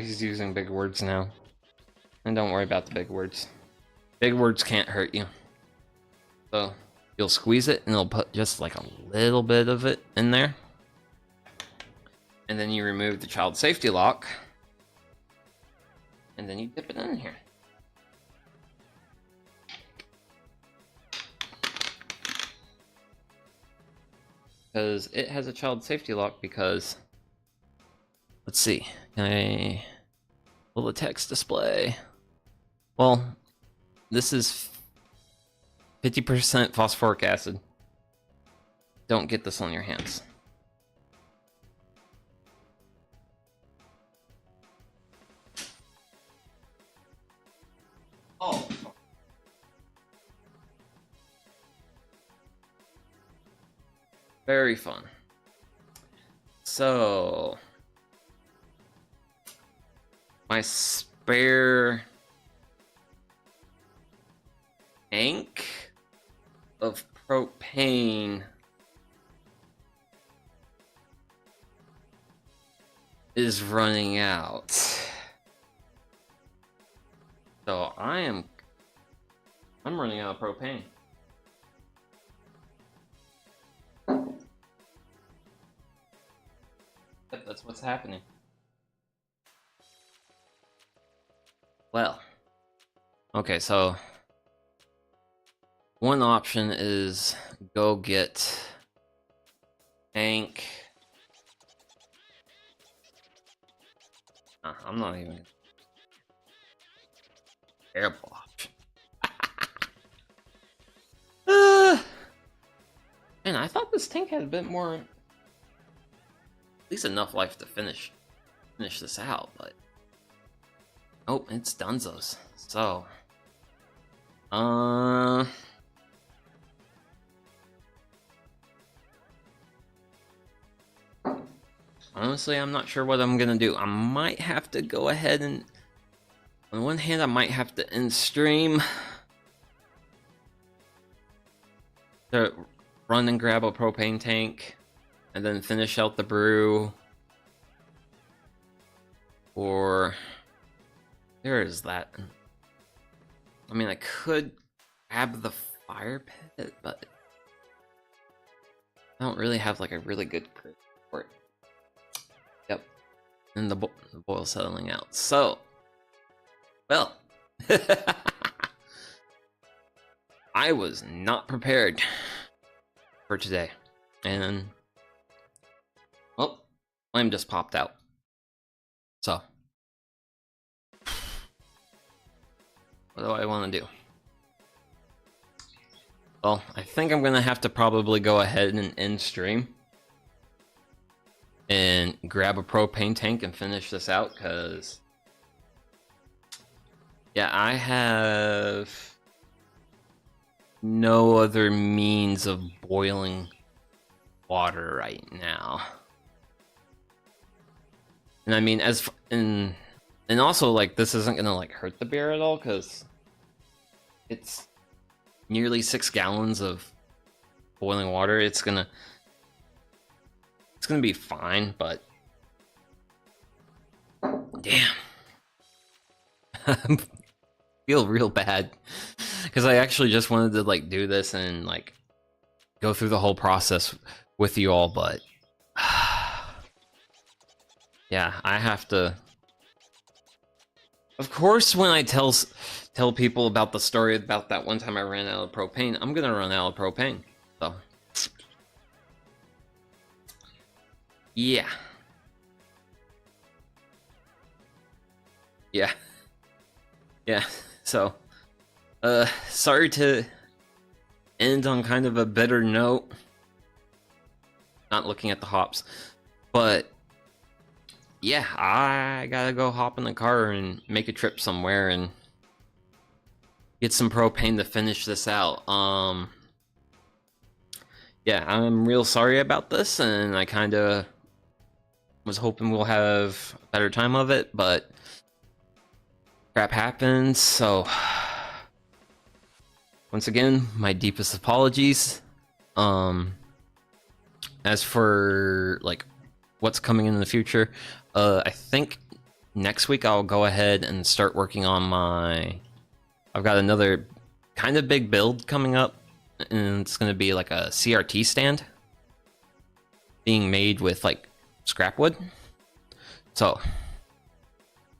he's using big words now. And don't worry about the big words. Big words can't hurt you. So you'll squeeze it and it'll put just like a little bit of it in there. And then you remove the child safety lock. And then you dip it in here. Because it has a child safety lock because... Let's see. Will the text display? Well, this is 50% phosphoric acid. Don't get this on your hands. Oh. Very fun. So, my spare tank of propane is running out. So I'm running out of propane. Yep, that's what's happening. Well, okay, so one option is go get tank. I'm not even terrible option. Man, I thought this tank had a bit more, at least enough life to finish this out, but oh, it's Dunzos. So, honestly, I'm not sure what I'm gonna do. I might have to go ahead and, on one hand, I might have to end stream to run and grab a propane tank and then finish out the brew. Or there is that. I mean, I could grab the fire pit, but I don't really have like a really good grip for it. Yep. And the boil's settling out. So, well, I was not prepared for today, and well, flame just popped out. So, what do I want to do? Well, I think I'm gonna have to probably go ahead and end stream and grab a propane tank and finish this out, because yeah, I have no other means of boiling water right now. And I mean, and also, like, this isn't gonna like hurt the beer at all, because it's nearly 6 gallons of boiling water. It's gonna be fine, but damn. I feel real bad because I actually just wanted to like do this and like go through the whole process with you all, but yeah, I have to. Of course, when I tell people about the story about that one time I ran out of propane, I'm gonna run out of propane. So yeah, yeah. So sorry to end on kind of a bitter note, not looking at the hops, but yeah, I gotta go hop in the car and make a trip somewhere and get some propane to finish this out. Yeah, I'm real sorry about this, and I kind of was hoping we'll have a better time of it, but crap happens. So once again, my deepest apologies. As for like what's coming in the future, I think next week I'll go ahead and start working on I've got another kind of big build coming up, and it's going to be like a CRT stand being made with like scrap wood. So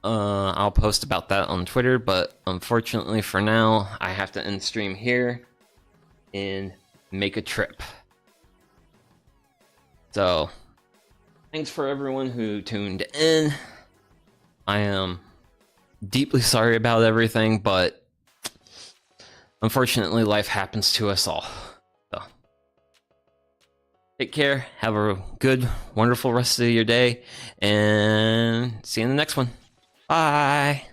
I'll post about that on Twitter, but unfortunately for now, I have to end stream here and make a trip. So thanks for everyone who tuned in. I am deeply sorry about everything, but unfortunately life happens to us all. So take care, have a good, wonderful rest of your day, and see you in the next one. Bye!